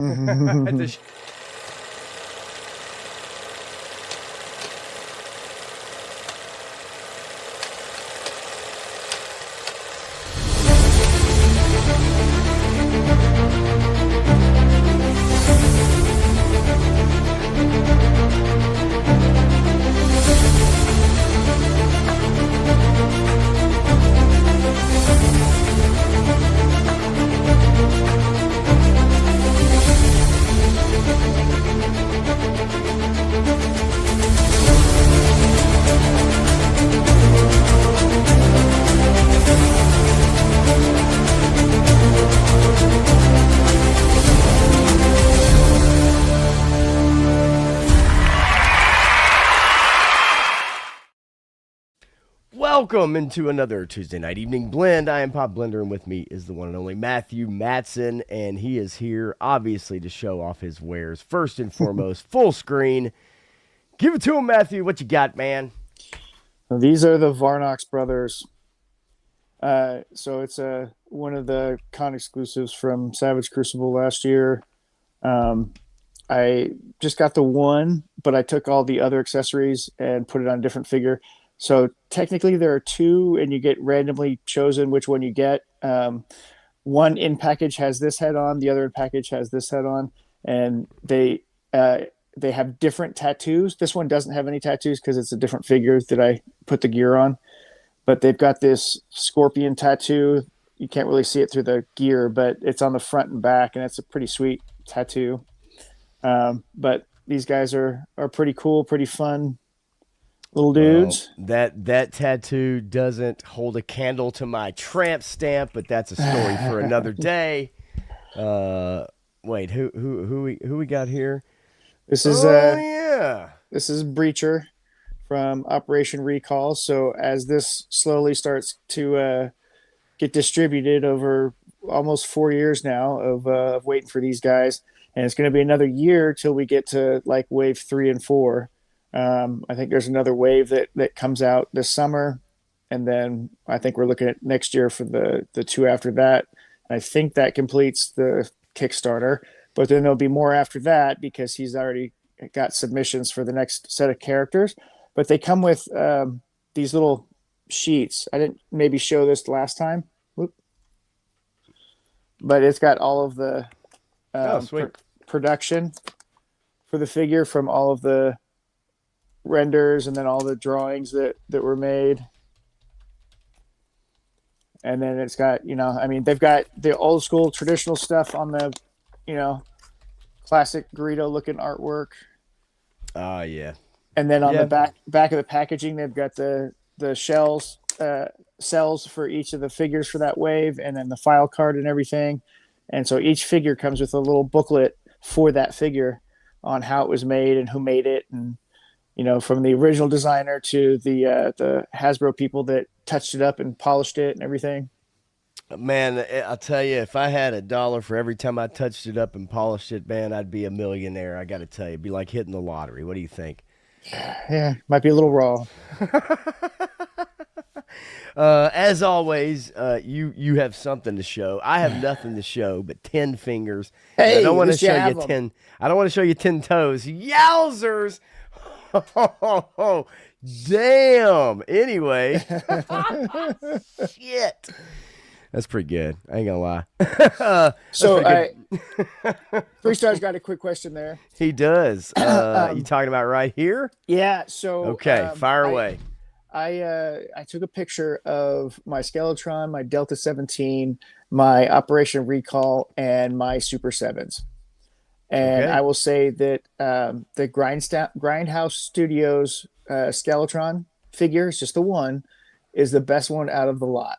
At the Welcome into another Tuesday night evening blend. I am Pop Blender, and with me is the one and only Matthew Matson, and he is here obviously to show off his wares. First and foremost, full screen. Give it to him, Matthew. What you got, man? These are the Varnox brothers. So it's one of the con exclusives from Savage Crucible last year. I just got the one, but I took all the other accessories and put it on a different figure. So technically there are two, and you get randomly chosen which one you get. One in package has this head on, the other in package has this head on, and they have different tattoos. This one doesn't have any tattoos because it's a different figure that I put the gear on. But they've got this scorpion tattoo. You can't really see it through the gear, but it's on the front and back, and it's a pretty sweet tattoo. But these guys are pretty cool, pretty fun little dudes. That tattoo doesn't hold a candle to my tramp stamp, but that's a story for another day. Wait, who we got here? This is yeah. This is Breacher from Operation Recall. So as this slowly starts to get distributed over almost 4 years now of waiting for these guys, and it's going to be another year till we get to like wave 3 and 4. I think there's another wave that comes out this summer, and then I think we're looking at next year for the two after that. I think that completes the Kickstarter, but then there'll be more after that because he's already got submissions for the next set of characters. But they come with these little sheets. I didn't maybe show this last time. Whoop. But it's got all of the production for the figure from all of the renders and then all the drawings that were made. And then it's got, they've got the old school traditional stuff on the, classic Greedo looking artwork. Yeah. And then on the back of the packaging, they've got the cells for each of the figures for that wave, and then the file card and everything. And so each figure comes with a little booklet for that figure on how it was made and who made it, and from the original designer to the Hasbro people that touched it up and polished it and everything. Man, I'll tell you, if I had $1 for every time I touched it up and polished it, man, I'd be a millionaire. I got to tell you, it'd be like hitting the lottery. What do you think? Yeah, might be a little raw. As always, you have something to show. I have nothing to show but 10 fingers. Hey, I don't want to show you them. 10. I don't want to show you 10 toes. Yowzers! Oh, damn. Anyway, shit. That's pretty good. I ain't gonna lie. So, Three Stars got a quick question there. He does. You talking about right here? Yeah. So okay, fire away. I took a picture of my Skeletron, my Delta 17, my Operation Recall, and my Super 7s. And I will say that the Grindhouse Studios Skeletron figure, is just the one, is the best one out of the lot.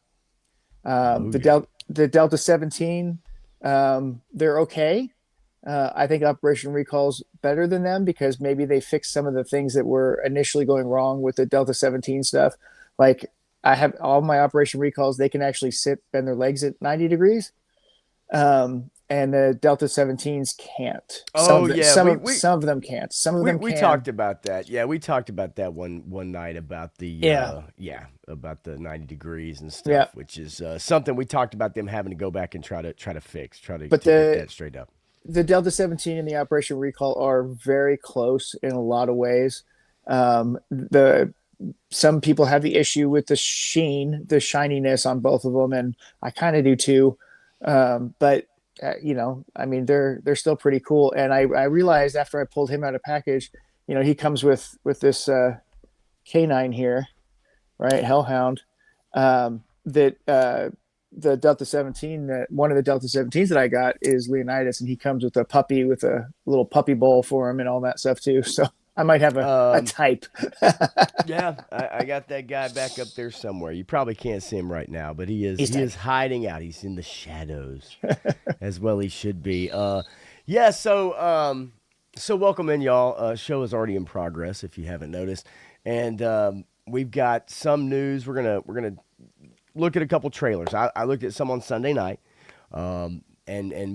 The Delta 17, they're okay. I think Operation Recall's better than them because maybe they fixed some of the things that were initially going wrong with the Delta 17 stuff. Like, I have all my Operation Recalls, they can actually bend their legs at 90 degrees. And the Delta 17s can't. Some of them can't. Some of them can. We talked about that. Yeah, we talked about that one night about the about the 90 degrees and stuff, which is something we talked about them having to go back and try to fix, get that straight up. the Delta 17 and the Operation Recall are very close in a lot of ways. The Some people have the issue with the sheen, the shininess on both of them, and I kind of do too. But I mean, they're still pretty cool. And I realized after I pulled him out of package, he comes with this canine here, right, Hellhound, that the Delta 17, that one of the Delta 17s that I got is Leonidas, and he comes with a puppy, with a little puppy bowl for him and all that stuff too. So I might have a Um, type. yeah, I got that guy back up there somewhere. You probably can't see him right now, but he is He's he tight. is hiding out. He's in the shadows, as well he should be. Yeah. So welcome in, y'all. Show is already in progress if you haven't noticed, and we've got some news. We're gonna look at a couple trailers. I looked at some on Sunday night, and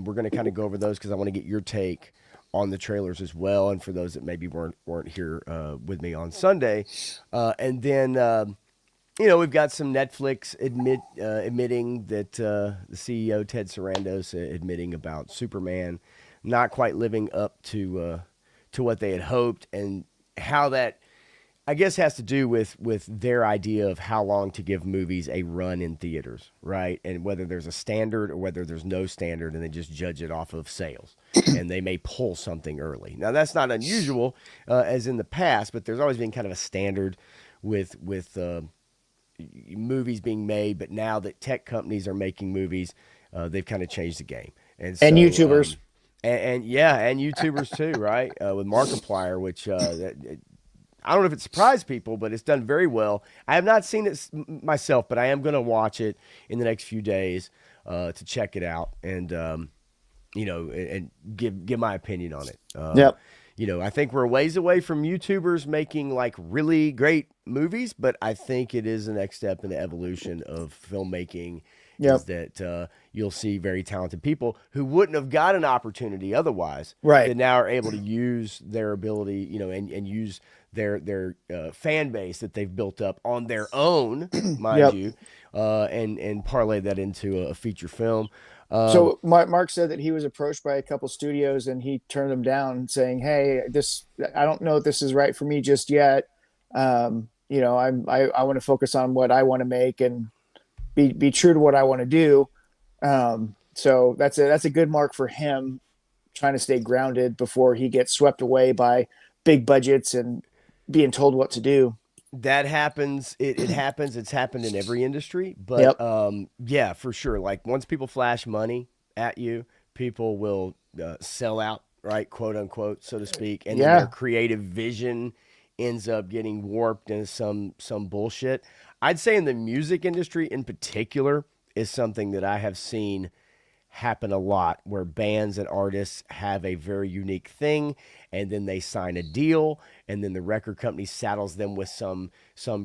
we're going to kind of go over those because I want to get your take on the trailers as well. And for those that maybe weren't here with me on Sunday, and then we've got some Netflix admitting that the CEO Ted Sarandos admitting about Superman not quite living up to what they had hoped, and how that I guess has to do with their idea of how long to give movies a run in theaters, right? And whether there's a standard or whether there's no standard, and they just judge it off of sales, and they may pull something early. Now that's not unusual as in the past, but there's always been kind of a standard with movies being made. But now that tech companies are making movies, they've kind of changed the game, and And so. YouTubers. And yeah, and YouTubers too, right? With Markiplier, which I don't know if it surprised people, but it's done very well. I have not seen it myself, but I am going to watch it in the next few days to check it out, and and give my opinion on it. Yep. I think we're a ways away from YouTubers making like really great movies, but I think it is the next step in the evolution of filmmaking. Yep. Is that you'll see very talented people who wouldn't have got an opportunity otherwise, Right. that now are able to use their ability, and use their fan base that they've built up on their own, mind Yep. you, and parlay that into a feature film. Um, So Mark said that he was approached by a couple studios and he turned them down, saying, "Hey, I don't know if this is right for me just yet. I want to focus on what I want to make and be true to what I want to do." So that's a good mark for him, trying to stay grounded before he gets swept away by big budgets and being told what to do. that happens. It happens. It's happened in every industry. But Yep. yeah, for sure. Like once people flash money at you, people will sell out, right? Quote unquote, so to speak. And then their Yeah. creative vision ends up getting warped into some bullshit. I'd say in the music industry in particular is something that I have seen happen a lot, where bands and artists have a very unique thing, and then they sign a deal, and then the record company saddles them with some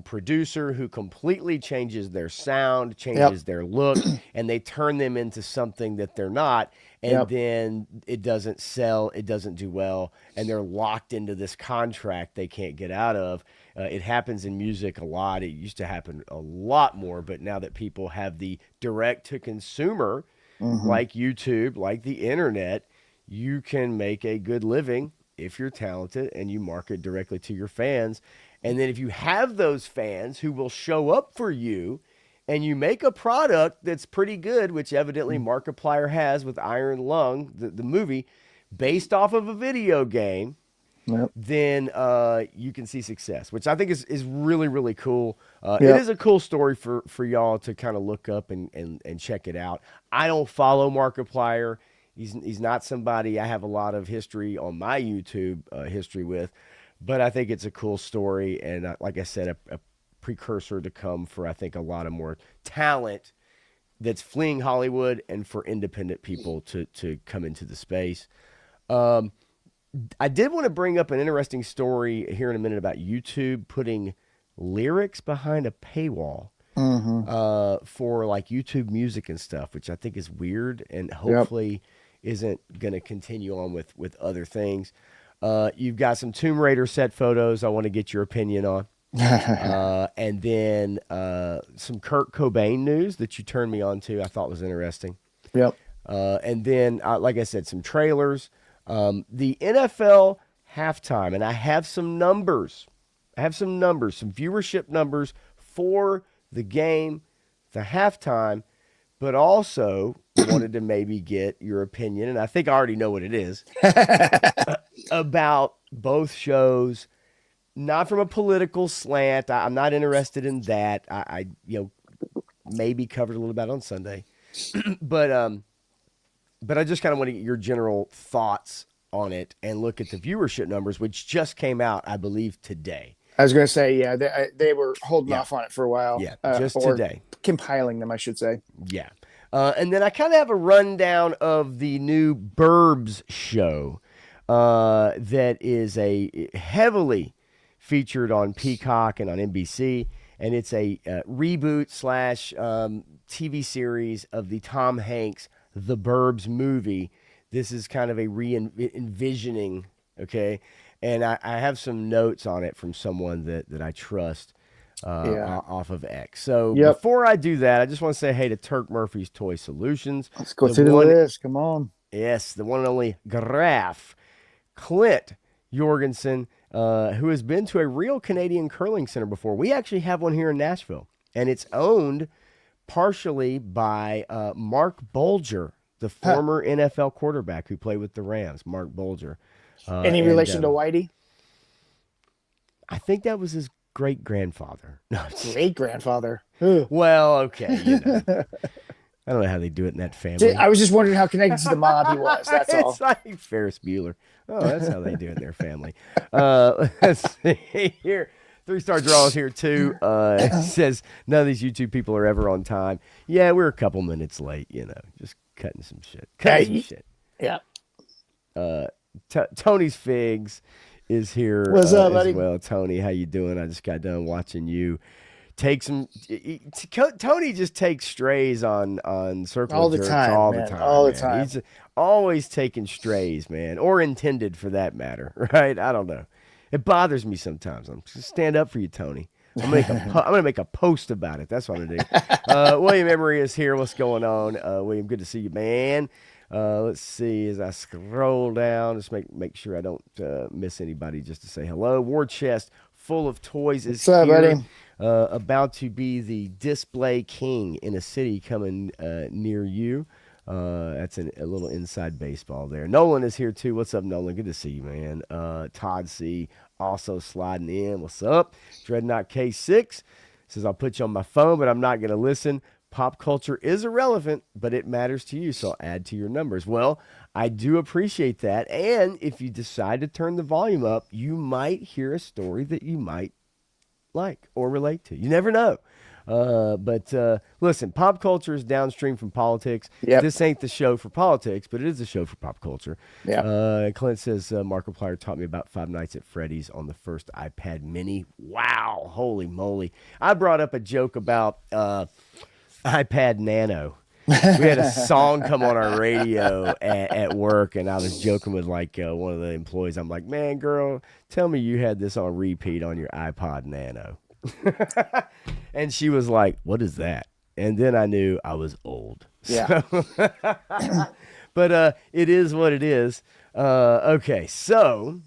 producer who completely changes their sound, Yep. changes their look, and they turn them into something that they're not. And Yep. then it doesn't sell, it doesn't do well, and they're locked into this contract they can't get out of. It happens in music a lot. It used to happen a lot more, but now that people have the direct to consumer, Hmm. like YouTube, like the internet, you can make a good living if you're talented and you market directly to your fans. And then if you have those fans who will show up for you, and you make a product that's pretty good, which evidently Markiplier has with Iron Lung, the movie, based off of a video game, Yep. then you can see success, which I think is really, really cool. It Yep. is a cool story for y'all to kind of look up and check it out. I don't follow Markiplier. He's not somebody I have a lot of history on my YouTube history with, but I think it's a cool story. And like I said, a precursor to come for, I think, a lot of more talent that's fleeing Hollywood, and for independent people to come into the space. Um, I did want to bring up an interesting story here in a minute about YouTube putting lyrics behind a paywall Hmm. for like YouTube music and stuff, which I think is weird and Yep. hopefully isn't going to continue on with other things. You've got some Tomb Raider set photos I want to get your opinion on. And then some Kurt Cobain news that you turned me on to, I thought was interesting. Yep. And then, like I said, some trailers. The NFL halftime, and I have some numbers. Some viewership numbers for the game, the halftime, but also wanted to maybe get your opinion, and I think I already know what it is, about both shows. Not from a political slant. I'm not interested in that. I maybe covered a little bit on Sunday, but I just kind of want to get your general thoughts on it and look at the viewership numbers, which just came out, I believe, today. I was going to say, yeah, they were holding Yeah. off on it for a while. Yeah, just or today. compiling them, I should say. Yeah. And then I kind of have a rundown of the new Burbs show that is a heavily featured on Peacock and on NBC. And it's a reboot slash TV series of the Tom Hanks The Burbs movie. This is kind of a re-envisioning, okay? And I have some notes on it from someone that I trust off of X. So before I do that, I just want to say hey to Turk Murphy's Toy Solutions. Let's go through the list. Come on. Yes, the one and only Graf Clint Jorgensen, who has been to a real Canadian curling center before. We actually have one here in Nashville, and it's owned partially by Mark Bulger, the former NFL quarterback who played with the Rams, Mark Bulger. Any relation to Whitey? I think that was his great-grandfather. No, great-grandfather. Well, okay. I don't know how they do it in that family. I was just wondering how connected to the mob he was. That's all. It's like Ferris Bueller. Oh, that's how they do it in their family. Let's see here. 3-star draws here, too. It says none of these YouTube people are ever on time. Yeah, we're a couple minutes late, just cutting some shit. Yeah. Tony's Figs is here. What's up, buddy? Well, Tony, how you doing? I just got done watching you take some. Tony just takes strays on Circle all of the Jerks time, all man. the time. All the man. time. He's always taking strays, man, or intended for that matter, right? I don't know. It bothers me sometimes. I'm just stand up for you, Tony. I'm gonna make a post about it. That's what I'm gonna do. William Emery is here. What's going on, William? Good to see you, man. Let's see as I scroll down. Just make sure I don't miss anybody. Just to say hello. War Chest full of toys is What's up, here. buddy? About to be the display king in a city coming near you. That's a little inside baseball there. Nolan is here too. What's up, Nolan? Good to see you, man. Todd C. also sliding in. What's up? Dreadnought K6 says, I'll put you on my phone, but I'm not going to listen. Pop culture is irrelevant, but it matters to you, so I'll add to your numbers. Well, I do appreciate that. And if you decide to turn the volume up, you might hear a story that you might like or relate to. You never know. But listen, pop culture is downstream from politics. Yep. This ain't the show for politics, but it is a show for pop culture. Yeah. Clint says, Markiplier taught me about Five Nights at Freddy's on the first iPad mini. Wow. Holy moly. I brought up a joke about iPad Nano. We had a song come on our radio at work, and I was joking with one of the employees. I'm like, man, girl, tell me you had this on repeat on your iPod Nano. And she was like, what is that? And then I knew I was old. Yeah. But it is what it is. Okay, so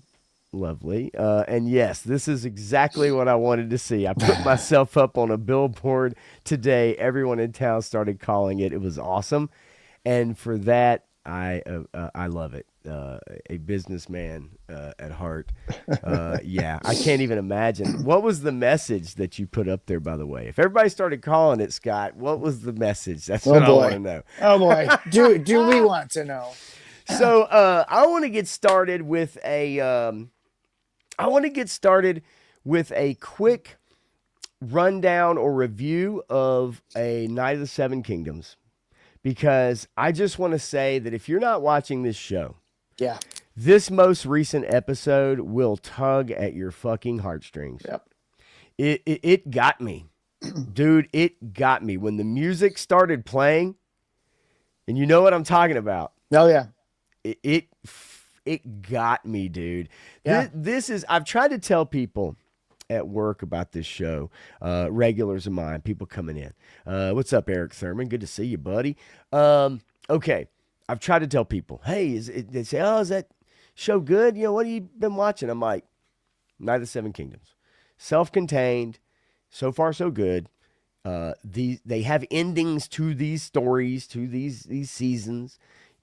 lovely. And yes, this is exactly what I wanted to see. I put myself up on a billboard today. Everyone in town started calling it. It was awesome. And for that, I love it. A businessman at heart. Yeah, I can't even imagine. What was the message that you put up there, by the way? If everybody started calling it, Scott, what was the message? That's what I want to know. Oh, boy. Do we want to know? So I want to get started with a quick rundown or review of a Night of the Seven Kingdoms, because I just want to say that if you're not watching this show, yeah, this most recent episode will tug at your fucking heartstrings. Yep. It got me. Dude, it got me. When the music started playing, and you know what I'm talking about. Oh, yeah. It got me, dude. Yeah. This is, I've tried to tell people at work about this show, regulars of mine, people coming in. What's up, Eric Thurman? Good to see you, buddy. Okay. I've tried to tell people, hey, they say, oh, is that show good? What have you been watching? I'm like, Night of the Seven Kingdoms. Self-contained, so far so good. They have endings to these stories, to these seasons.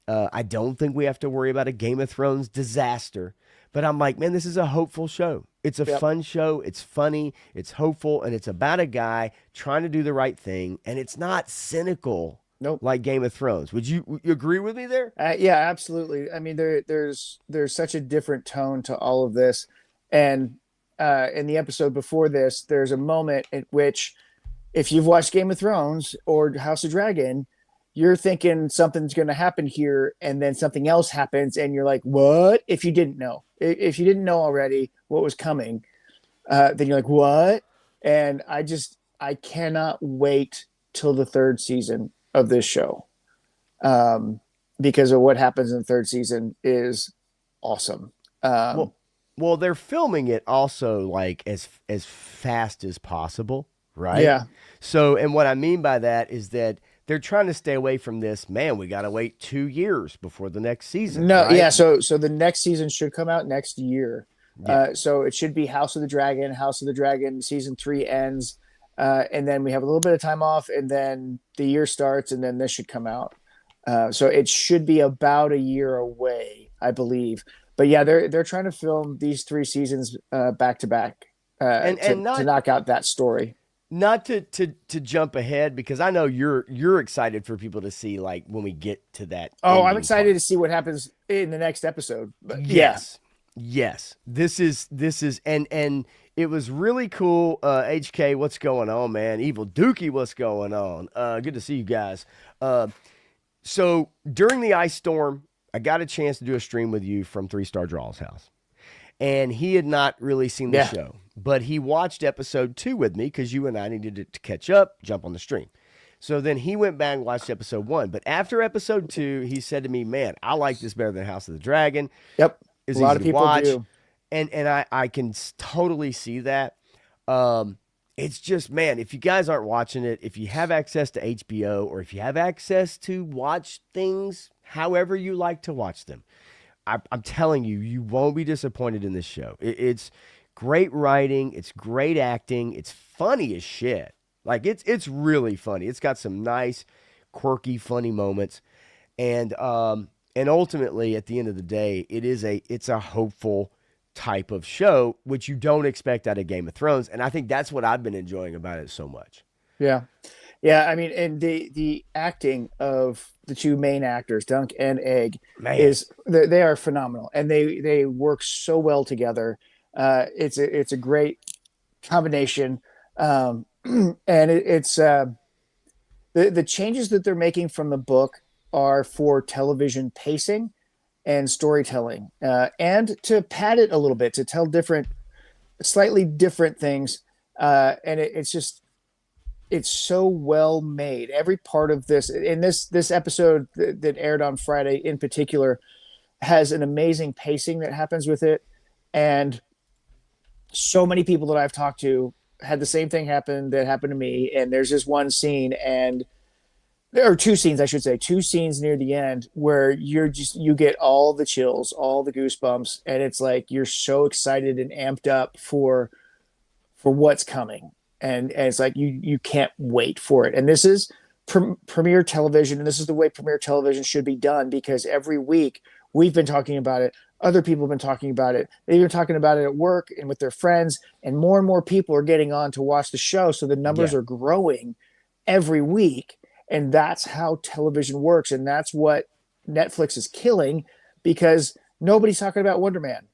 I don't think we have to worry about a Game of Thrones disaster. But I'm like, man, this is a hopeful show. It's a Yep. fun show. It's funny. It's hopeful, and it's about a guy trying to do the right thing. And it's not cynical Nope. like Game of Thrones. Would you agree with me there? Yeah, absolutely. I mean, there's such a different tone to all of this, and in the episode before this, there's a moment in which, if you've watched Game of Thrones or House of Dragon, you're thinking something's going to happen here, and then something else happens, and you're like, "What?" If you didn't know, if you didn't know already what was coming, then you're like, "What?" And I cannot wait till the third season of this show, um, because of what happens in the third season is awesome. Um, Well, well, they're filming it also like as fast as possible, right? yeah, So, and what I mean by that is that they're trying to stay away from this. Man, we got to wait 2 years before the next season, no, right? yeah. So the next season should come out next year. Yeah. So it should be House of the Dragon. House of the Dragon season 3 ends, and then we have a little bit of time off, and then the year starts, and then this should come out. So it should be about a year away, I believe. But yeah, they're trying to film these 3 seasons back to back And to not knock out that story. not to jump ahead because I know you're excited for people to see like when we get to that Oh, I'm ending excited part. to see what happens in the next episode. But yeah, Yes. Yes. This is and it was really cool. HK, what's going on, man? Evil Dookie, what's going on? Good to see you guys. So during the ice storm, I got a chance to do a stream with you from Three Star Draw's house. And he had not really seen the yeah, show, but he watched episode 2 with me because you and I needed to catch up, jump on the stream. So then he went back and watched episode 1. But after episode 2, he said to me, man, I like this better than House of the Dragon. yep. A It's lot easy of to people watch. do. And I can totally see that. It's just, man, if you guys aren't watching it, if you have access to HBO or if you have access to watch things however you like to watch them, I'm telling you, you won't be disappointed in this show. It's great writing, it's great acting, it's funny as shit. Like it's really funny. It's got some nice, quirky, funny moments, and ultimately, at the end of the day, it's a hopeful type of show, which you don't expect out of Game of Thrones, and I think that's what I've been enjoying about it so much. Yeah. Yeah, I mean, and the acting of the two main actors, Dunk and Egg, Man, is they are phenomenal, and they work so well together. It's a great combination, and it's the changes that they're making from the book are for television pacing and storytelling, and to pad it a little bit to tell slightly different things, and it's just it's so well made. Every part of this episode that aired on Friday in particular has an amazing pacing that happens with it, and so many people that I've talked to had the same thing happen that happened to me. And there's this one scene, and there are 2 scenes, I should say, 2 scenes near the end where you get all the chills, all the goosebumps, and it's like you're so excited and amped up for what's coming, and it's like you can't wait for it. And this is premiere television, and this is the way premiere television should be done, because every week we've been talking about it, other people have been talking about it, they've been talking about it at work and with their friends, and more people are getting on to watch the show, so the numbers yeah. are growing every week. And that's how television works, and that's what Netflix is killing, because nobody's talking about Wonder Man.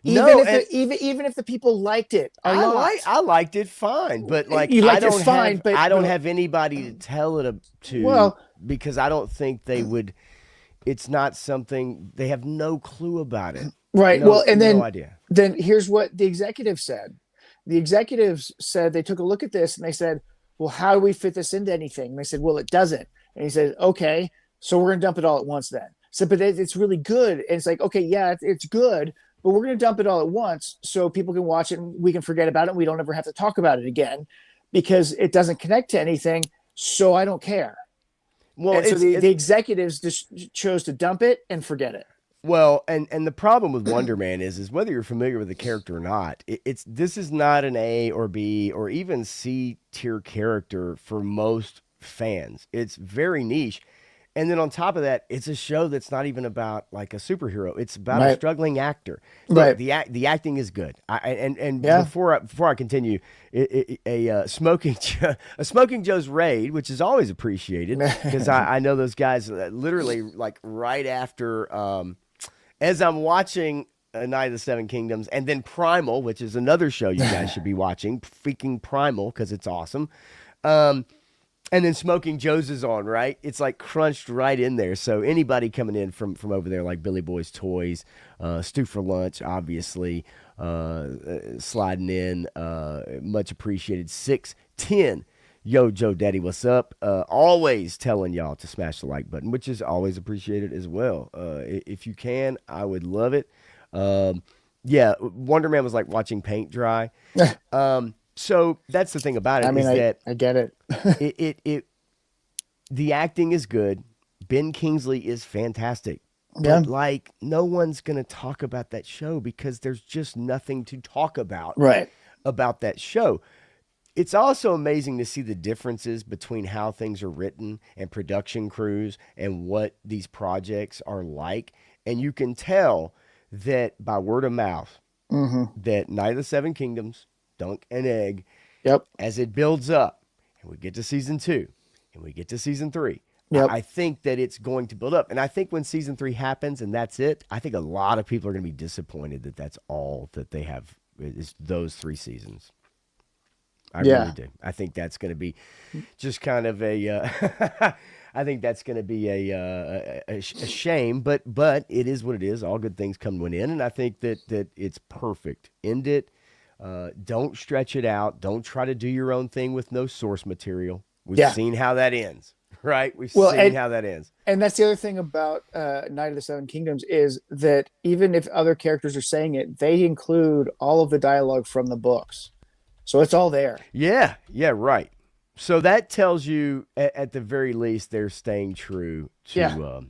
No, and Even if the people liked it a lot, I liked it fine, but like you liked it fine, but I don't have anybody to tell it to well, because I don't think they would. It's not something they have no clue about it. right. No, Well, and no idea. then here's what the executives said. The executives said they took a look at this and they said, "Well, how do we fit this into anything?" And they said, "Well, it doesn't." And he said, "Okay, so we're gonna dump it all at once then." So, but it's really good, and it's like, okay, yeah, it's good, but we're going to dump it all at once so people can watch it and we can forget about it. And we don't ever have to talk about it again because it doesn't connect to anything. So I don't care. Well, And so it's the executives just chose to dump it and forget it. well, and the problem with Wonder Man is whether you're familiar with the character or not, it's this is not an A or B or even C tier character for most fans. It's very niche. And then on top of that, it's a show that's not even about like a superhero. It's about a Right. struggling actor. Look, Right. the acting is good. And Yeah. before I continue, a smoking Joe's raid, which is always appreciated because I know those guys literally like right after as I'm watching Night of the Seven Kingdoms and then Primal, which is another show you guys should be watching, freaking Primal because it's awesome. Um, and then Smoking Joe's is on, right? It's like crunched right in there. So anybody coming in from over there, like Billy Boy's Toys, Stew for Lunch, obviously, sliding in, much appreciated. 610. Yo, Joe Daddy, what's up? Always telling y'all to smash the like button, which is always appreciated as well. If you can, I would love it. Yeah, Wonder Man was like watching paint dry. So that's the thing about I it mean, is that I get it. it the acting is good. Ben Kingsley is fantastic. Yeah. But like no one's gonna talk about that show because there's just nothing to talk Right. about that show. It's also amazing to see the differences between how things are written and production crews and what these projects are like. And you can tell that by word of mouth Mm-hmm. that Night of the Seven Kingdoms, Dunk and Egg, Yep. as it builds up and we get to season 2 and we get to season 3, Yep. I think that it's going to build up. And I think when season 3 happens and that's it, I think a lot of people are going to be disappointed that that's all that they have is those 3 seasons. I Yeah. really do. I think that's going to be just kind of a. I think that's going to be a shame, but it is what it is. All good things come to an end, and I think that it's perfect. End it. Don't stretch it out. Don't try to do your own thing with no source material. We've Yeah. seen how that ends, right? We've Well, seen how that ends. And that's the other thing about Night of the Seven Kingdoms is that even if other characters are saying it, they include all of the dialogue from the books. So it's all there. Yeah, yeah, right. So that tells you, at the very least, they're staying true to, Yeah.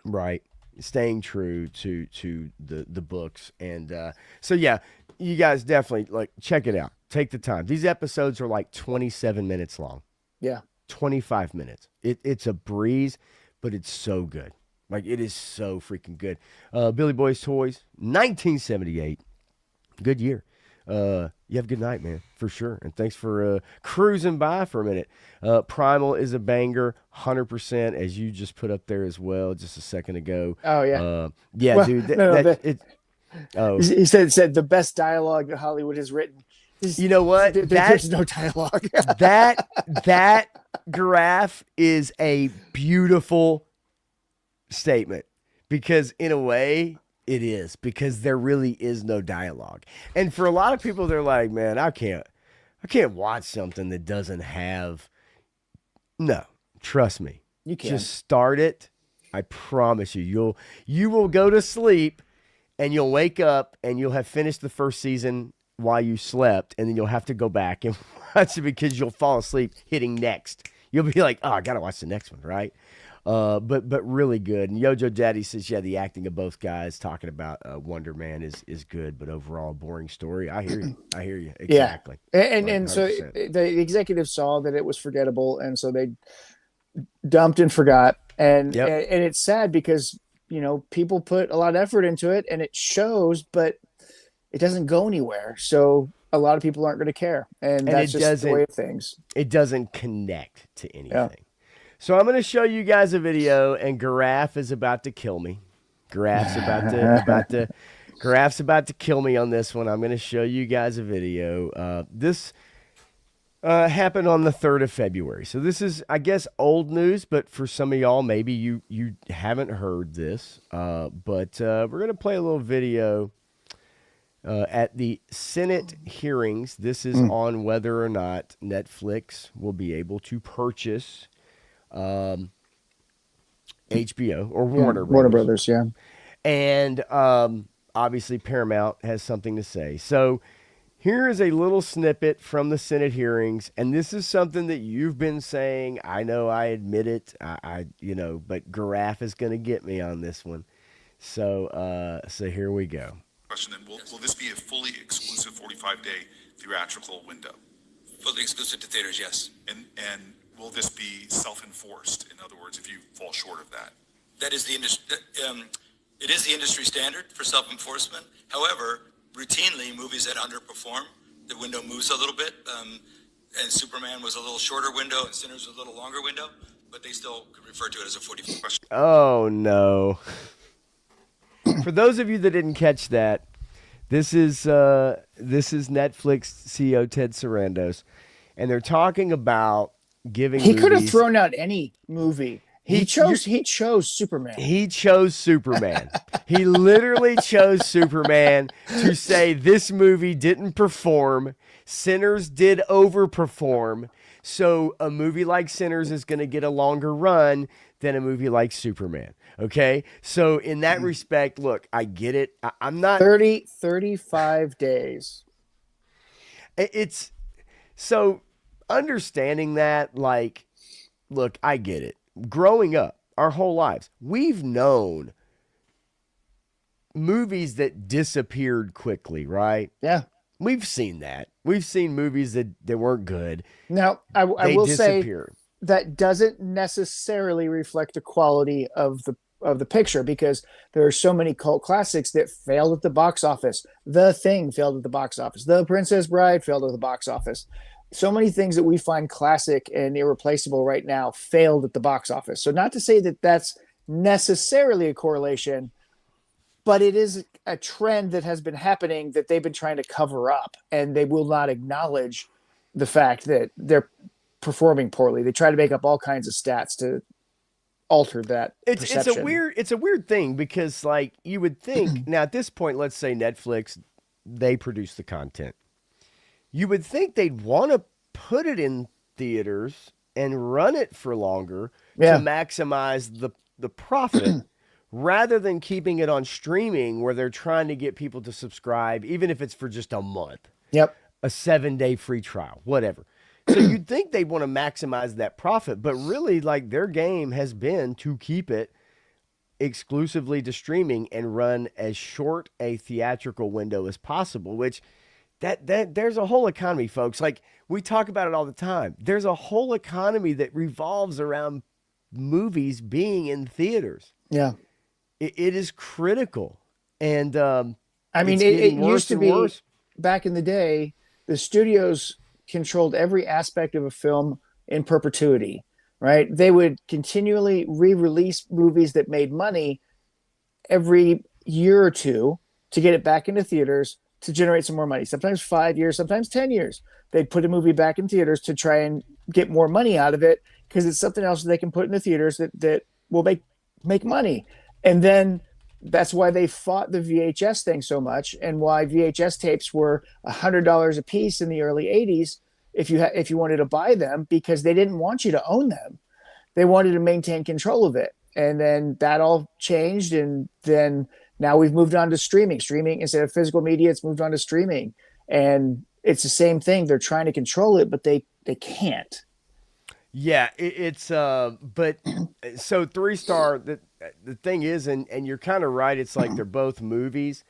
right, staying true to the books, and so yeah, you guys definitely like check it out. Take the time. These episodes are like 27 minutes long, Yeah. 25 minutes. It's a breeze, but it's so good. Like it is so freaking good. Billy Boy's Toys, 1978, good year. You have a good night, man, for sure. And thanks for cruising by for a minute. Primal is a banger, 100%, as you just put up there as well just a second ago. Oh yeah. Yeah, Well, dude. no, Oh, he said the best dialogue that Hollywood has written. you know what? There's no dialogue. That graph is a beautiful statement because in a way it is because there really is no dialogue. And for a lot of people they're like, "Man, I can't watch something that doesn't have." No, trust me. You can. Just start it. I promise you will go to sleep and you'll wake up and you'll have finished the first season while you slept, and then you'll have to go back and watch it because you'll fall asleep hitting next. You'll be like, "Oh, I gotta watch the next one," right? But really good. And Yojo Daddy says, yeah, the acting of both guys talking about Wonder Man is good, but overall boring story. I hear you. I hear you. Exactly. Yeah. And Like, so 100%. the executives saw that it was forgettable, and so they dumped and forgot. And Yep. and it's sad because people put a lot of effort into it, and it shows, but it doesn't go anywhere. So a lot of people aren't going to care, and that's just the way of things. It doesn't connect to anything. Yeah. So I'm going to show you guys a video, and Giraffe is about to kill me. Giraffe's about to kill me on this one. I'm going to show you guys a video. This happened on the 3rd of February. So this is, I guess, old news, but for some of y'all, maybe you haven't heard this. But we're going to play a little video at the Senate hearings. This is on whether or not Netflix will be able to purchase HBO or Warner Brothers, yeah. And obviously Paramount has something to say. So Here is a little snippet from the Senate hearings, and this is something that you've been saying. I know, I admit it. But Garaf is going to get me on this one. So here we go. Question then, will this be a fully exclusive 45-day theatrical window? Fully exclusive to theaters, yes. And will this be self-enforced? In other words, if you fall short of that? That is it is the industry standard for self-enforcement. However, routinely, movies that underperform, the window moves a little bit. And Superman was a little shorter window, and Sinners was a little longer window, but they still could refer to it as a 45. Question. Oh, no. For those of you that didn't catch that, this is Netflix CEO Ted Sarandos, and they're talking about giving. He could have thrown out any movie. He chose Superman. He chose Superman. He literally chose Superman to say this movie didn't perform. Sinners did overperform. So a movie like Sinners is going to get a longer run than a movie like Superman. Okay? So in that respect, look, I get it. I'm not 35 days. It's so understanding that, like, look, I get it. Growing up, our whole lives, we've known movies that disappeared quickly, right? Yeah. We've seen that. We've seen movies that weren't good. Now, I will say that doesn't necessarily reflect the quality of the picture, because there are so many cult classics that failed at the box office. The Thing failed at the box office. The Princess Bride failed at the box office. So many things that we find classic and irreplaceable right now failed at the box office. So not to say that that's necessarily a correlation, but it is a trend that has been happening that they've been trying to cover up, and they will not acknowledge the fact that they're performing poorly. They try to make up all kinds of stats to alter that perception. It's a weird thing, because, like, you would think now at this point, let's say Netflix, they produce the content. You would think they'd want to put it in theaters and run it for longer to maximize the profit rather than keeping it on streaming, where they're trying to get people to subscribe, even if it's for just a month. Yep. A 7-day free trial, whatever. So you'd think they'd want to maximize that profit, but really, like, their game has been to keep it exclusively to streaming and run as short a theatrical window as possible, which that there's a whole economy, folks. Like, we talk about it all the time. There's a whole economy that revolves around movies being in theaters. Yeah. It is critical. And I mean, it used to be worse. Back in the day, the studios controlled every aspect of a film in perpetuity, right? They would continually re-release movies that made money every year or two to get it back into theaters to generate some more money. Sometimes 5 years, sometimes 10 years. They'd put a movie back in theaters to try and get more money out of it, because it's something else that they can put in the theaters that will make money. And then that's why they fought the VHS thing so much, and why VHS tapes were $100 a piece in the early 80s if you wanted to buy them, because they didn't want you to own them. They wanted to maintain control of it. And then that all changed, and then now we've moved on to streaming. Streaming, instead of physical media, it's moved on to streaming. And it's the same thing. They're trying to control it, but they can't. Yeah, but so 3-star, the thing is, and you're kind of right, it's like they're both movies.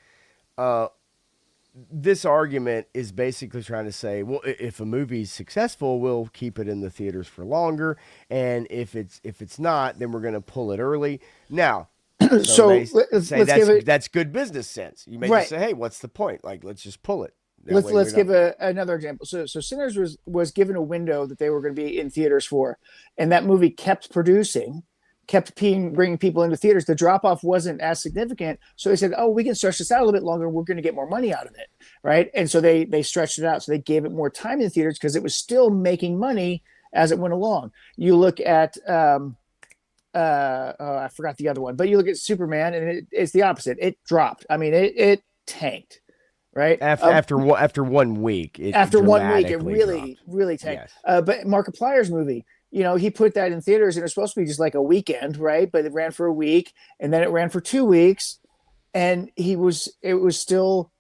This argument is basically trying to say, well, if a movie's successful, we'll keep it in the theaters for longer, and if it's not, then we're going to pull it early. Now, that's good business sense. You may just say, hey, what's the point? Like, let's just pull it. Let's give another example. So Sinners was given a window that they were going to be in theaters for, and that movie kept producing, bringing people into theaters. The drop off wasn't as significant, so they said, "Oh, we can stretch this out a little bit longer. We're going to get more money out of it, right?" And so they stretched it out. So they gave it more time in the theaters because it was still making money as it went along. You look at I forgot the other one, but you look at Superman, and it's the opposite. It dropped. I mean, it tanked. Right after 1 week, it really tanked. Yes. But Markiplier's movie, he put that in theaters, and it was supposed to be just like a weekend, right? But it ran for a week, and then it ran for 2 weeks, and it was still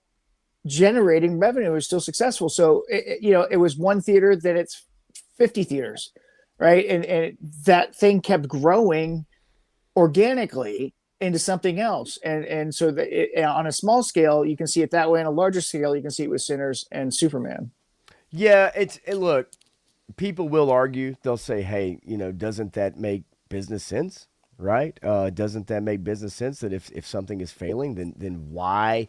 generating revenue. It was still successful. So it was one theater, then it's 50 theaters, right? And that thing kept growing organically into something else. And so on a small scale, you can see it that way. On a larger scale, you can see it with Sinners and Superman. Yeah, look, people will argue. They'll say, "Hey, doesn't that make business sense?" Right? Doesn't that make business sense that if something is failing, then why,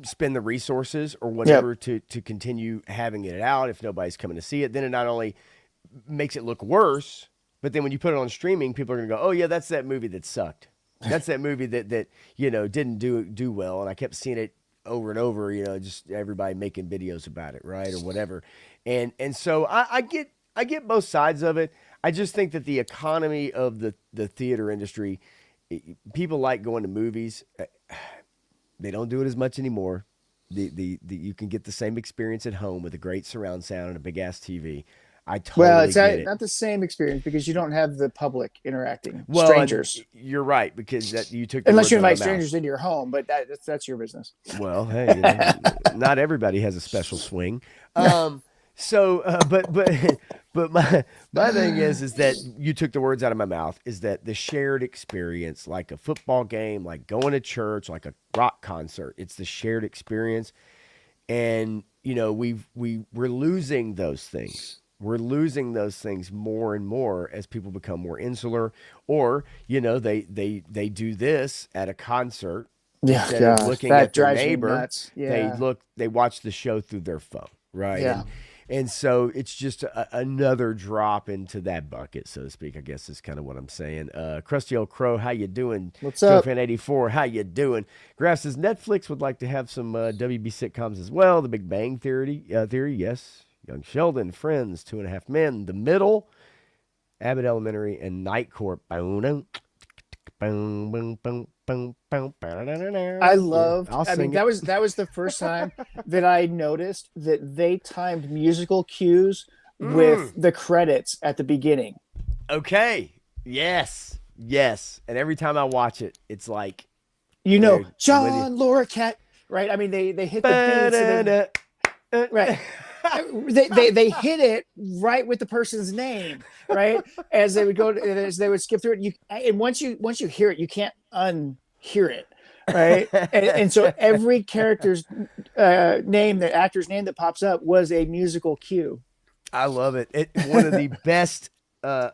spend the resources or Yep. whatever to continue having it out if nobody's coming to see it? Then it not only makes it look worse, but then when you put it on streaming, people are going to go, "Oh yeah, that's that movie that sucked. That's that movie that didn't do well." And I kept seeing it over and over, just everybody making videos about it, right, or whatever. And so I get both sides of it. I just think that the economy of the theater industry, people like going to movies. They don't do it as much anymore. You can get the same experience at home with a great surround sound and a big ass TV. I totally It's get it. not the same experience because you don't have the public interacting, Well, strangers. You're right, because you took the Unless words you out of my invite mouth. strangers into your home, but that's your business. Well, hey, not everybody has a special swing. So, but my thing is that you took the words out of my mouth. Is that the shared experience, like a football game, like going to church, like a rock concert? It's the shared experience, and we're losing those things. We're losing those things more and more as people become more insular, or they do this at a concert. Yeah, Instead God, of looking that at their drives me neighbor, nuts. Yeah. they watch the show through their phone, right? Yeah. And so it's just another drop into that bucket, so to speak. I guess is kind of what I'm saying. Krusty Old Crow, how you doing? What's up? JoeFan84, how you doing? Graf says Netflix would like to have some WB sitcoms as well. The Big Bang Theory, yes. Young Sheldon, Friends, Two and a Half Men, The Middle, Abbott Elementary, and Night Court. I loved. I mean, that was the first time that I noticed that they timed musical cues with the credits at the beginning. Okay. Yes. And every time I watch it, it's like John Lorcat, right? I mean, they hit the beats, right? they hit it right with the person's name, right? As they would skip through it. And once you hear it, you can't unhear it, right? and so every character's name, the actor's name that pops up was a musical cue. I love it. One of the best great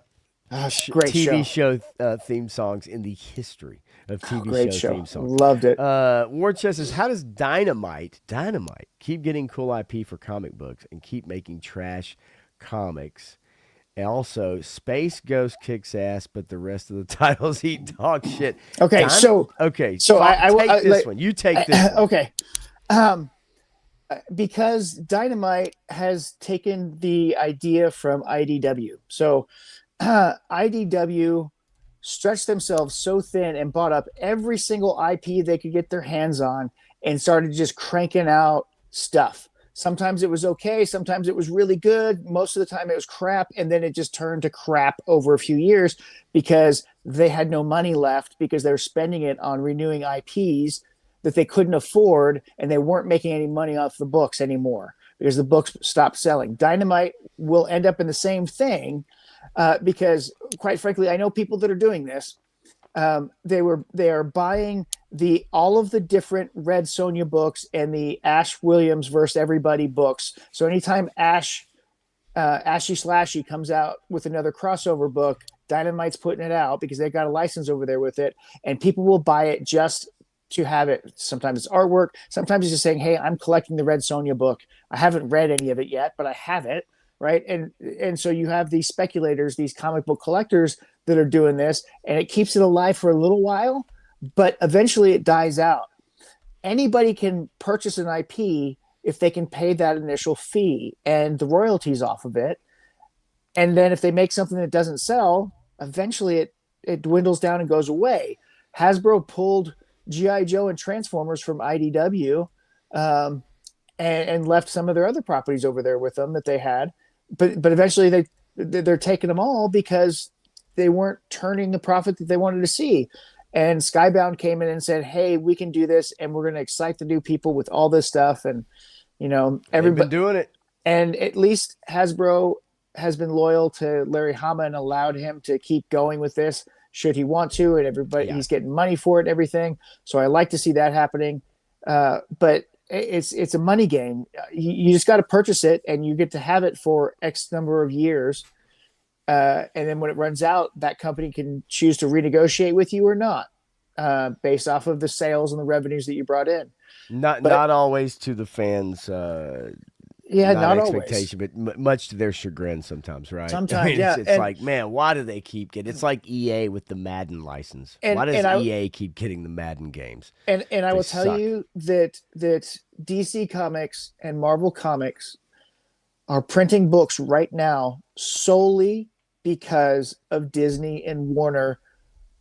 TV show theme songs in the history of TV show theme songs. Loved it. War Chest says, how does Dynamite keep getting cool IP for comic books and keep making trash comics? And also, Space Ghost kicks ass, but the rest of the titles eat dog shit. Okay, so I take this one. You take this one. Okay. Because Dynamite has taken the idea from IDW. So IDW stretched themselves so thin and bought up every single IP they could get their hands on and started just cranking out stuff. Sometimes it was okay. Sometimes it was really good. Most of the time it was crap. And then it just turned to crap over a few years because they had no money left because they were spending it on renewing IPs that they couldn't afford, and they weren't making any money off the books anymore because the books stopped selling. Dynamite will end up in the same thing because, quite frankly, I know people that are doing this. They are buying all of the different Red Sonja books and the Ash Williams versus Everybody books. So anytime Ashy Slashy comes out with another crossover book, Dynamite's putting it out because they've got a license over there with it, and people will buy it just to have it. Sometimes it's artwork. Sometimes it's just saying, hey, I'm collecting the Red Sonja book. I haven't read any of it yet, but I have it. Right. And so you have these speculators, these comic book collectors that are doing this, and it keeps it alive for a little while, but eventually it dies out. Anybody can purchase an IP if they can pay that initial fee and the royalties off of it. And then if they make something that doesn't sell, eventually it dwindles down and goes away. Hasbro pulled G.I. Joe and Transformers from IDW and left some of their other properties over there with them that they had. But eventually they're taking them all because they weren't turning the profit that they wanted to see. And Skybound came in and said, "Hey, we can do this, and we're going to excite the new people with all this stuff." And They've everybody, been doing it. and at least Hasbro has been loyal to Larry Hama and allowed him to keep going with this should he want to, and everybody he's getting money for it and everything. So I like to see that happening. But it's a money game. You just got to purchase it, and you get to have it for X number of years. And then when it runs out, that company can choose to renegotiate with you or not, based off of the sales and the revenues that you brought in. Not always to the fans. Not expectation, always. but much to their chagrin sometimes, right? Sometimes, It's like, man, why do they keep getting? It's like EA with the Madden license. Why does EA keep getting the Madden games? And I will tell suck. you that DC Comics and Marvel Comics are printing books right now solely because of Disney and Warner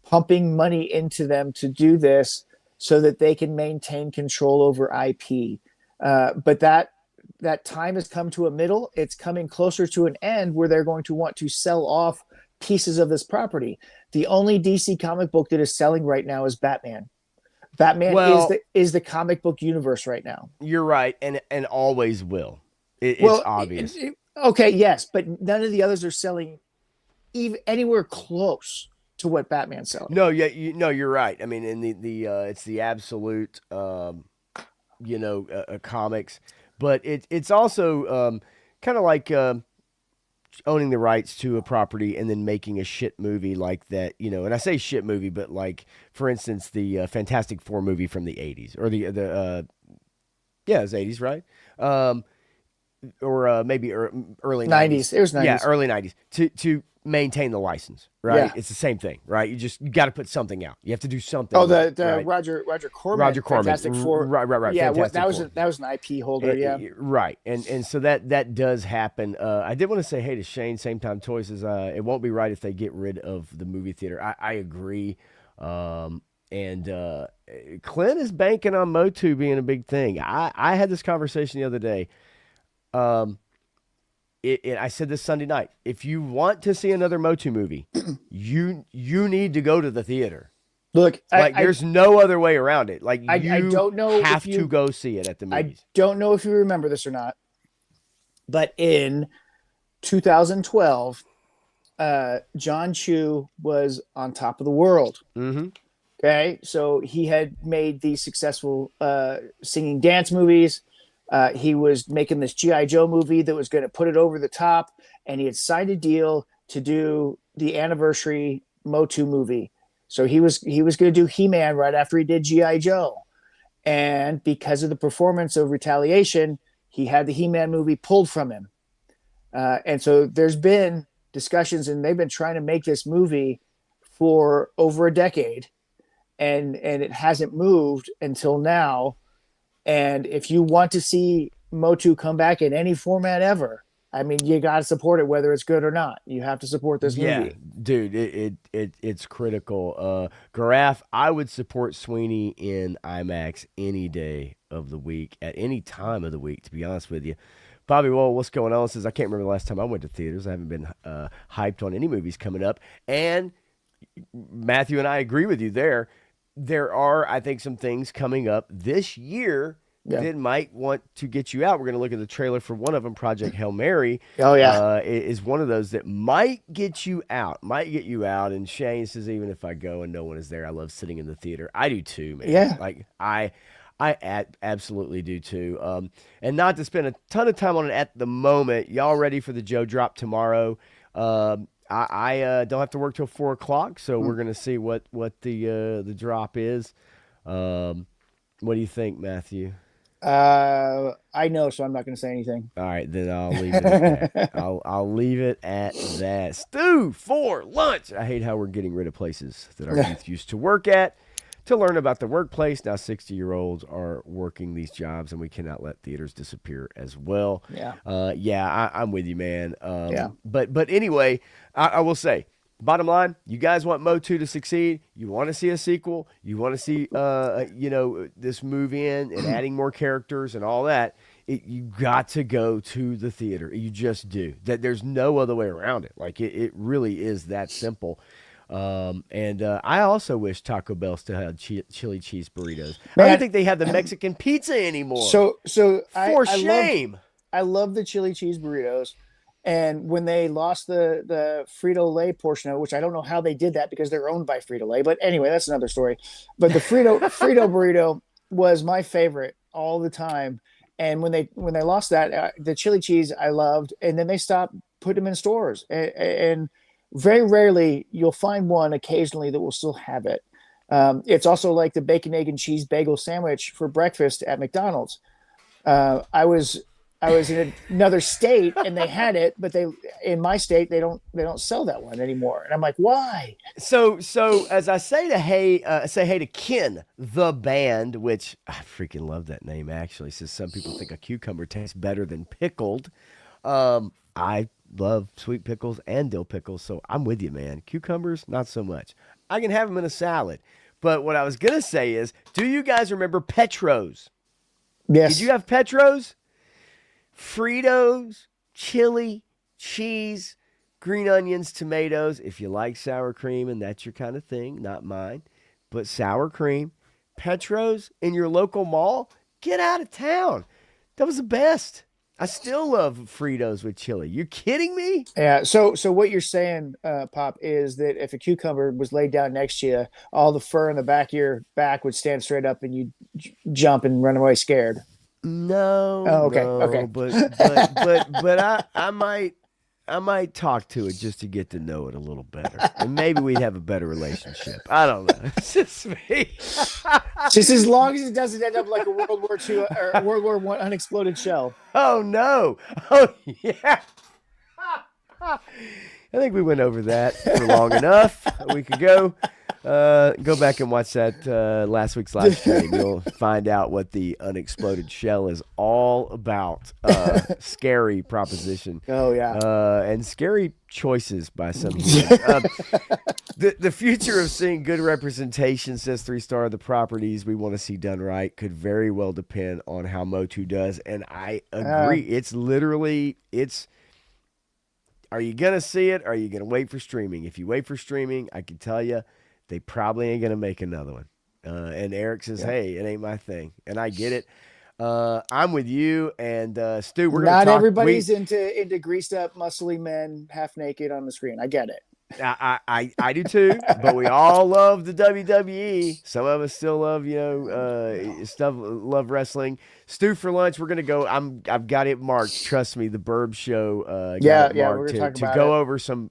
pumping money into them to do this so that they can maintain control over IP. But that time has come to a middle. It's coming closer to an end where they're going to want to sell off pieces of this property. The only DC comic book that is selling right now is Batman. Batman is the comic book universe right now. You're right, and always will. It's obvious. Okay, yes, but none of the others are selling even anywhere close to what Batman's selling. No, yeah, you're right. I mean, in the it's the absolute, comics, but it's also kind of like owning the rights to a property and then making a shit movie like that. And I say shit movie, but like for instance, the Fantastic Four movie from the '80s or it was '80s, right? Or maybe early 90s. It was 90s. Yeah, early 90s. To maintain the license, right? Yeah. It's the same thing, right? You got to put something out. You have to do something. Oh, the right? Roger Corman. Fantastic Four. Right. Yeah, Fantastic that was an IP holder. Yeah. Right. And so that does happen. I did want to say hey to Shane, Same Time Toys says it won't be right if they get rid of the movie theater. I agree. And Clint is banking on Motu being a big thing. I had this conversation the other day. I said this Sunday night. If you want to see another Motu movie, you need to go to the theater. Look, there's no other way around it. Like I don't know have to go see it at the movies. I don't know if you remember this or not, but in 2012, John Chu was on top of the world. Mm-hmm. Okay, so he had made these successful singing dance movies. He was making this G.I. Joe movie that was going to put it over the top, and he had signed a deal to do the anniversary Motu movie. So he was going to do He-Man right after he did G.I. Joe. And because of the performance of Retaliation, he had the He-Man movie pulled from him. And so there's been discussions, and they've been trying to make this movie for over a decade, and it hasn't moved until now. And if you want to see Motu come back in any format ever, I mean, you got to support it, whether it's good or not. You have to support this movie. Yeah, dude, it's critical. Garaf, I would support Sweeney in IMAX any day of the week, at any time of the week, to be honest with you. Bobby Wall, what's going on? Says, I can't remember the last time I went to theaters. I haven't been hyped on any movies coming up. And Matthew and I agree with you there. There are, I think, some things coming up this year that might want to get you out. We're going to look at the trailer for one of them, Project Hail Mary. Oh, yeah. Is one of those that might get you out. And Shane says, even if I go and no one is there, I love sitting in the theater. I do too, man. Yeah. Like, I absolutely do too. And not to spend a ton of time on it at the moment. Y'all ready for the Joe drop tomorrow? I don't have to work till 4:00, so we're gonna see what the drop is. What do you think, Matthew? I know, so I'm not going to say anything. All right, then I'll leave it at that. I'll leave it at that. Stew for lunch. I hate how we're getting rid of places that our youth used to work at to learn about the workplace. Now 60-year-olds are working these jobs, and we cannot let theaters disappear as well. Yeah. I'm with you, man. But anyway, I will say, bottom line, you guys want Motu to succeed. You want to see a sequel. You want to see, this move in and adding more characters and all that. You got to go to the theater. You just do. There's no other way around it. Like it really is that simple. And I also wish Taco Bell still had chili cheese burritos. I Man, don't think they have the Mexican pizza anymore. So For I shame. I love the chili cheese burritos. And when they lost the Frito-Lay portion of it, which I don't know how they did that because they're owned by Frito-Lay, but anyway, that's another story. But the Frito burrito was my favorite all the time. And when they lost that, the chili cheese I loved, and then they stopped putting them in stores. And very rarely you'll find one occasionally that will still have it. It's also like the bacon, egg, and cheese bagel sandwich for breakfast at McDonald's. I was in another state and they had it, but in my state they don't sell that one anymore. And I'm like, why? So as I say hey to Ken the band, which I freaking love that name actually, since some people think a cucumber tastes better than pickled. I love sweet pickles and dill pickles, so I'm with you, man. Cucumbers, not so much. I can have them in a salad. But what I was gonna say is, do you guys remember Petros? Yes. Did you have Petros? Fritos, chili, cheese, green onions, tomatoes. If you like sour cream and that's your kind of thing, not mine, but sour cream, Petros in your local mall, get out of town. That was the best. I still love Fritos with chili. You kidding me? Yeah. So what you're saying, Pop, is that if a cucumber was laid down next to you, all the fur in the back of your back would stand straight up and you'd jump and run away scared. No. Oh, okay. No, Okay. But I might talk to it just to get to know it a little better, and maybe we'd have a better relationship. I don't know. It's just me. Just as long as it doesn't end up like a World War II or World War I unexploded shell. Oh no. Oh yeah. I think we went over that for long enough. We could go back and watch that last week's live stream. You'll find out what the unexploded shell is all about. Scary proposition. Oh yeah. And scary choices by some humans. The future of seeing good representation, says 3-star, of the properties we want to see done right could very well depend on how Motu does. And I agree. Are you going to see it? Or are you going to wait for streaming? If you wait for streaming, I can tell you they probably ain't going to make another one. And Eric says, hey, it ain't my thing. And I get it. I'm with you. And Stu, we're going to talk. Not everybody's into greased up, muscly men half naked on the screen. I get it. I do too, but we all love the WWE. Some of us still love, love wrestling. Stu, for lunch, we're gonna go. I've got it marked. Trust me, the Burb Show. We're gonna talk to about go it. over some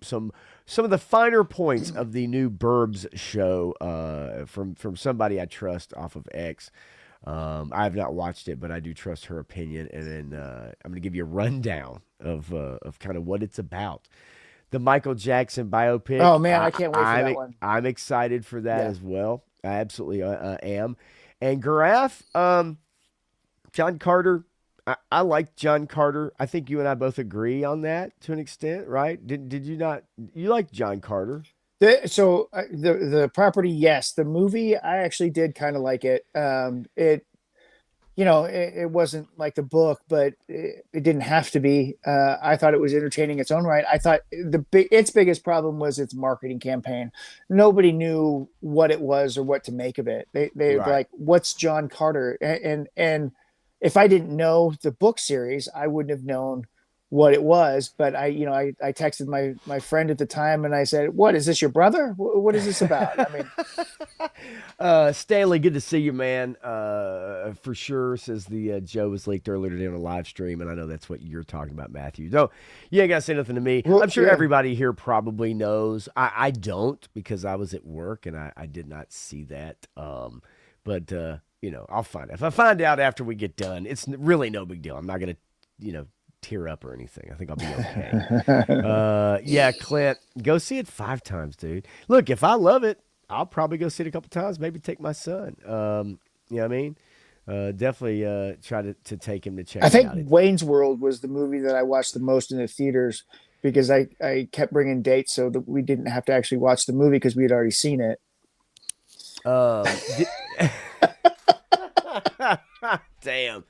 of the finer points of the new Burbs show from somebody I trust off of X. I have not watched it, but I do trust her opinion, and then I'm gonna give you a rundown of kind of what it's about. The Michael Jackson biopic. Oh man, I can't wait for that one. I'm excited for that as well. I absolutely am. And Garaf, John Carter. I like John Carter. I think you and I both agree on that to an extent, right? Did you not? You like John Carter? The property, yes. The movie, I actually did kind of like it. It wasn't like the book, but it didn't have to be. I thought it was entertaining its own right. I thought its biggest problem was its marketing campaign. Nobody knew what it was or what to make of it. They were like, "What's John Carter?" And if I didn't know the book series, I wouldn't have known what it was. But I texted my friend at the time and I said, "What is this? Your brother? What is this about?" I mean, Stanley, good to see you, man. For sure, says the Joe was leaked earlier today on a live stream, and I know that's what you're talking about, Matthew. So you ain't got to say nothing to me. Well, I'm sure yeah. everybody here probably knows. I don't, because I was at work and I did not see that. But I'll find out. If I find out after we get done, it's really no big deal. I'm not gonna, tear up or anything. I think I'll be okay. Yeah, Clint, go see it 5 times, dude. Look, if I love it, I'll probably go see it a couple times, maybe take my son. You know what I mean? Definitely try to take him to check I it think out. Wayne's World was the movie that I watched the most in the theaters because I kept bringing dates so that we didn't have to actually watch the movie because we had already seen it. Damn.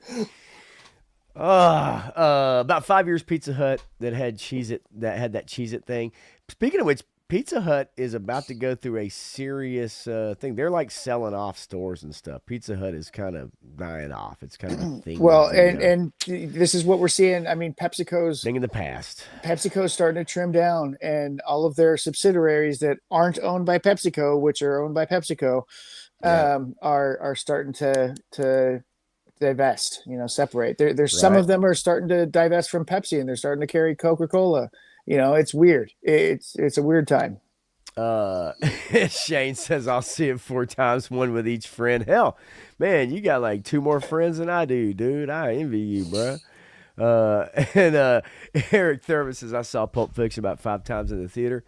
About 5 years, Pizza Hut that had that Cheez-It thing. Speaking of which, Pizza Hut is about to go through a serious thing. They're like selling off stores and stuff. Pizza Hut is kind of dying off. It's kind of a thing. Well, of the, and this is what we're seeing. I mean, thing in the past. PepsiCo's starting to trim down, and all of their subsidiaries that aren't owned by PepsiCo, which are owned by PepsiCo, are starting to divest. Separate. There's some of them are starting to divest from Pepsi, and they're starting to carry Coca-Cola. It's weird. It's a weird time. Shane says I'll see it 4 times, one with each friend. Hell, man, you got like 2 more friends than I do, dude. I envy you, bro. And Eric Thurman says I saw Pulp Fiction about 5 times in the theater.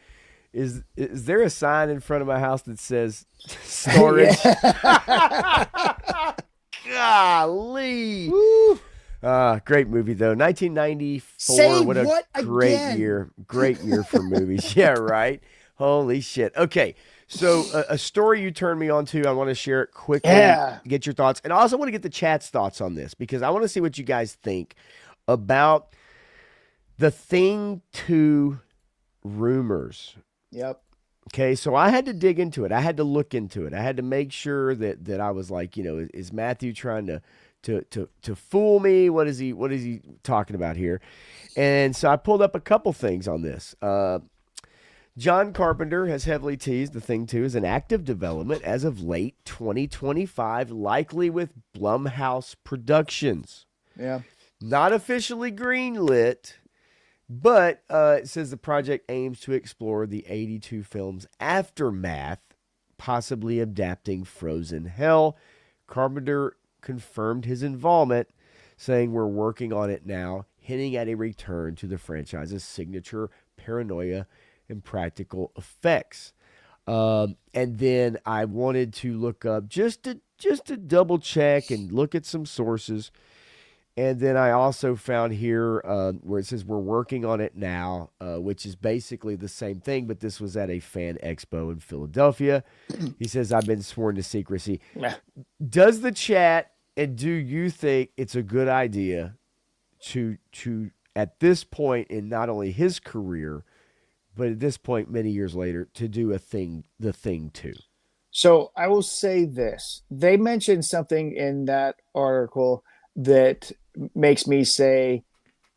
Is there a sign in front of my house that says storage? Golly. Woo. Great movie though. 1994. Say what a great again. year. Great year for movies. Yeah, right. Holy shit. Okay. So a story you turned me on to, I want to share it quickly. Yeah. Get your thoughts. And I also want to get the chat's thoughts on this because I want to see what you guys think about the Thing 2 rumors. Yep. Okay, so I had to dig into it. I had to look into it. I had to make sure that I was like, is Matthew trying to fool me? What is he talking about here? And so I pulled up a couple things on this. John Carpenter has heavily teased The Thing 2 is in active development as of late 2025, likely with Blumhouse Productions. Yeah. Not officially greenlit, but it says the project aims to explore the 82 film's aftermath, possibly adapting Frozen Hell. Carpenter confirmed his involvement, saying we're working on it now, hinting at a return to the franchise's signature paranoia and practical effects. And then I wanted to look up just to double check and look at some sources. And then I also found here where it says we're working on it now, which is basically the same thing, but this was at a fan expo in Philadelphia. He says, I've been sworn to secrecy. Does the chat, and do you think it's a good idea to at this point in not only his career, but at this point many years later, to do the Thing 2? So I will say this. They mentioned something in that article that makes me say,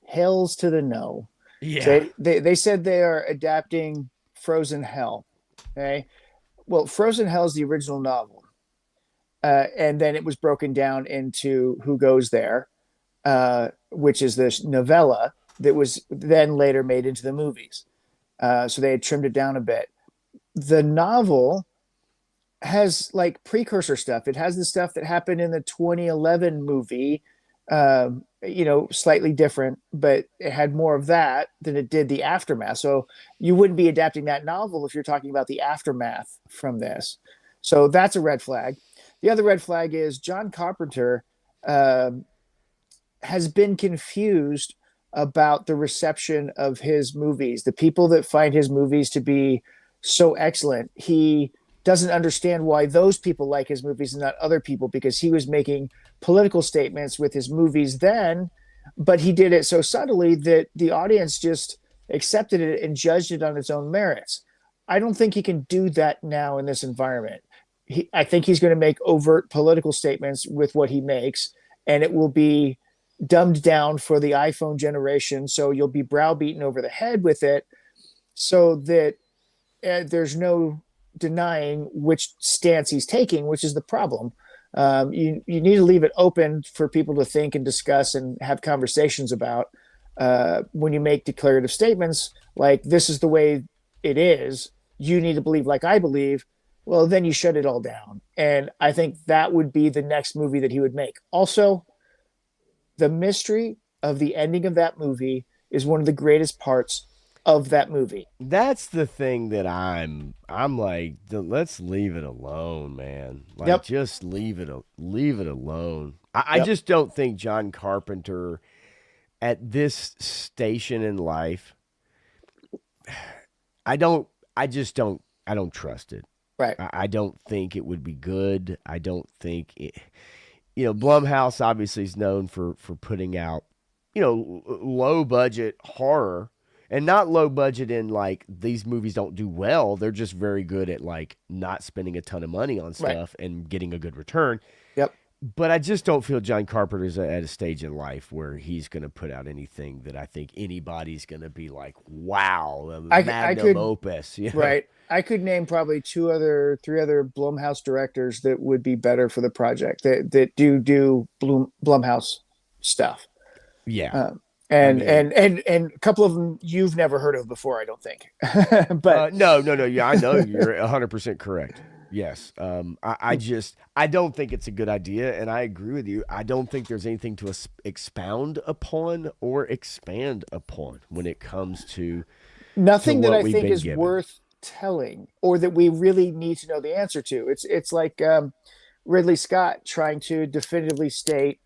hells to the no. Yeah. They said they are adapting Frozen Hell. Okay. Well, Frozen Hell is the original novel. And then it was broken down into Who Goes There, which is this novella that was then later made into the movies. So they had trimmed it down a bit. The novel has like precursor stuff. It has the stuff that happened in the 2011 movie, slightly different, but it had more of that than it did the aftermath. So you wouldn't be adapting that novel if you're talking about the aftermath from this. So that's a red flag. The other red flag is John Carpenter has been confused about the reception of his movies. The people that find his movies to be so excellent, he doesn't understand why those people like his movies and not other people, because he was making political statements with his movies then, but he did it so subtly that the audience just accepted it and judged it on its own merits. I don't think he can do that now in this environment. I think he's going to make overt political statements with what he makes, and it will be dumbed down for the iPhone generation. So you'll be browbeaten over the head with it so that there's no denying which stance he's taking, which is the problem. You need to leave it open for people to think and discuss and have conversations about when you make declarative statements like this is the way it is. You need to believe like I believe. Well, then you shut it all down. And I think that would be the next movie that he would make. Also, the mystery of the ending of that movie is one of the greatest parts of that movie. That's the thing that I'm like, let's leave it alone, man. Like, just leave it alone. I just don't think John Carpenter at this station in life, I don't trust it. Right. I don't think it would be good. I don't think it, Blumhouse obviously is known for putting out, low budget horror. And not low budget in like these movies don't do well. They're just very good at like not spending a ton of money on Right. stuff and getting a good return. Yep. But I just don't feel John Carpenter's at a stage in life where he's going to put out anything that I think anybody's going to be like, wow, a I magnum could opus. You know? right. I could name probably three other Blumhouse directors that would be better for the project that do Blumhouse stuff. Yeah. And, I mean- and a couple of them you've never heard of before, I don't think. But No. Yeah, I know you're 100% correct. Yes. I don't think it's a good idea. And I agree with you. I don't think there's anything to expound upon or expand upon when it comes to nothing that what I we've think been is given. worth telling or that we really need to know the answer to. It's like Ridley Scott trying to definitively state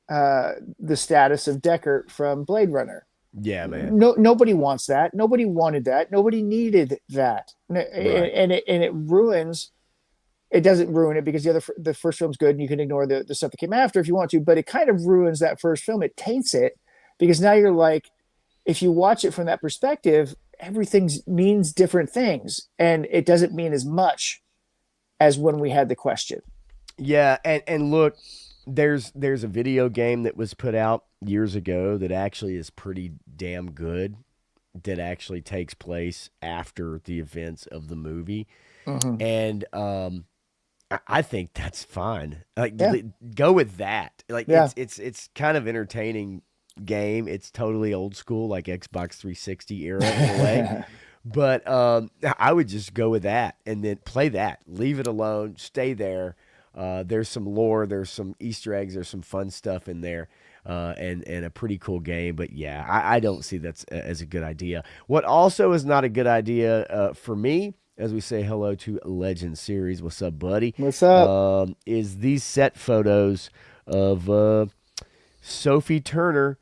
the status of Deckard from Blade Runner. Yeah, man. Nobody wants that. Nobody wanted that. Nobody needed that. Right. And it ruins. It doesn't ruin it because the first film's good and you can ignore the stuff that came after if you want to, but it kind of ruins that first film. It taints it because now you're like, if you watch it from that perspective, everything means different things and it doesn't mean as much as when we had the question. Yeah, and look, there's a video game that was put out years ago that actually is pretty damn good, that actually takes place after the events of the movie. And I think that's fine. Like, go with that. Like, it's kind of entertaining game. It's totally old school, like Xbox 360 era in a way. But I would just go with that and then play that. Leave it alone. Stay there. There's some lore. There's some Easter eggs. There's some fun stuff in there. And a pretty cool game. But yeah, I don't see that as a good idea. What also is not a good idea for me, as we say hello to Legend Series. What's up, buddy? What's up? Is these set photos of Sophie Turner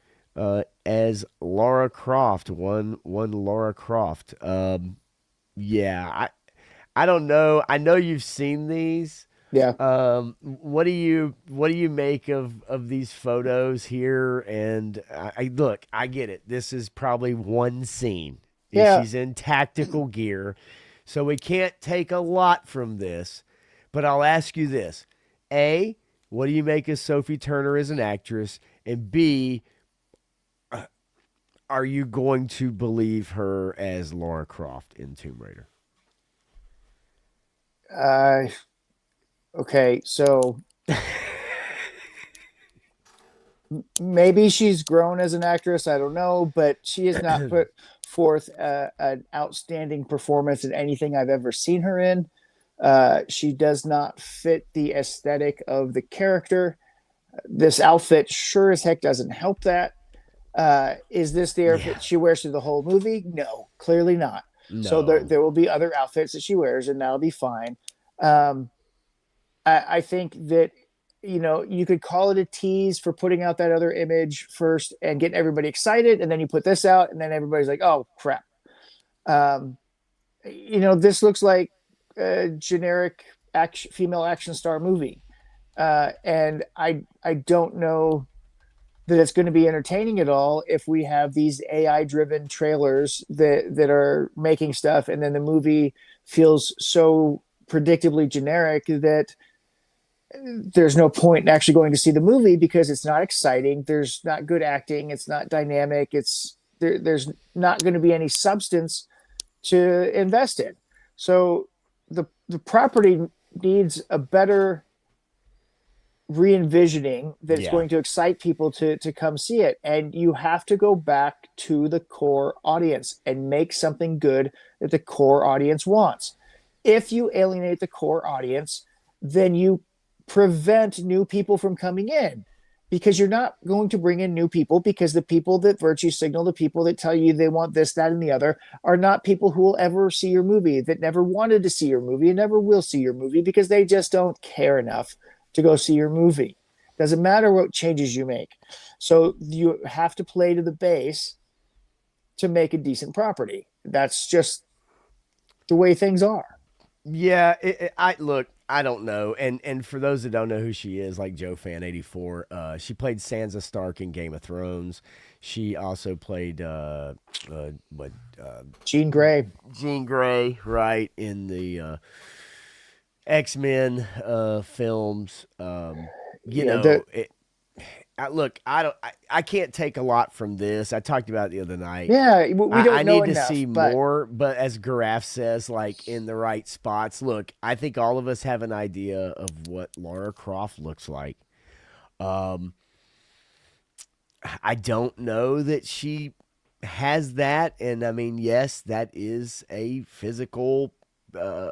as Lara Croft, one Lara Croft. Yeah, I don't know. I know you've seen these. Yeah. What do you make of these photos here? And look, I get it. This is probably one scene. Yeah. She's in tactical gear, so we can't take a lot from this. But I'll ask you this: A, what do you make of Sophie Turner as an actress? And B, are you going to believe her as Lara Croft in Tomb Raider? Okay, so maybe she's grown as an actress. I don't know, but she has not put forth an outstanding performance in anything I've ever seen her in. She does not fit the aesthetic of the character. This outfit sure as heck doesn't help that. Is this the outfit she wears through the whole movie? No, clearly not. No. So there will be other outfits that she wears, and that'll be fine. I think that, you could call it a tease for putting out that other image first and getting everybody excited. And then you put this out and then everybody's like, oh crap. This looks like a generic female action star movie. And I don't know that it's going to be entertaining at all if we have these AI driven trailers that are making stuff. And then the movie feels so predictably generic that there's no point in actually going to see the movie because it's not exciting. There's not good acting. It's not dynamic. There's not going to be any substance to invest in. So the property needs a better re-envisioning that's going to excite people to come see it. And you have to go back to the core audience and make something good that the core audience wants. If you alienate the core audience, then you prevent new people from coming in because you're not going to bring in new people because the people that virtue signal, the people that tell you they want this, that, and the other are not people who will ever see your movie, that never wanted to see your movie and never will see your movie because they just don't care enough to go see your movie. Doesn't matter what changes you make. So you have to play to the base to make a decent property. That's just the way things are. Yeah, look, I don't know. And for those that don't know who she is, like Joe Fan 84, she played Sansa Stark in Game of Thrones. She also played what Jean Grey. Jean Grey, right, in the X-Men films. You Yeah, know, look, I can't take a lot from this. I talked about it the other night. yeah, we I don't know need to enough, see but more, but as Garaf says, like in the right spots. Look, I think all of us have an idea of what Lara Croft looks like. Um, I don't know that she has that, and I mean, yes, that is a physical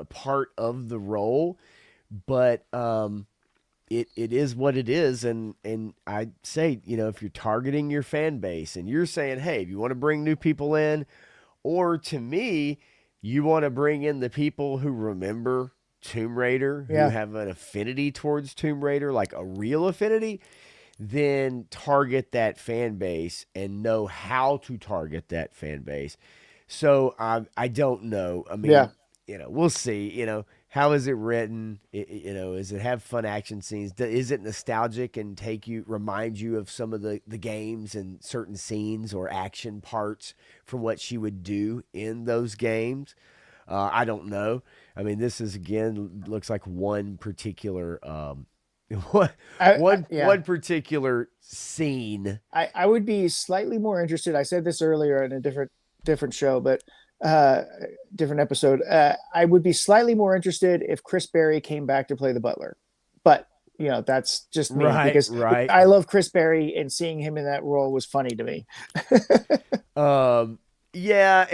part of the role, but it is what it is, and I say, if you're targeting your fan base and you're saying, hey, if you want to bring new people in, or to me, you want to bring in the people who remember Tomb Raider, who yeah, have an affinity towards Tomb Raider, like a real affinity, then target that fan base and know how to target that fan base. So I don't know. I yeah. mean, we'll see. How is it written? Does it have fun action scenes? Is it nostalgic and remind you of some of the games and certain scenes or action parts from what she would do in those games? I don't know. I mean, this is again looks like one particular Yeah. one particular scene. I would be slightly more interested. I said this earlier in a different show, but uh different episode. I would be slightly more interested if Chris Berry came back to play the butler. But that's just me Right, because right. I love Chris Berry and seeing him in that role was funny to me. Yeah,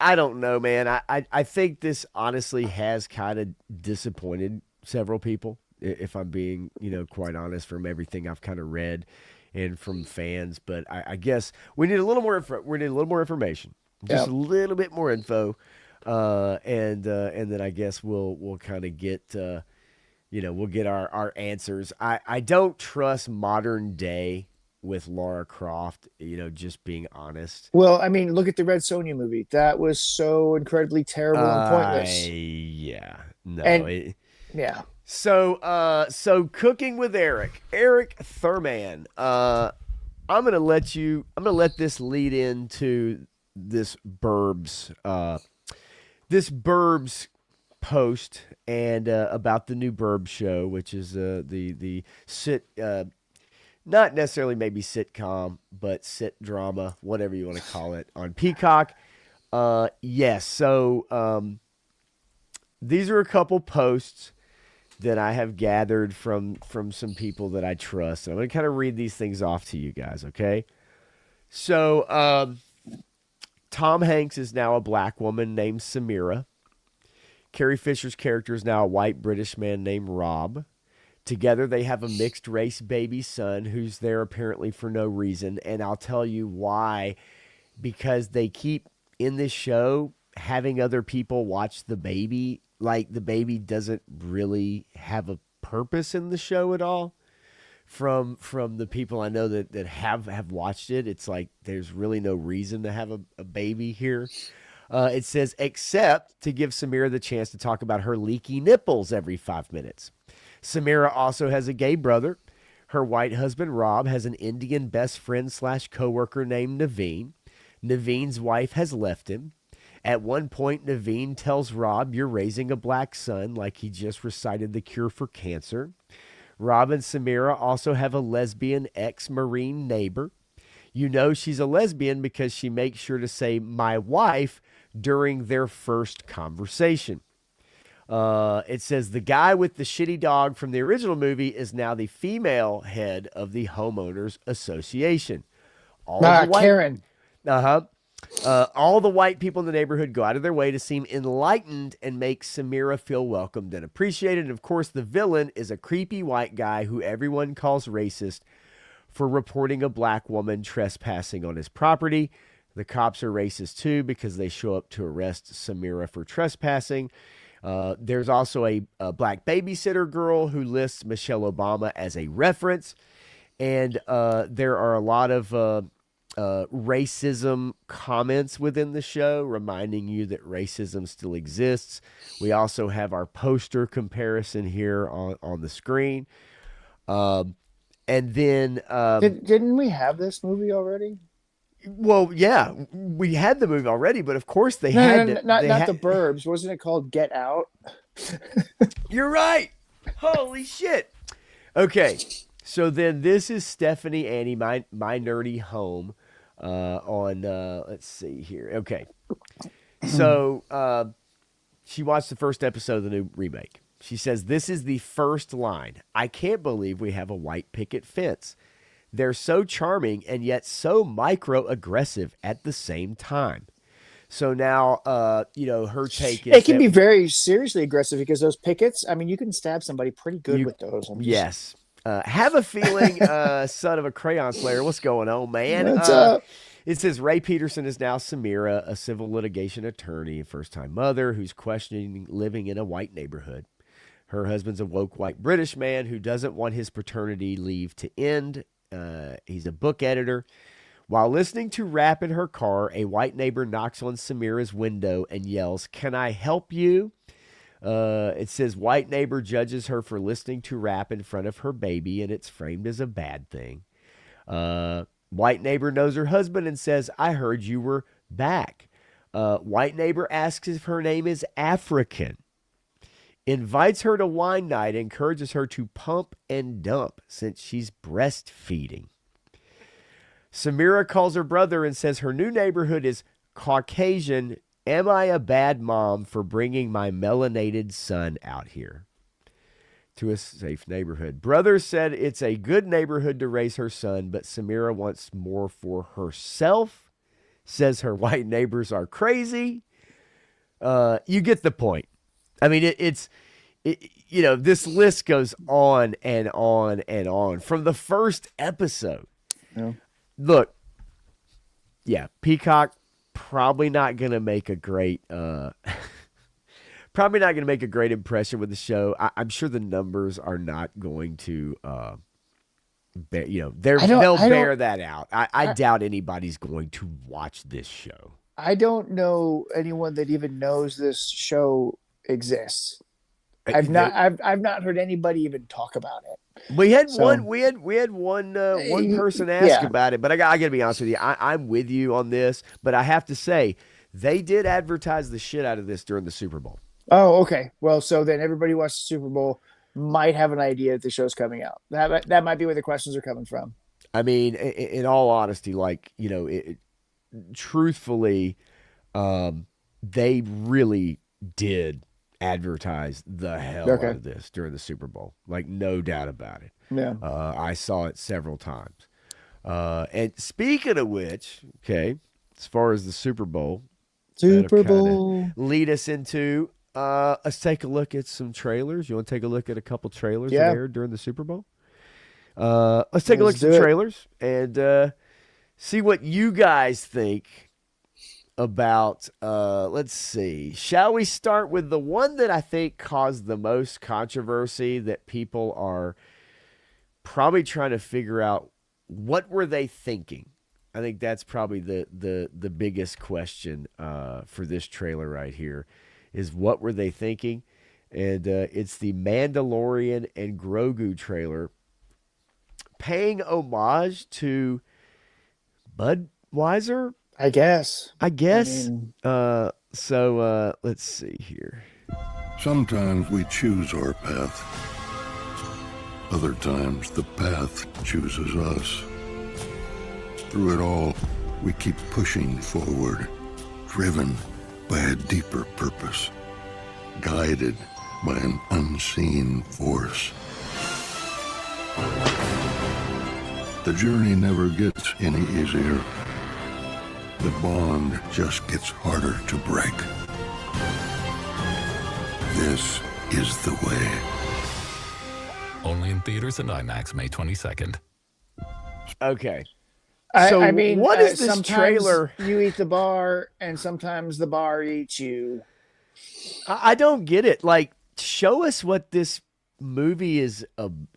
I don't know, man. I think this honestly has kind of disappointed several people, if I'm being, quite honest, from everything I've kind of read and from fans. But I guess we need a little more we need a little more information. Just Yeah. a little bit more info. And then I guess we'll kind of get we'll get our answers. I don't trust modern day with Lara Croft, just being honest. Well, I mean, look at the Red Sonja movie. That was so incredibly terrible and pointless. Yeah. No. And yeah. So cooking with Eric Thurman. I'm gonna let this lead into this Burbs post and about the new Burbs show, which is the sit not necessarily maybe sitcom, but sit drama, whatever you want to call it, on Peacock. Yes. So these are a couple posts that I have gathered from some people that I trust. And I'm going to kind of read these things off to you guys, okay? So Tom Hanks is now a black woman named Samira. Carrie Fisher's character is now a white British man named Rob. Together, they have a mixed-race baby son who's there apparently for no reason. And I'll tell you why. Because they keep, in this show, having other people watch the baby. Like, the baby doesn't really have a purpose in the show at all. From the people I know that have watched it, it's like there's really no reason to have a baby here. It says, except to give Samira the chance to talk about her leaky nipples every 5 minutes. Samira also has a gay brother. Her white husband, Rob, has an Indian best friend / coworker named Naveen. Naveen's wife has left him. At one point, Naveen tells Rob, "You're raising a black son," like he just recited the cure for cancer. Rob and Samira also have a lesbian ex-Marine neighbor. You know she's a lesbian because she makes sure to say "my wife" during their first conversation. It says the guy with the shitty dog from the original movie is now the female head of the homeowners association. Karen. All the white people in the neighborhood go out of their way to seem enlightened and make Samira feel welcomed and appreciated. And of course, the villain is a creepy white guy who everyone calls racist for reporting a black woman trespassing on his property. The cops are racist too because they show up to arrest Samira for trespassing. There's also a black babysitter girl who lists Michelle Obama as a reference. And there are a lot of racism comments within the show, reminding you that racism still exists. We also have our poster comparison here on the screen. And then, Didn't we have this movie already? well, yeah, we had the movie already, but of course they No, had no, no, to, not they not had- the Burbs. Wasn't it called Get Out? You're right. Holy shit. Okay, so then this is Stephanie Annie, my nerdy home, on let's see here. Okay, so she watched the first episode of the new remake. She says, "This is the first line. I can't believe we have a white picket fence. They're so charming and yet so microaggressive at the same time." So now, her take is It can that- be very seriously aggressive because those pickets. I mean, you can stab somebody pretty good You- with those. Yes. Have a feeling, son of a crayon slayer. What's going on, man? What's up? It says Ray Peterson is now Samira, a civil litigation attorney, first-time mother who's questioning living in a white neighborhood. Her husband's a woke white British man who doesn't want his paternity leave to end. He's a book editor. While listening to rap in her car, a white neighbor knocks on Samira's window and yells, "Can I help you?" It says white neighbor judges her for listening to rap in front of her baby, and it's framed as a bad thing. White neighbor knows her husband and says, "I heard you were back." White neighbor asks if her name is African. Invites her to wine night, encourages her to pump and dump since she's breastfeeding. Samira calls her brother and says her new neighborhood is Caucasian. Am I a bad mom for bringing my melanated son out here to a safe neighborhood? Brother said it's a good neighborhood to raise her son, but Samira wants more for herself. Says her white neighbors are crazy. You get the point. I mean, this list goes on and on and on from the first episode. Yeah. Look, yeah, Peacock probably not going to make a great impression with the show. I'm sure the numbers are not going to they'll bear that out. I doubt anybody's going to watch this show. I don't know anyone that even knows this show exists. I've not heard anybody even talk about it. We had So- one person ask Yeah. about it, but I got to be honest with you. I'm with you on this, but I have to say they did advertise the shit out of this during the Super Bowl. Oh, okay. Well, so then everybody who watched the Super Bowl might have an idea that the show's coming out. That might be where the questions are coming from. I mean, in all honesty, truthfully, they really did advertise the hell out of this during the Super Bowl. Like, no doubt about it. Yeah. I saw it several times. And speaking of which, okay, as far as the Super Bowl, Super that'll kinda Bowl. lead us into let's take a look at some trailers. You want to take a look at a couple trailers Yeah. that aired during the Super Bowl? Let's take a look Let's at some do it. trailers and see what you guys think about, let's see. Shall we start with the one that I think caused the most controversy, that people are probably trying to figure out what were they thinking? I think that's probably the biggest question for this trailer right here is what were they thinking? And it's the Mandalorian and Grogu trailer paying homage to Budweiser, I guess. I guess. I mean- So let's see here. Sometimes we choose our path. Other times the path chooses us. Through it all, we keep pushing forward, driven by a deeper purpose, guided by an unseen force. The journey never gets any easier. The bond just gets harder to break. This is the way. Only in theaters and IMAX May 22nd. Okay. I So mean, what is this sometimes trailer? You eat the bar, and sometimes the bar eats you. I don't get it. Like, show us what this movie is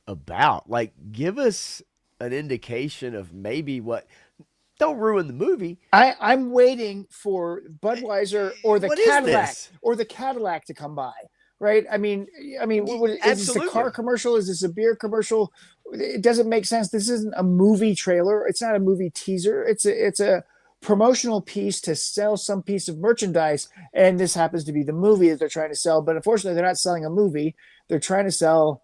about. Like, give us an indication of maybe what. Don't ruin the movie. I'm waiting for Budweiser or the What is Cadillac this? or the Cadillac to come by. Right? I mean, is this a car Absolutely. commercial? Is this a beer commercial? It doesn't make sense. This isn't a movie trailer. It's not a movie teaser. It's a promotional piece to sell some piece of merchandise, and this happens to be the movie that they're trying to sell. But unfortunately, they're not selling a movie. They're trying to sell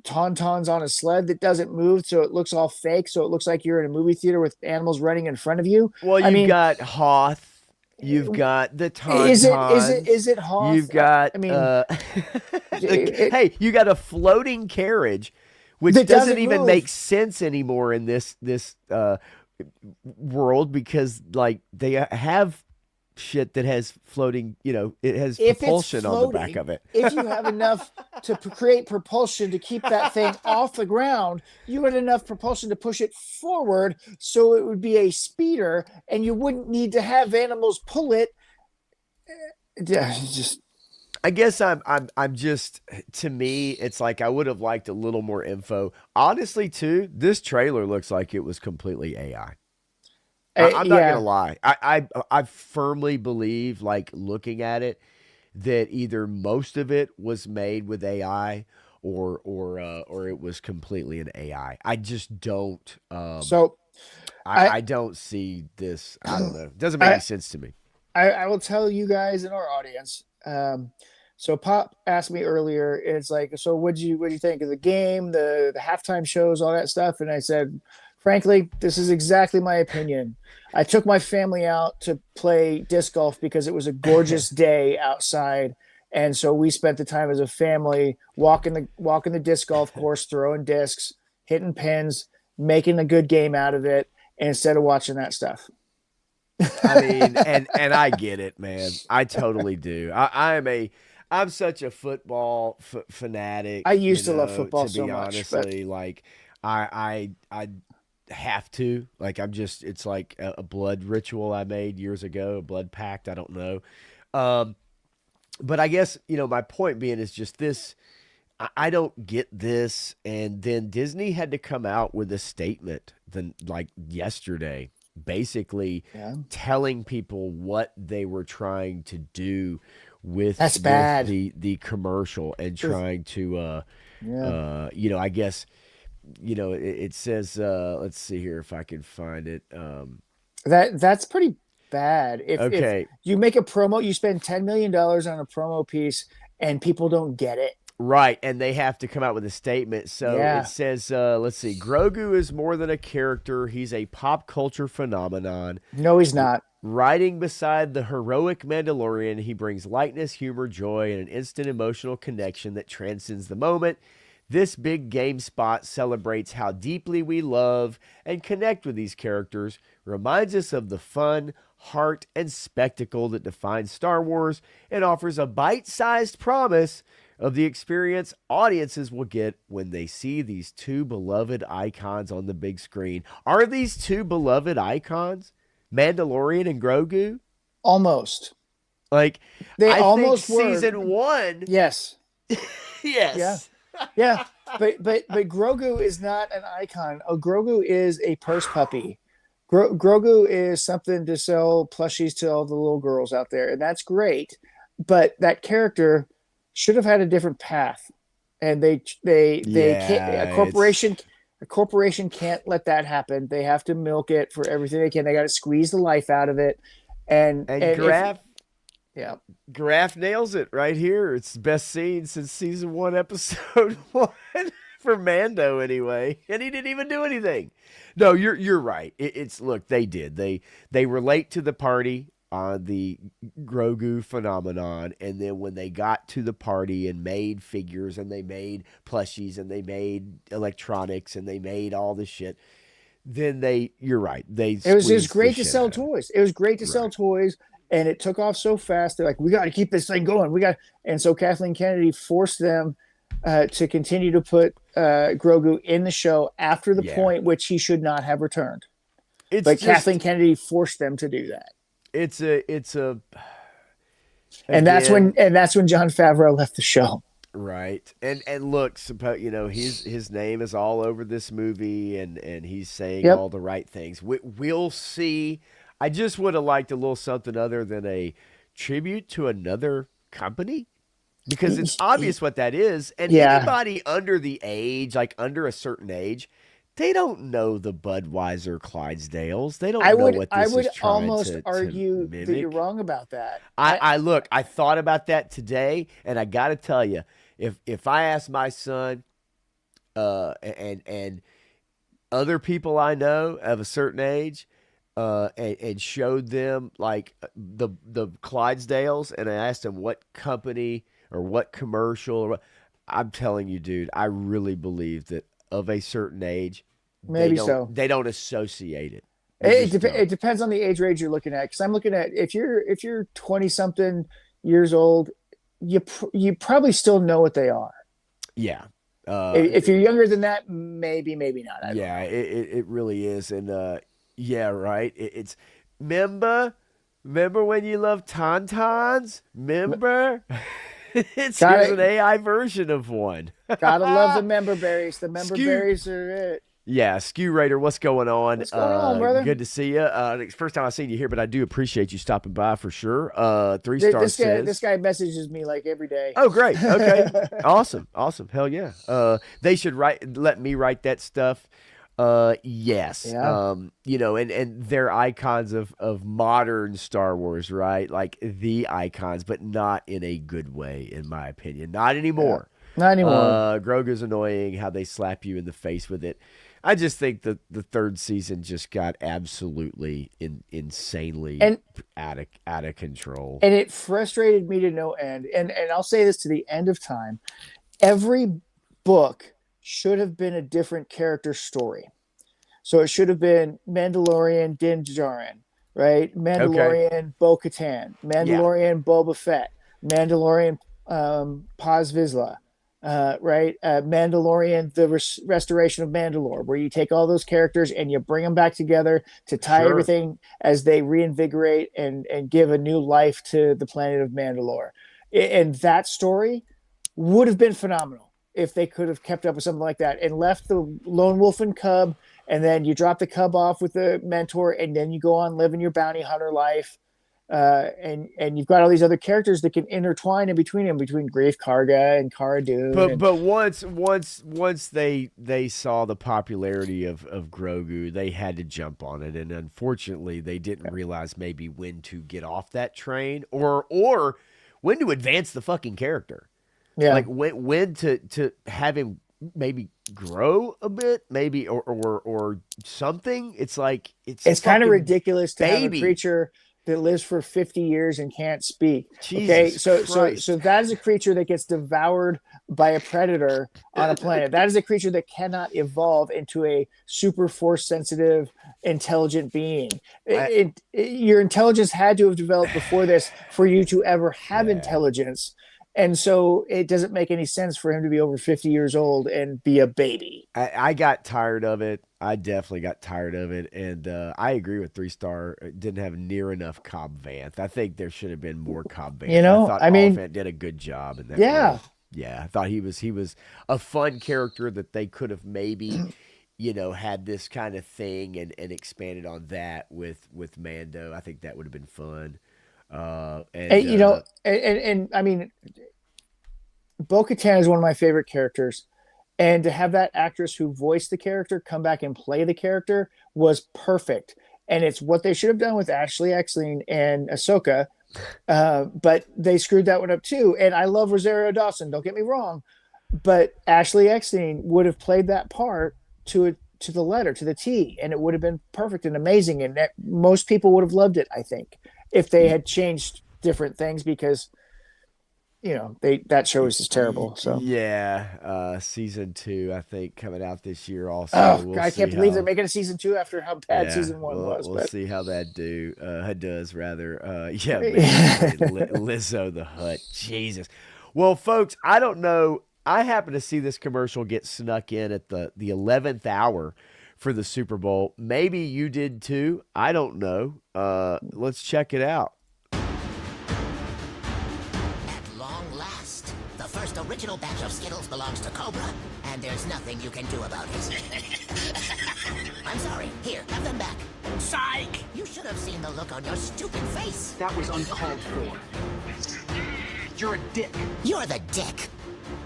tauntauns on a sled that doesn't move, so it looks all fake. So it looks like you're in a movie theater with animals running in front of you. Well, I you've mean, got Hoth. You've got the tauntauns. Is it Hoth? You've got. I mean, hey, you got a floating carriage, which that doesn't doesn't even move. make sense anymore in this world, because like they have shit that has floating. It has If propulsion it's on the back floating, of it. if you have enough to create propulsion to keep that thing off the ground, you had enough propulsion to push it forward, so it would be a speeder, and you wouldn't need to have animals pull it. Just I guess I'm just, to me, it's like I would have liked a little more info. Honestly, too, this trailer looks like it was completely AI. I'm not yeah. gonna lie. I firmly believe, like looking at it, that either most of it was made with AI or it was completely an AI. I just don't. So I don't see this. I don't know. It doesn't make any sense to me. I will tell you guys in our audience. So Pop asked me earlier. It's like, so what'd you think of the game, the halftime shows, all that stuff? And I said, frankly, this is exactly my opinion. I took my family out to play disc golf because it was a gorgeous day outside, and so we spent the time as a family walking the disc golf course, throwing discs, hitting pins, making a good game out of it, instead of watching that stuff. I mean, and I get it, man. I totally do. I'm such a football fanatic. I used to love football to so be much, honestly, like I have to. Like it's like a blood ritual I made years ago, a blood pact. I don't know. But I guess, my point being is just this. I don't get this. And then Disney had to come out with a statement like yesterday, basically telling people what they were trying to do with, That's bad. the commercial, and trying to, I guess, it says, let's see here if I can find it. That's pretty bad. Okay. If you make a promo, you spend $10 million on a promo piece and people don't get it. Right, and they have to come out with a statement. So Yeah. it says, let's see, Grogu is more than a character. He's a pop culture phenomenon. No, he's not. Riding beside the heroic Mandalorian, he brings lightness, humor, joy, and an instant emotional connection that transcends the moment. This big game spot celebrates how deeply we love and connect with these characters, reminds us of the fun, heart, and spectacle that defines Star Wars, and offers a bite-sized promise of the experience audiences will get when they see these two beloved icons on the big screen. Are these two beloved icons Mandalorian and Grogu? Almost. Like, They I almost think were. season 1. Yes. Yes. Yeah. But Grogu is not an icon. Oh, Grogu is a purse puppy. Grogu is something to sell plushies to all the little girls out there, and that's great. But that character should have had a different path, and they can't, a corporation can't let that happen. They have to milk it for everything they can. They got to squeeze the life out of it, and Graf nails it right here. It's the best scene since season 1, episode 1 for Mando, anyway, and he didn't even do anything. No, you're right. It's look, they did. They relate to the party on the Grogu phenomenon, and then when they got to the party and made figures and they made plushies and they made electronics and they made all this shit, then you're right. It was great to sell toys. It was great to sell toys, and it took off so fast. They're like, we got to keep this thing going. And so Kathleen Kennedy forced them to continue to put Grogu in the show after the point which he should not have returned. Kathleen Kennedy forced them to do that. It's a and that's when Jon Favreau left the show. Right. And look, his name is all over this movie, and he's saying Yep. all the right things. We'll see. I just would have liked a little something other than a tribute to another company, because it's obvious what that is. And Yeah. anybody under the age, like under a certain age, they don't know the Budweiser Clydesdales. They don't know what this I would is trying almost to argue mimic. that you're wrong about that. I thought about that today, and I got to tell you, if I ask my son, and other people I know of a certain age, and showed them like the Clydesdales, and I asked them what company or what commercial, I'm telling you, dude, I really believe that of a certain age, Maybe so. They don't associate it. They just don't. It depends on the age range you're looking at. Because I'm looking at if you're 20 something years old, you probably still know what they are. Yeah. If you're younger than that, maybe not. I don't know. It really is, and yeah, right. It's remember when you loved Tauntauns? Remember? Here's an AI version of one. Gotta love the member berries. The member berries are it. Yeah, Skew Raider, what's going on? What's going on, brother? Good to see you. It's the first time I've seen you here, but I do appreciate you stopping by for sure. 3 stars says. This guy messages me like every day. Oh, great. Okay. Awesome. Hell yeah. They should let me write that stuff. Yes. Yeah. And they're icons of modern Star Wars, right? Like the icons, but not in a good way, in my opinion. Not anymore. Yeah. Not anymore. Grogu's annoying, how they slap you in the face with it. I just think that the third season just got absolutely insanely out of control. And it frustrated me to no end. And I'll say this to the end of time. Every book should have been a different character story. So it should have been Mandalorian Din Djarin, right? Mandalorian Bo-Katan, Mandalorian Boba Fett, Mandalorian Paz Vizsla, right? Mandalorian, the restoration of Mandalore, where you take all those characters and you bring them back together to tie everything as they reinvigorate and give a new life to the planet of Mandalore. And that story would have been phenomenal if they could have kept up with something like that and left the lone wolf and cub, and then you drop the cub off with the mentor, and then you go on living your bounty hunter life. And you've got all these other characters that can intertwine in between them, between Greef Karga and Cara Dune. But once they saw the popularity of Grogu, they had to jump on it, and unfortunately, they didn't realize maybe when to get off that train or when to advance the fucking character. Yeah, like when to have him maybe grow a bit, maybe or something. It's like it's kind of ridiculous to baby. have a creature that lives for 50 years and can't speak. Jesus Christ. So that is a creature that gets devoured by a predator on a planet. That is a creature that cannot evolve into a super force sensitive, intelligent being. Your intelligence had to have developed before this for you to ever have intelligence. And so it doesn't make any sense for him to be over 50 years old and be a baby. I got tired of it. I definitely got tired of it. And I agree with 3-star. It didn't have near enough Cobb Vanth. I think there should have been more Cobb Vanth. I thought Oliphant did a good job in that. Yeah. Yeah. I thought he was a fun character that they could have maybe, had this kind of thing and expanded on that with Mando. I think that would have been fun. And I mean, Bo-Katan is one of my favorite characters, and to have that actress who voiced the character come back and play the character was perfect. And it's what they should have done with Ashley Eckstein and Ahsoka, but they screwed that one up too. And I love Rosario Dawson, don't get me wrong, but Ashley Eckstein would have played that part to the letter, to the T, and it would have been perfect and amazing, and most people would have loved it, I think, if they had changed different things, because that show is just terrible. So season 2 I think coming out this year also. I can't believe they're making a season 2 after how bad season 1 was. We'll see how that does rather. Lizzo the Hutt, Jesus. Well, folks, I don't know. I happen to see this commercial get snuck in at the 11th hour for the Super Bowl. Maybe you did too. I don't know. Let's check it out. At long last, the first of original batch of Skittles belongs to Cobra, and there's nothing you can do about it. I'm sorry. Here, have them back. Psych! You should have seen the look on your stupid face. That was uncalled for. You're a dick. You're the dick.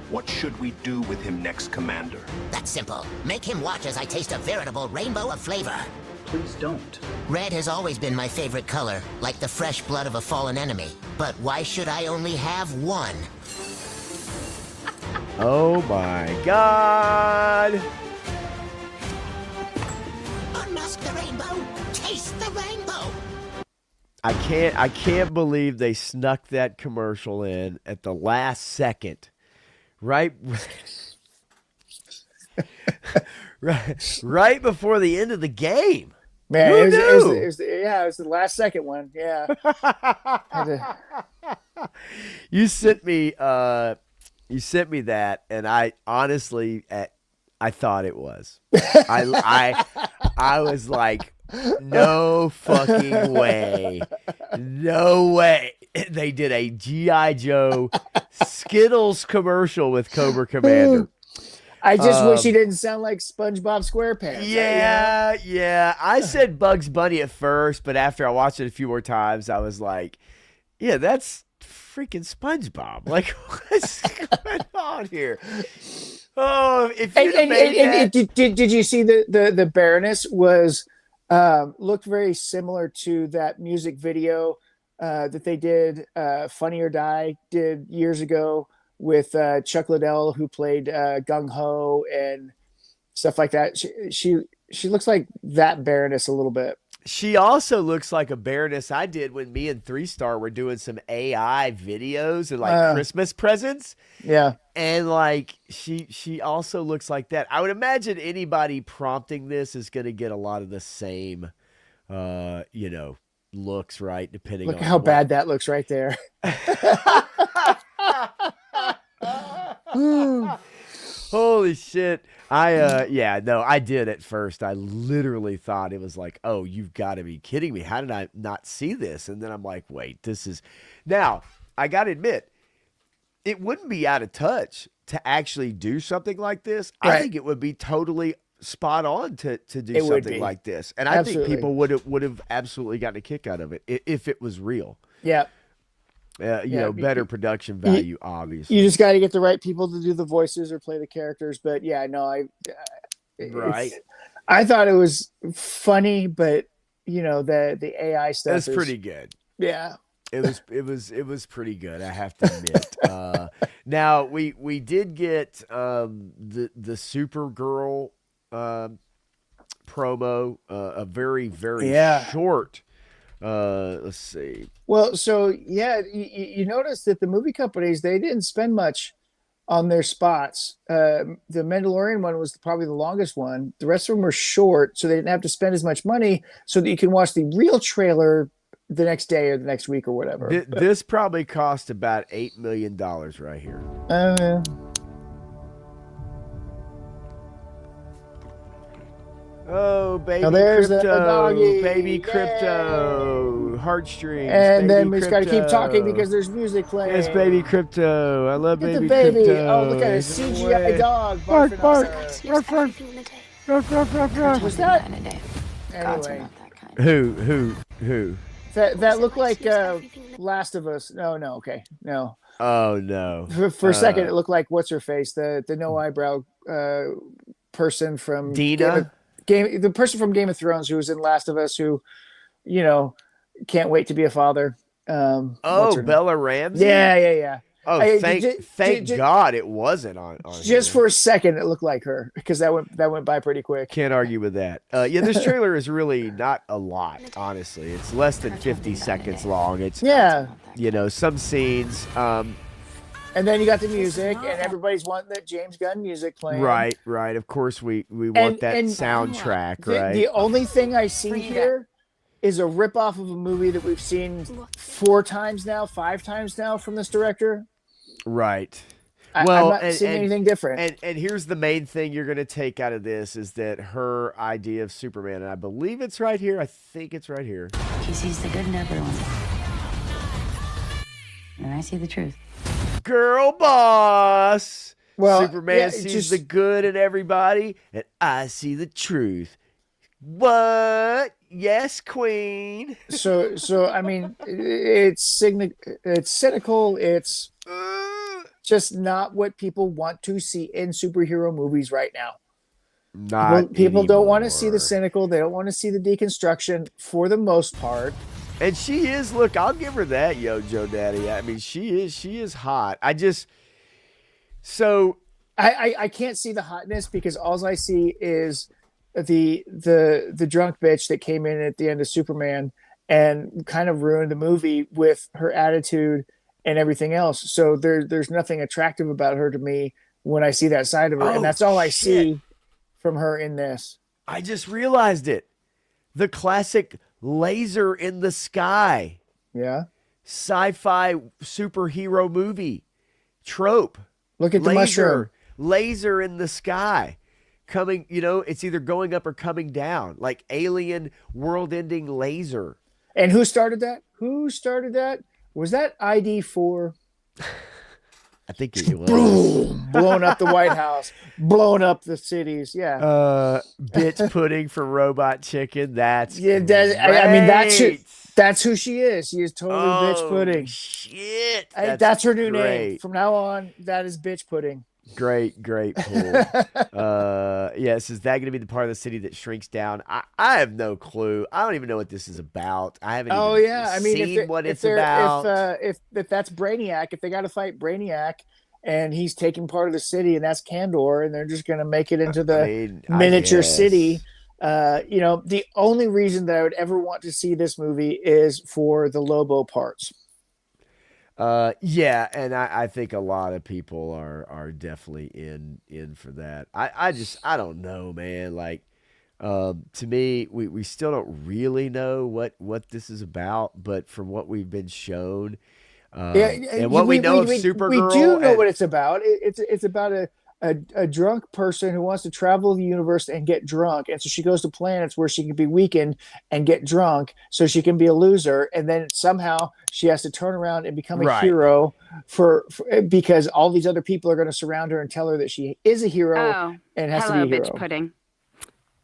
What should we do with him next, Commander? That's simple. Make him watch as I taste a veritable rainbow of flavor. Please don't. Red has always been my favorite color, like the fresh blood of a fallen enemy. But why should I only have one? Oh my God. Unmask the rainbow. Taste the rainbow. I can't believe they snuck that commercial in at the last second. Right right before the end of the game. Man, Who it knew? was the last second one. Yeah. You sent me that, and I honestly I thought it was. I was like, no fucking way. No way. They did a G.I. Joe Skittles commercial with Cobra Commander. I just wish he didn't sound like SpongeBob SquarePants. Yeah. I said Bugs Bunny at first, but after I watched it a few more times, I was like, yeah, that's freaking SpongeBob. Like, what's going on here? Oh, if you did you see the Baroness was looked very similar to that music video that they did, Funny or Die did years ago with Chuck Liddell, who played Gung Ho and stuff like that. She looks like that Baroness a little bit. She also looks like a Baroness I did when me and 3-Star were doing some AI videos and like Christmas presents. Yeah. And like she also looks like that. I would imagine anybody prompting this is going to get a lot of the same looks, right? Depending on how bad that looks right there. Holy shit. I did at first. I literally thought it was like, oh, you've got to be kidding me. How did I not see this? And then I'm like, wait, this is... Now, I got to admit, it wouldn't be out of touch to actually do something like this. Right. I think it would be totally spot on to do something like this. And I think people would have absolutely gotten a kick out of it if it was real. Yeah. Better production value, obviously. You just got to get the right people to do the voices or play the characters. But yeah, no, I thought it was funny, but the AI stuff is pretty good. Yeah, it was pretty good. I have to admit. Now we did get the Supergirl promo, a very short. Let's see. Well, so yeah, you notice that the movie companies, they didn't spend much on their spots. The Mandalorian one was probably the longest one. The rest of them were short, so they didn't have to spend as much money, so that you can watch the real trailer the next day or the next week or whatever. This probably cost about $8 million right here. Yeah. Oh, baby now there's crypto, a doggy. Baby Yay. Crypto, heartstrings. And then we just just got to keep talking because there's music playing. Yes, baby crypto. I love Get baby the baby. crypto. Oh, look at a CGI dog. Bark, bark. Ruff, ruff. What's that? Anyway. Who? That looked like Last of Us. No, okay. No. Oh, no. For a second, it looked like what's her face? The no eyebrow person from Dina? the person from Game of Thrones who was in Last of Us, who, can't wait to be a father. Bella Ramsey? Yeah. Oh, thank God it wasn't on just here. For a second, it looked like her, because that went by pretty quick. Can't argue with that. This trailer is really not a lot, honestly. It's less than 50 seconds long. It's some scenes. And then you got the music, and everybody's wanting that James Gunn music playing. Right. Of course, we want that soundtrack, right? The only thing I see here is a ripoff of a movie that we've seen 5 times now from this director. Right. I'm not seeing anything different. And here's the main thing you're going to take out of this is that her idea of Superman, and I believe it's right here. I think it's right here. He sees the good in everyone. And I see the truth. girl boss. Well, Superman yeah, sees the good in everybody, and I see the truth. What? Yes, Queen. so I mean, it's cynical. It's just not what people want to see in superhero movies right now. People don't want to see the cynical. They don't want to see the deconstruction for the most part. And she is. Look, I'll give her that, yo, Joe Daddy. I mean, she is hot. I can't see the hotness because all I see is the drunk bitch that came in at the end of Superman and kind of ruined the movie with her attitude and everything else. So there's nothing attractive about her to me when I see that side of her, and that's all I see from her in this. I just realized it. The classic laser in the sky. Yeah. Sci-fi superhero movie trope. Look at the mushroom. Laser in the sky. Coming, it's either going up or coming down. Like alien world-ending laser. And who started that? Was that ID4? I think it was. Boom! Blowing up the White House, blowing up the cities. Yeah. Bitch pudding for Robot Chicken. That's I mean, that's who she is. She is totally bitch pudding. Shit. That's her new name. From now on, that is bitch pudding. Great pull. Yes, is that going to be the part of the city that shrinks down? I have no clue. I don't even know what this is about. I haven't seen what it's about. If that's Brainiac, if they got to fight Brainiac and he's taking part of the city and that's Kandor and they're just going to make it into the miniature city. The only reason that I would ever want to see this movie is for the Lobo parts. Yeah, and I think a lot of people are definitely in for that. I don't know, man. Like, to me, we still don't really know what this is about, but from what we've been shown, and what we know of Supergirl, we do know what it's about. It's about a drunk person who wants to travel the universe and get drunk, and so she goes to planets where she can be weakened and get drunk so she can be a loser, and then somehow she has to turn around and become a hero for because all these other people are going to surround her and tell her that she is a hero and has to be a hero. Bitch pudding.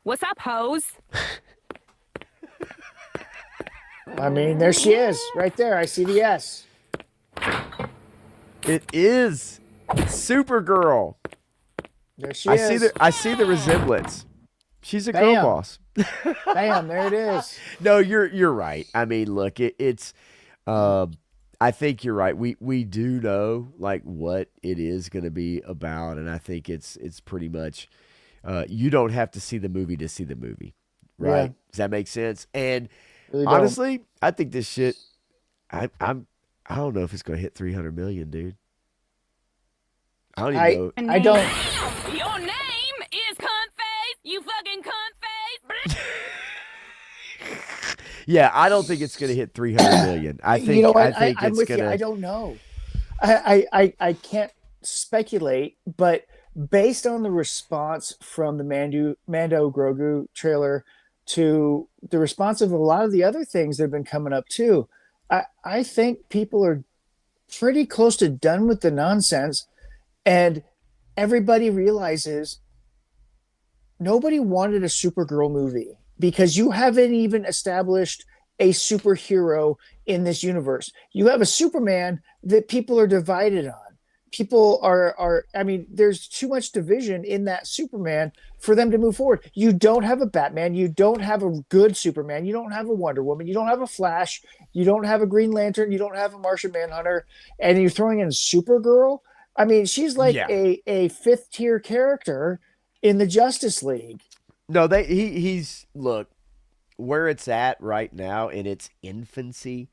What's up, hoes? I mean, there she is right there. I see the S. It is Supergirl. There she is. I see the resemblance. She's a girl boss. Bam, there it is. No, you're right. I mean, look, it's I think you're right. We do know like what it is going to be about, and I think it's pretty much you don't have to see the movie to see the movie, right? Yeah. Does that make sense? And really honestly, I think this shit. I don't know if it's going to hit 300 million, dude. I don't even know. I don't. Your name is Cuntface. You fucking Cuntface. Yeah, I don't think it's going to hit 300 million. I think I'm with you. I don't know. I can't speculate, but based on the response from the Mando Grogu trailer to the response of a lot of the other things that have been coming up too, I think people are pretty close to done with the nonsense, and everybody realizes nobody wanted a Supergirl movie because you haven't even established a superhero in this universe. You have a Superman that people are divided on. People are I mean, there's too much division in that Superman for them to move forward. You don't have a Batman. You don't have a good Superman. You don't have a Wonder Woman. You don't have a Flash. You don't have a Green Lantern. You don't have a Martian Manhunter. And you're throwing in Supergirl. I mean, she's like a fifth tier character in the Justice League. No, he's look where it's at right now in its infancy.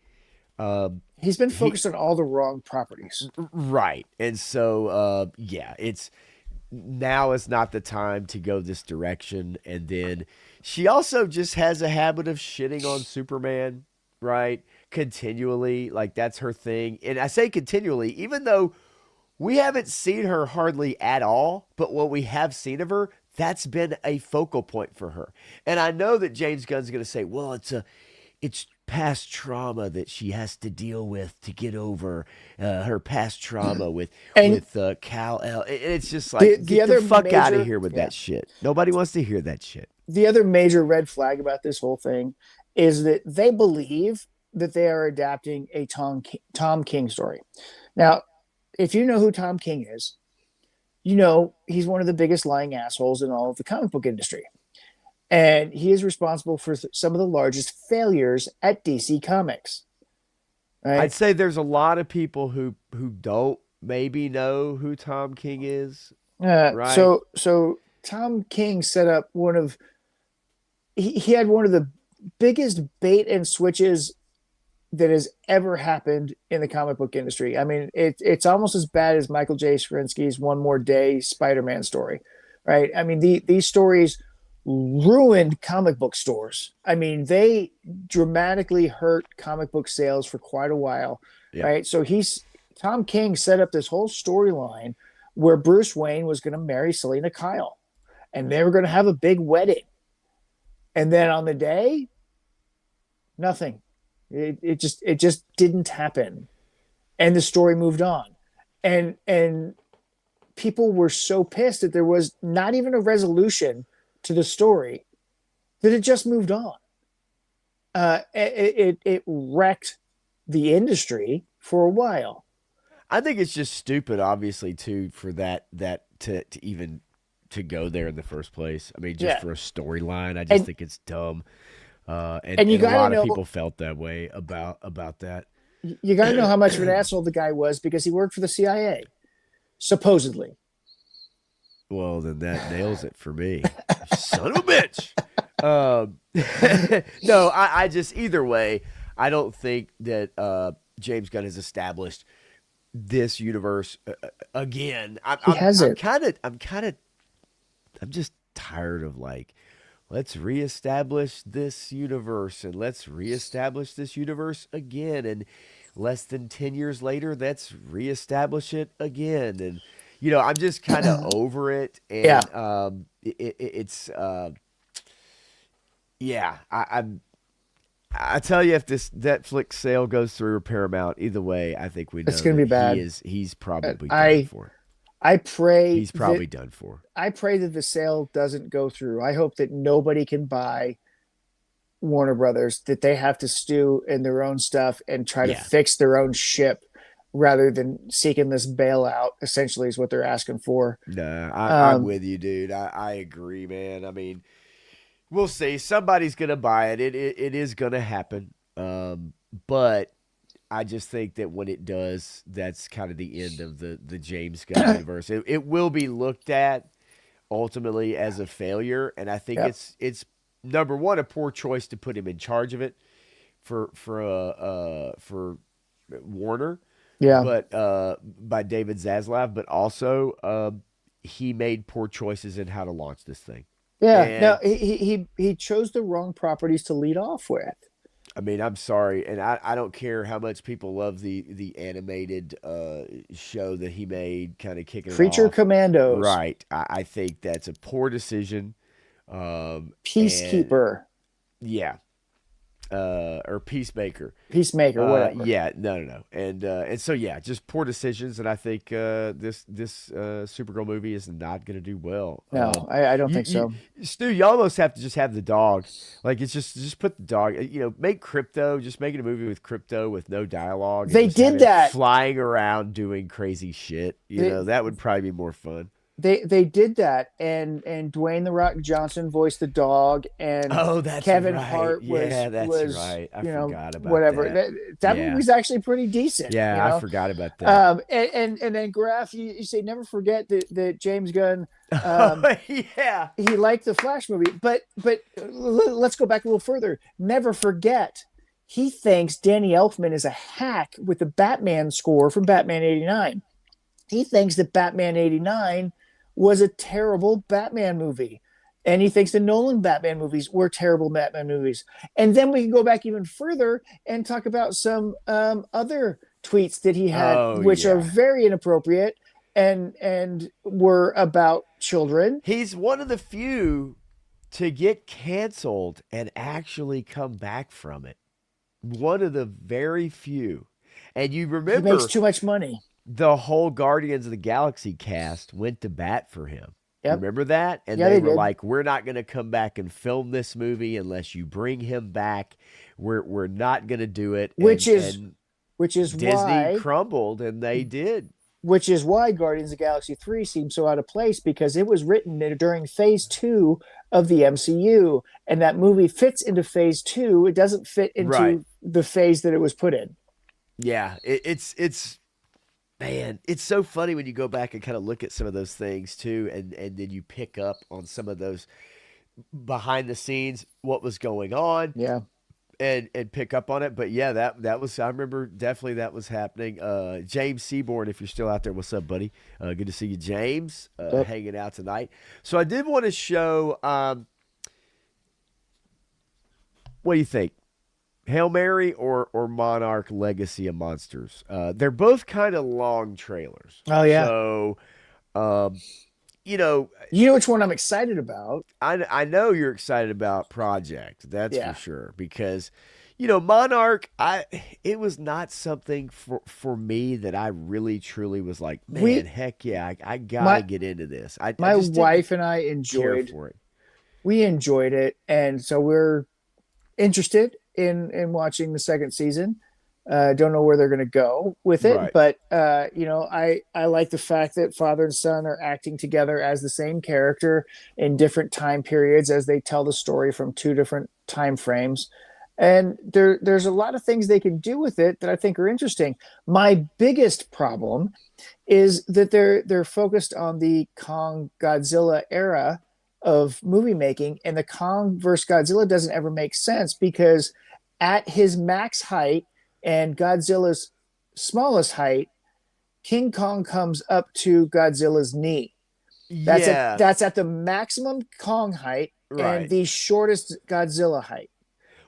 He's been focused on all the wrong properties. Right. And so, it's now is not the time to go this direction. And then she also just has a habit of shitting on Superman, right? Continually. Like that's her thing. And I say continually, even though we haven't seen her hardly at all, but what we have seen of her, that's been a focal point for her. And I know that James Gunn's going to say, well, it's past trauma that she has to deal with to get over her past trauma with And Cal El. It's just the like, get the other fuck out of major, here with yeah, that shit. Nobody wants to hear that shit. the other major red flag about this whole thing is that they believe that they are adapting a Tom King story. Now, if you know who Tom King is, you know he's one of the biggest lying assholes in all of the comic book industry. And he is responsible for some of the largest failures at DC Comics. Right? I'd say there's a lot of people who don't maybe know who Tom King is. Right. So Tom King set up he had one of the biggest bait and switches that has ever happened in the comic book industry. I mean, it's almost as bad as Michael J. Skrinsky's One More Day Spider-Man story, right? I mean, these stories ruined comic book stores. I mean, they dramatically hurt comic book sales for quite a while, right? So Tom King set up this whole storyline where Bruce Wayne was going to marry Selena Kyle, and they were going to have a big wedding. And then on the day, nothing. It just didn't happen, and the story moved on, and people were so pissed that there was not even a resolution to the story, that it just moved on. It wrecked the industry for a while. I think it's just stupid, obviously, too, for that to even to go there in the first place. I mean, just for a storyline, I just think it's dumb. And a lot of people felt that way about that. You got to know how much of an asshole the guy was, because he worked for the CIA, supposedly. Well, then that nails it for me. Son of a bitch. No, I just, either way, I don't think that James Gunn has established this universe again. I'm just tired of, like, let's reestablish this universe, and let's reestablish this universe again, and less than 10 years later, let's reestablish it again. And you know, I'm just kind of over it. And I tell you, if this Netflix sale goes through or Paramount, either way, I think we know it's going to be bad. He's probably done for. I pray he's probably done for. I pray that the sale doesn't go through. I hope that nobody can buy Warner Brothers, that they have to stew in their own stuff and try to fix their own ship, rather than seeking this bailout, essentially, is what they're asking for. No, I'm with you, dude. I agree, man. I mean, we'll see. Somebody's going to buy it. It is going to happen. But I just think that when it does, that's kind of the end of the James Gunn universe. It will be looked at ultimately as a failure, and I think it's number one, a poor choice to put him in charge of it for Warner. Yeah, but by David Zaslav, but also he made poor choices in how to launch this thing. Yeah, no, he chose the wrong properties to lead off with. I mean, I'm sorry, and I don't care how much people love the animated show that he made, kind of kicking Creature it off. Commandos. Right, I think that's a poor decision. Peacekeeper. Or Peacemaker, whatever. No, and so just poor decisions, and I think this Supergirl movie is not going to do well. No, I don't think so. Stu, you almost have to just have the dog, like it's just put the dog. You know, make Crypto, just making a movie with Crypto with no dialogue. They did that, flying around doing crazy shit. You know, that would probably be more fun. They did that, and Dwayne "The Rock" Johnson voiced the dog, and Kevin Hart was right. I forgot about whatever. that. That movie's actually pretty decent. Yeah, you know? I forgot about that. And then Graf, you say never forget that James Gunn. He liked the Flash movie, but let's go back a little further. Never forget, he thinks Danny Elfman is a hack with the Batman score from Batman '89. He thinks that Batman '89 was a terrible Batman movie. And he thinks the Nolan Batman movies were terrible Batman movies. And then we can go back even further and talk about some other tweets that he had, which are very inappropriate and were about children. He's one of the few to get canceled and actually come back from it. One of the very few. And you He remember makes too much money. the whole Guardians of the Galaxy cast went to bat for him. You Yep. remember that? And Yeah, they they were did. like, we're not going to come back and film this movie unless you bring him back. We're not going to do it. Which And is Disney why crumbled, and they did. which is why Guardians of the Galaxy 3 seems so out of place, because it was written during phase 2 of the MCU, and that movie fits into phase 2. It doesn't fit into Right. the phase that it was put in. Yeah, it's man, it's so funny when you go back and kind of look at some of those things too, and then you pick up on some of those behind the scenes, what was going on, Yeah. and pick up on it. But yeah, that was, I remember definitely that was happening. James Seaborn, if you're still out there, what's up, buddy? Good to see you, James. Yep. Hanging out tonight. So I did want to show. What do you think? Hail Mary or Monarch Legacy of Monsters? They're both kind of long trailers. Oh, yeah. So, You know which one I'm excited about? I know you're excited about Project. That's Yeah. for sure, because Monarch, it was not something for me that I really truly was like, man, heck yeah, I gotta get into this. I My just didn't wife and I care enjoyed for it. we enjoyed it, and so we're interested in watching the second season. Don't know where they're going to go with it, Right. but I like the fact that father and son are acting together as the same character in different time periods as they tell the story from two different time frames. And there's a lot of things they can do with it that I think are interesting. My biggest problem is that they're focused on the Kong Godzilla era of movie making, and the Kong versus Godzilla doesn't ever make sense, because at his max height and Godzilla's smallest height, King Kong comes up to Godzilla's knee. That's at the maximum Kong height Right. and the shortest Godzilla height.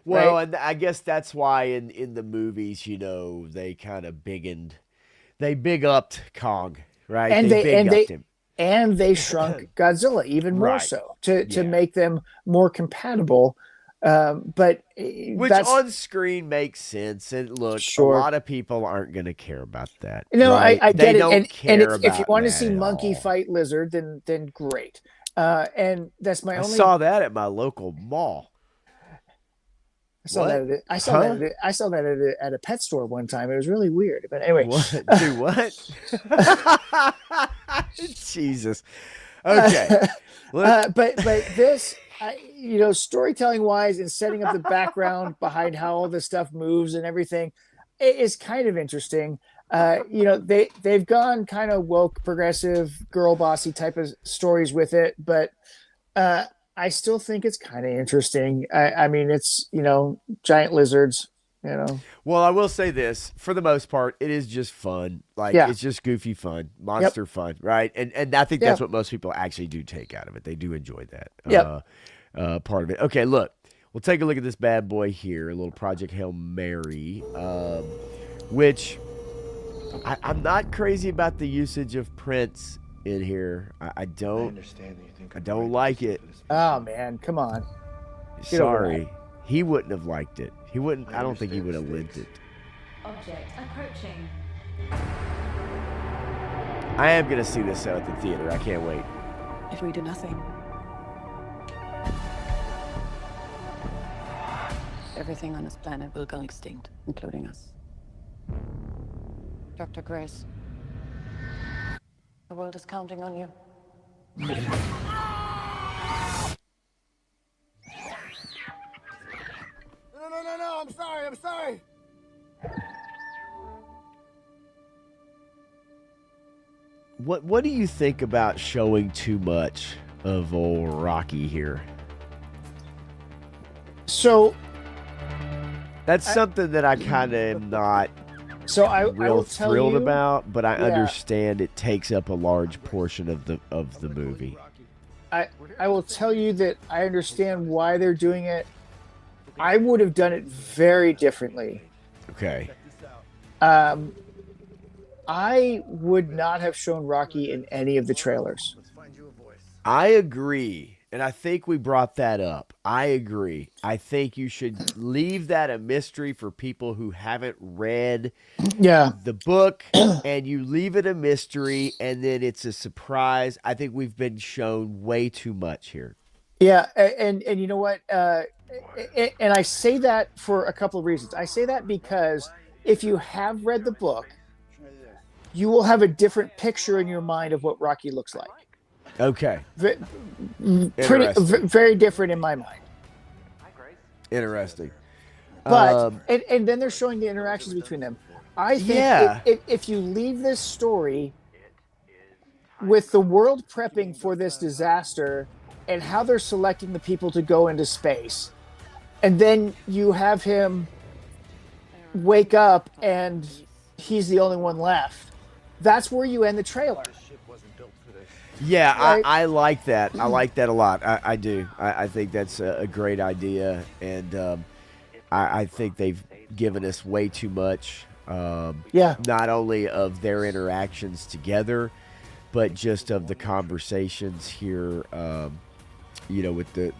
Well, right? and I guess that's why in the movies, they kind of they big upped Kong, right? And they they big upped him. and they shrunk Godzilla even more Right. so to Yeah. make them more compatible. But Which that's on screen makes sense. And look, Sure. a lot of people aren't going to care about that. no, right? I They get it. don't And care if you about want to that see at monkey all. fight lizard, then great. And that's my I only. saw that at my local mall. I saw What? that. I saw Huh? that. I saw that at a pet store one time. It was really weird. But anyway, What? Do what? Jesus. Okay. Look, but this, storytelling wise and setting up the background behind how all this stuff moves and everything, it is kind of interesting. They've gone kind of woke, progressive, girl bossy type of stories with it, but I still think it's kind of interesting. I mean, it's giant lizards. well, I will say this: for the most part, it is just fun. Like Yeah. it's just goofy fun, monster fun, right? And I think Yeah. that's what most people actually do take out of it. They do enjoy that Yep. part of it. Okay, look, we'll take a look at this bad boy here, a little Project Hail Mary, which I'm not crazy about the usage of Prince in here. I don't like it. Oh man, come on. Get over Sorry, he wouldn't have liked it. He wouldn't. I don't think he would have lived it. Object approaching. I am gonna see this at the theater. I can't wait. If we do nothing, everything on this planet will go extinct, including us. Dr. Grace, the world is counting on you. No, I'm sorry. What do you think about showing too much of old Rocky here? So That's something that I kind of am not I real will tell thrilled you, about, but I Yeah. understand it takes up a large portion of the movie. I will tell you that I understand why they're doing it. I would have done it very differently. Okay. I would not have shown Rocky in any of the trailers. I agree. And I think we brought that up. I agree. I think you should leave that a mystery for people who haven't read the book, and you leave it a mystery, and then it's a surprise. I think we've been shown way too much here. Yeah, and you know what? And I say that for a couple of reasons. I say that because if you have read the book, you will have a different picture in your mind of what Rocky looks like. Okay. Very different in my mind. Interesting. But and then they're showing the interactions between them. I think if you leave this story with the world prepping for this disaster and how they're selecting the people to go into space, and then you have him wake up and he's the only one left, that's where you end the trailer. Yeah, right? I like that. I like that a lot. I do. I think that's a great idea, and I think they've given us way too much. Not only of their interactions together, but just of the conversations here. With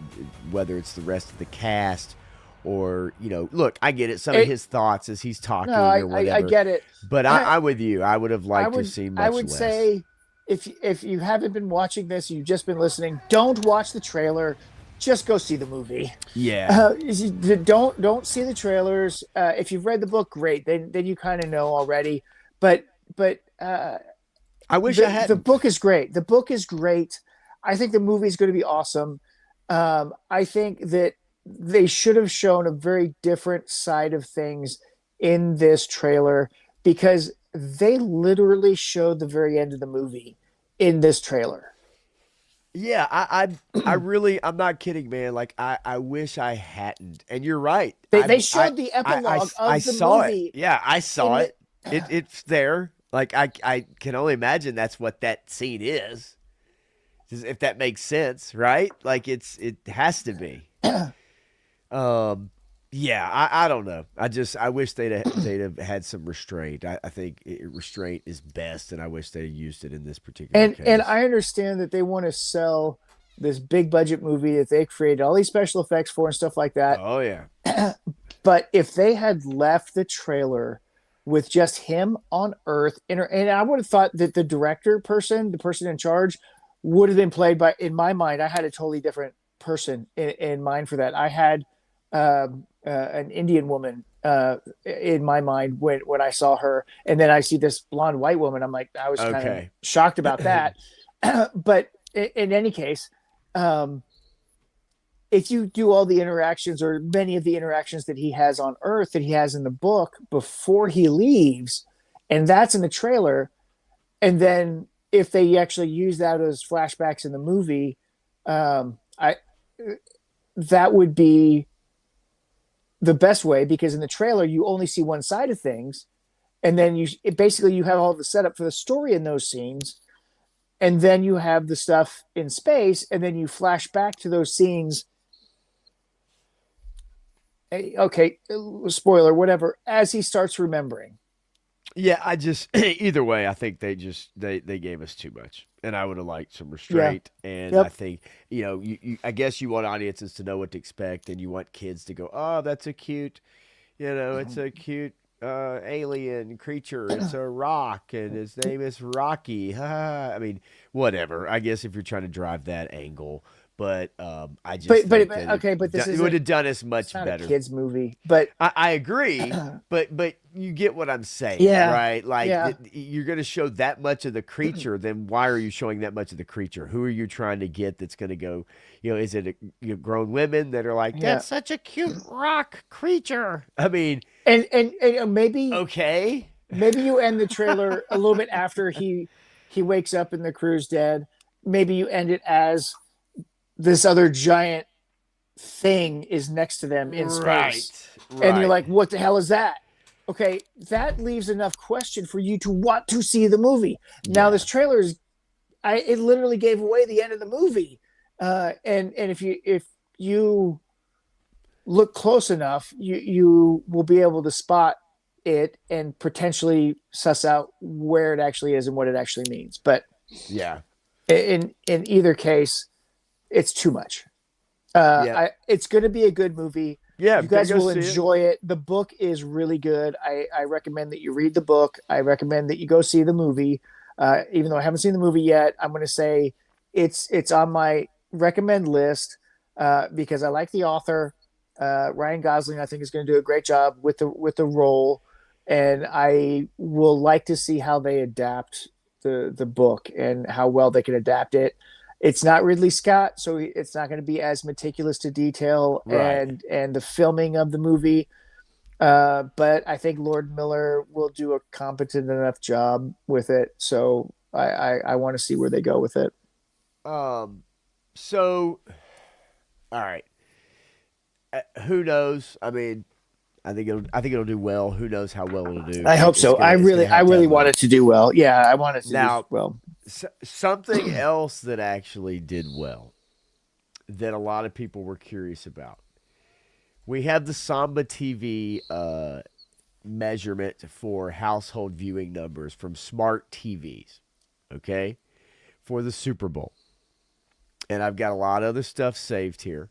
whether it's the rest of the cast or look, I get it. Some of his thoughts as he's talking or whatever. I get it. But I'm with you. I would have liked to see much less. I would say if you haven't been watching this, you've just been listening, don't watch the trailer. Just go see the movie. Yeah. Don't see the trailers. If you've read the book, great. Then you kind of know already. But I wish I had. The book is great. The book is great. I think the movie is going to be awesome. I think that they should have shown a very different side of things in this trailer, because they literally showed the very end of the movie in this trailer. Yeah, I'm not kidding, man. Like, I wish I hadn't. And you're right. They showed the epilogue of the movie. It. Yeah, I saw it. It's there. Like, I can only imagine that's what that scene is. If that makes sense, right? Like, it has to be. Yeah, I don't know. I wish they'd have had some restraint. I think restraint is best, and I wish they used it in this particular case. And I understand that they want to sell this big budget movie that they created all these special effects for and stuff like that. Oh yeah. But if they had left the trailer with just him on Earth, and I would have thought that the the person in charge, would have been played by, in my mind, I had a totally different person in mind for that. I had an Indian woman in my mind when I saw her, and then I see this blonde white woman. I'm like, I was kind of shocked about that. But in any case, if you do all the interactions, or many of the interactions that he has on Earth that he has in the book before he leaves, and that's in the trailer, and then if they actually use that as flashbacks in the movie, that would be the best way, because in the trailer you only see one side of things, and then you have all the setup for the story in those scenes, and then you have the stuff in space, and then you flash back to those scenes. Okay, spoiler, whatever, as he starts remembering. Yeah, either way, I think they gave us too much, and I would have liked some restraint. Yeah. And I think, I guess you want audiences to know what to expect, and you want kids to go, oh, that's a cute, it's a cute alien creature. It's a rock, and his name is Rocky. I mean, whatever. I guess if you're trying to drive that angle. But I just think this it would have done us much better. Not a kids movie, but I agree. but you get what I'm saying, right? Like you're going to show that much of the creature, then why are you showing that much of the creature? Who are you trying to get that's going to go? Is it grown women that are like, that's such a cute rock creature? I mean, and maybe maybe you end the trailer a little bit after he wakes up and the crew's dead. Maybe you end it as this other giant thing is next to them in space. Right. And you're like, what the hell is that? Okay, that leaves enough question for you to want to see the movie. Yeah. Now, this trailer it literally gave away the end of the movie. And if you look close enough, you will be able to spot it and potentially suss out where it actually is and what it actually means. But yeah, in either case, it's too much. It's going to be a good movie. Yeah, you guys will see enjoy it. The book is really good. I recommend that you read the book. I recommend that you go see the movie. Even though I haven't seen the movie yet, I'm going to say it's on my recommend list because I like the author. Ryan Gosling, I think, is going to do a great job with the role, and I will like to see how they adapt the book and how well they can adapt it. It's not Ridley Scott, so it's not going to be as meticulous to detail and the filming of the movie. But I think Lord Miller will do a competent enough job with it. So I want to see where they go with it. So, all right. Who knows? I mean, I think it'll do well. Who knows how well it'll do? I hope so. I really want it to do well. Yeah, I want it to do well. Something else that actually did well that a lot of people were curious about. We have the Samba TV measurement for household viewing numbers from smart TVs, okay, for the Super Bowl. And I've got a lot of other stuff saved here.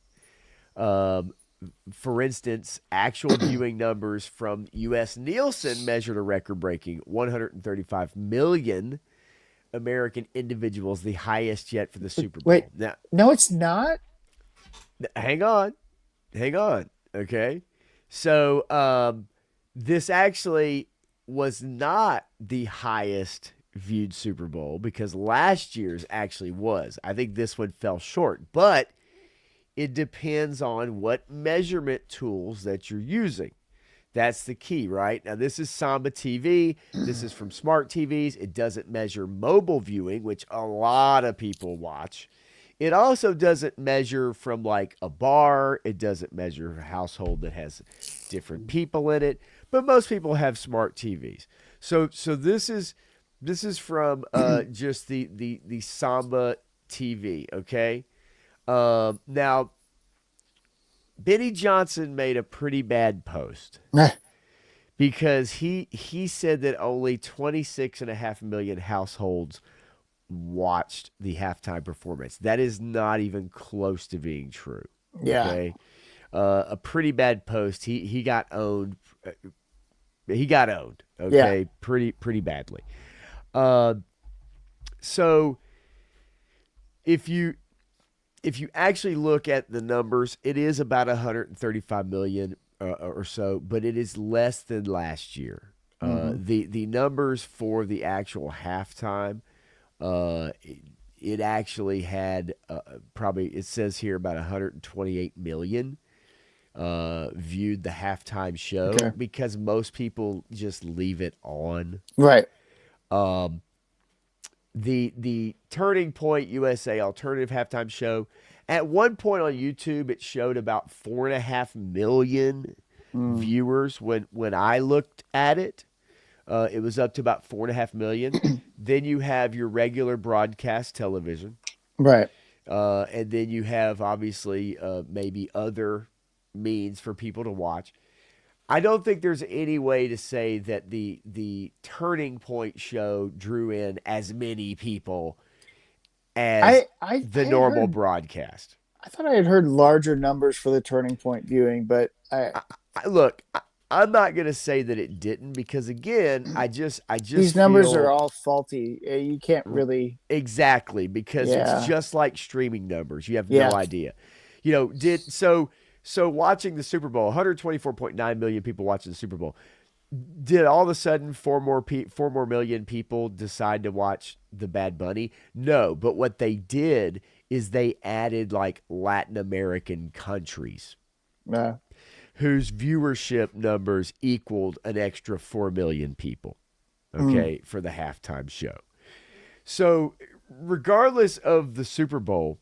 For instance, actual viewing numbers from U.S. Nielsen measured a record-breaking 135 million American individuals, the highest yet for the Super Bowl. Wait, no, it's not. Hang on. Okay, so this actually was not the highest viewed Super Bowl because last year's actually was. I think this one fell short, but it depends on what measurement tools that you're using. That's the key, right? Now, this is Samba TV. This is from smart TVs. It doesn't measure mobile viewing, which a lot of people watch. It also doesn't measure from like a bar. It doesn't measure a household that has different people in it. But most people have smart TVs. So this is from just the Samba TV, okay? Now, Benny Johnson made a pretty bad post because he said that only 26.5 million households watched the halftime performance. That is not even close to being true. Yeah. Okay. A pretty bad post. He got owned. He got owned. Okay. Yeah. Pretty badly. So if you actually look at the numbers, it is about 135 million or so, but it is less than last year. The numbers for the actual halftime, it actually had probably, it says here about 128 million viewed the halftime show because most people just leave it on. Right. The Turning Point USA alternative halftime show, at one point on YouTube, it showed about 4.5 million viewers when I looked at it. It was up to about 4.5 million. Then you have your regular broadcast television. Right. And then you have, obviously, maybe other means for people to watch. I don't think there's any way to say that the Turning Point show drew in as many people as the normal broadcast. I thought I had heard larger numbers for the Turning Point viewing, but look, I'm not going to say that it didn't because, again, I just these numbers are all faulty. You can't really exactly because it's just like streaming numbers. You have no idea. You know, so watching the Super Bowl, 124.9 million people watching the Super Bowl. Did all of a sudden 4 more million people decide to watch the Bad Bunny? No, but what they did is they added like Latin American countries whose viewership numbers equaled an extra 4 million people, for the halftime show. So regardless of the Super Bowl,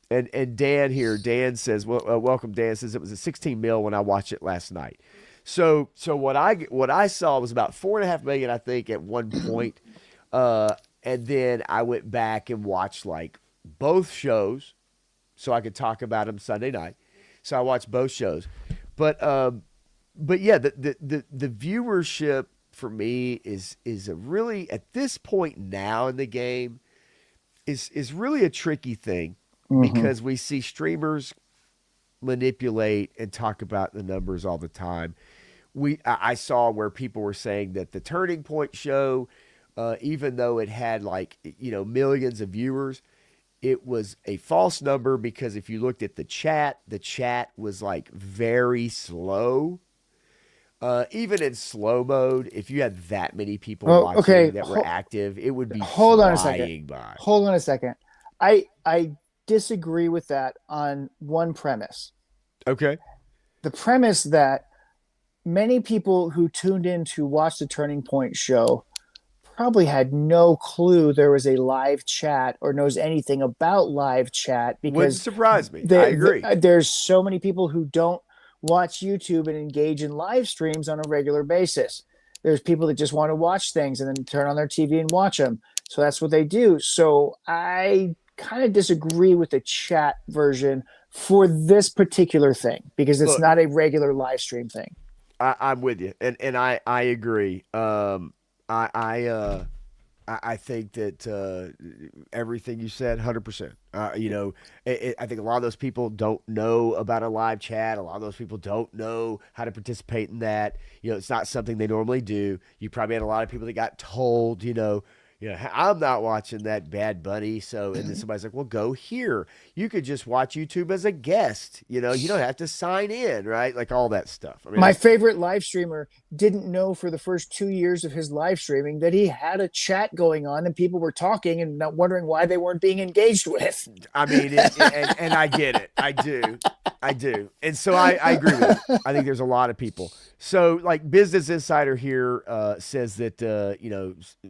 and Dan here, Dan says, welcome, Dan says it was a 16 mil when I watched it last night. So what I saw was about 4.5 million, I think, at one point. And then I went back and watched like both shows so I could talk about them Sunday night. So I watched both shows. But yeah, the viewership for me is a really, at this point now in the game, is really a tricky thing. because we see streamers manipulate and talk about the numbers all the time. I saw where people were saying that the Turning Point show, even though it had like, millions of viewers, it was a false number because if you looked at the chat was like very slow. Even in slow mode, if you had that many people watching that were active, it would be flying by. Hold on a second. I disagree with that on one premise. Okay. The premise that many people who tuned in to watch the Turning Point show probably had no clue there was a live chat or knows anything about live chat, because wouldn't surprise me. I agree. There's so many people who don't watch YouTube and engage in live streams on a regular basis. There's people that just want to watch things and then turn on their TV and watch them. So that's what they do. So I kind of disagree with the chat version for this particular thing, because it's not a regular live stream thing. I'm with you, and I agree. I think that everything you said, 100%. I think a lot of those people don't know about a live chat. A lot of those people don't know how to participate in that. It's not something they normally do. You probably had a lot of people that got told, I'm not watching that Bad Bunny. So, and then somebody's like, well, go here. You could just watch YouTube as a guest. You don't have to sign in, right? Like all that stuff. I mean, my favorite live streamer didn't know for the first 2 years of his live streaming that he had a chat going on and people were talking and not wondering why they weren't being engaged with. I mean, and I get it. I do. And so I agree with it. I think there's a lot of people. So like Business Insider here says that,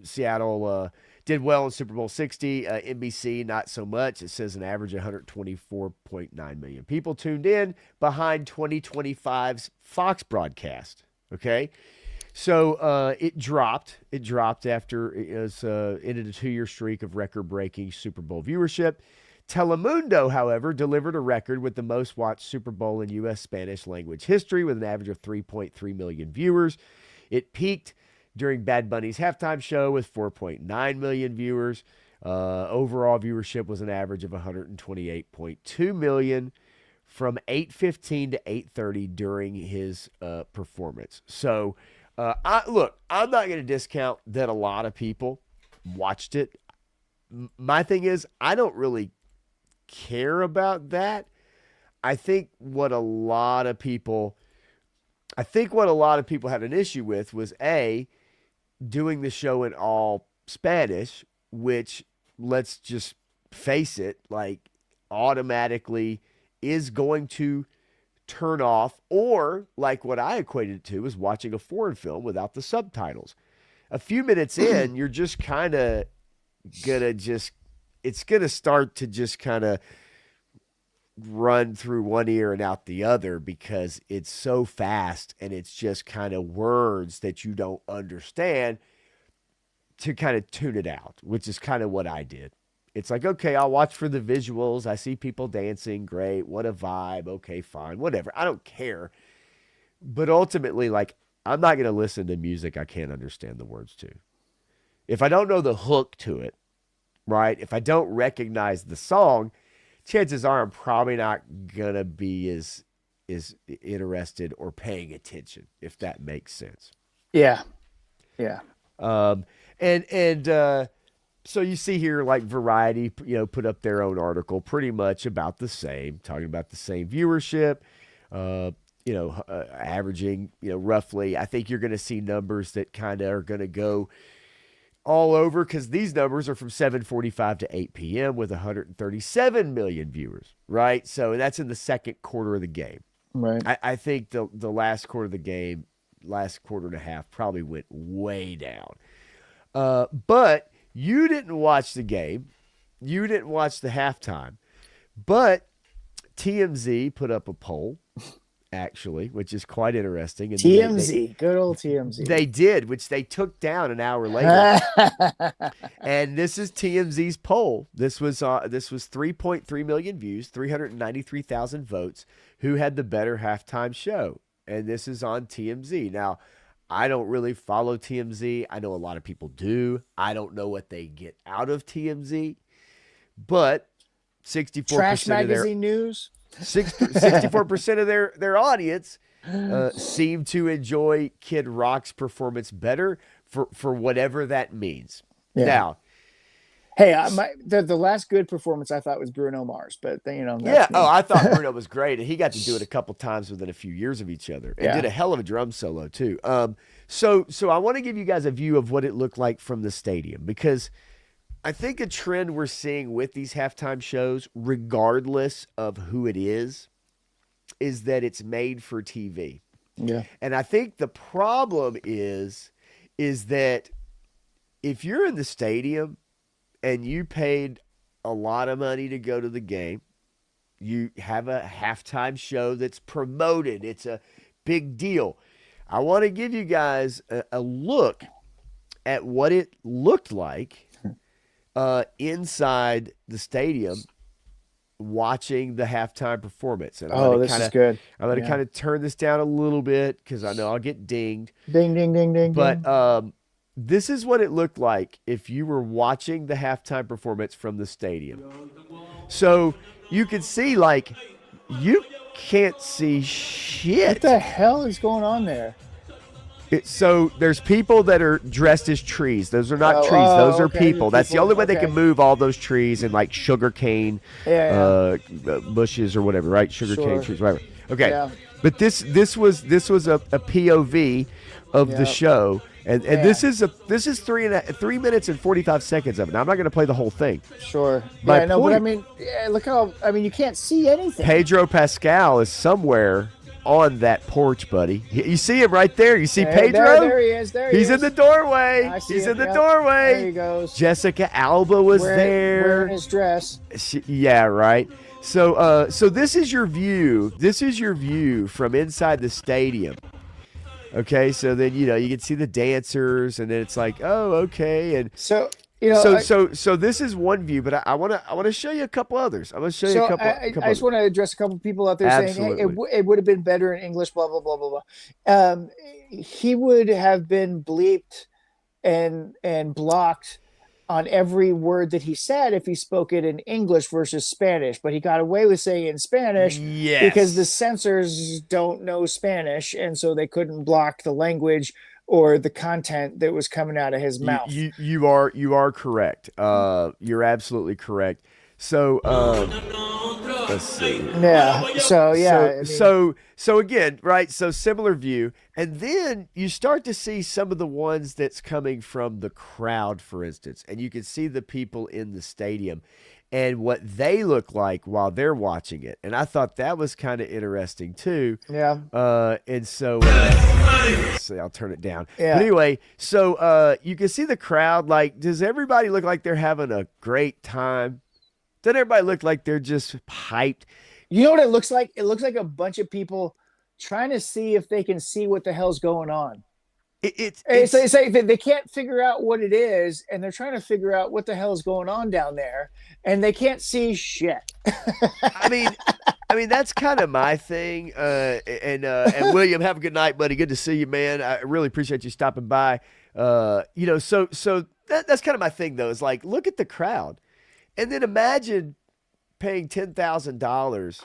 Seattle did well in Super Bowl 60. NBC, not so much. It says an average of 124.9 million people tuned in behind 2025's Fox broadcast. Okay. So it dropped. It dropped after it was ended a 2-year streak of record-breaking Super Bowl viewership. Telemundo, however, delivered a record with the most watched Super Bowl in U.S. Spanish language history with an average of 3.3 million viewers. It peaked during Bad Bunny's halftime show with 4.9 million viewers. Overall viewership was an average of 128.2 million from 8:15 to 8:30 during his performance. So, I'm not going to discount that a lot of people watched it. My thing is, I don't really care about that. I think what a lot of people had an issue with was doing the show in all Spanish, which, let's just face it, like automatically is going to turn off, or like what I equated it to is watching a foreign film without the subtitles. A few minutes in, you're just kind of it's going to start to just kind of run through one ear and out the other because it's so fast and it's just kind of words that you don't understand, to kind of tune it out, which is kind of what I did. It's like, okay, I'll watch for the visuals. I see people dancing. Great. What a vibe. Okay, fine. Whatever. I don't care. But ultimately, like, I'm not going to listen to music I can't understand the words to. If I don't know the hook to it, right? If I don't recognize the song, chances are I'm probably not going to be as interested or paying attention, if that makes sense. Yeah. Yeah. So you see here, like Variety, put up their own article pretty much about the same, talking about the same viewership, averaging, roughly. I think you're going to see numbers that kind of are going to go all over, because these numbers are from 7:45 to 8 p.m. with 137 million viewers, right? So that's in the second quarter of the game. Right. I think the last quarter of the game, last quarter and a half, probably went way down. But you didn't watch the game. You didn't watch the halftime. But TMZ put up a poll, actually, which is quite interesting. And TMZ, good old TMZ. They did, which they took down an hour later. And this is TMZ's poll. This was 3.3 million views, 393,000 votes. Who had the better halftime show? And this is on TMZ. Now, I don't really follow TMZ. I know a lot of people do. I don't know what they get out of TMZ. But 64% Trash of their magazine news. 64% of their audience seem to enjoy Kid Rock's performance better for whatever that means. Yeah. Now, hey, the last good performance I thought was Bruno Mars, but that's me. Oh, I thought Bruno was great, and he got to do it a couple times within a few years of each other, and did a hell of a drum solo too. So I want to give you guys a view of what it looked like from the stadium, because I think a trend we're seeing with these halftime shows, regardless of who it is that it's made for TV. Yeah. And I think the problem is that if you're in the stadium and you paid a lot of money to go to the game, you have a halftime show that's promoted. It's a big deal. I want to give you guys a look at what it looked like inside the stadium watching the halftime performance. And this is good. I'm going to kind of turn this down a little bit because I know I'll get dinged. Ding, ding, ding, ding. But this is what it looked like if you were watching the halftime performance from the stadium. So you could see, like, you can't see shit. What the hell is going on there? So there's people that are dressed as trees. Those are not trees. Those are people. That's the only way they can move all those trees and like sugar cane bushes or whatever, right? Sugar cane trees, whatever. Okay. Yeah. But this was a POV of the show. And this is 3 minutes and 45 seconds of it. Now, I'm not going to play the whole thing. Sure. But I mean, you can't see anything. Pedro Pascal is somewhere on that porch, buddy. You see him right there. You see Pedro? There he is. He's in the doorway. He's in the doorway. There he goes. Jessica Alba was there. Wearing his dress. Yeah, right. So this is your view. This is your view from inside the stadium. Okay, so then you can see the dancers, and then it's like, oh, okay, and so this is one view, but I want to show you a couple others. I'm going to show you a couple. I just want to address a couple people out there saying, hey, it would have been better in English, blah blah blah blah blah. He would have been bleeped and blocked on every word that he said if he spoke it in English versus Spanish, but he got away with saying it in Spanish because the censors don't know Spanish, and so they couldn't block the language or the content that was coming out of his mouth. You are correct. You're absolutely correct. So let's see. Yeah. So again, right? So similar view, and then you start to see some of the ones that's coming from the crowd, for instance, and you can see the people in the stadium and what they look like while they're watching it. And I thought that was kind of interesting too. Yeah. And so let's see, I'll turn it down. Yeah. But anyway, so you can see the crowd. Like, does everybody look like they're having a great time? Doesn't everybody look like they're just hyped? You know what it looks like? It looks like a bunch of people trying to see if they can see what the hell's going on. It's like they can't figure out what it is, and they're trying to figure out what the hell is going on down there, and they can't see shit. I mean that's kind of my thing. And William, have a good night, buddy. Good to see you, man. I really appreciate you stopping by. So that's kind of my thing, though. Is like, look at the crowd, and then imagine paying $10,000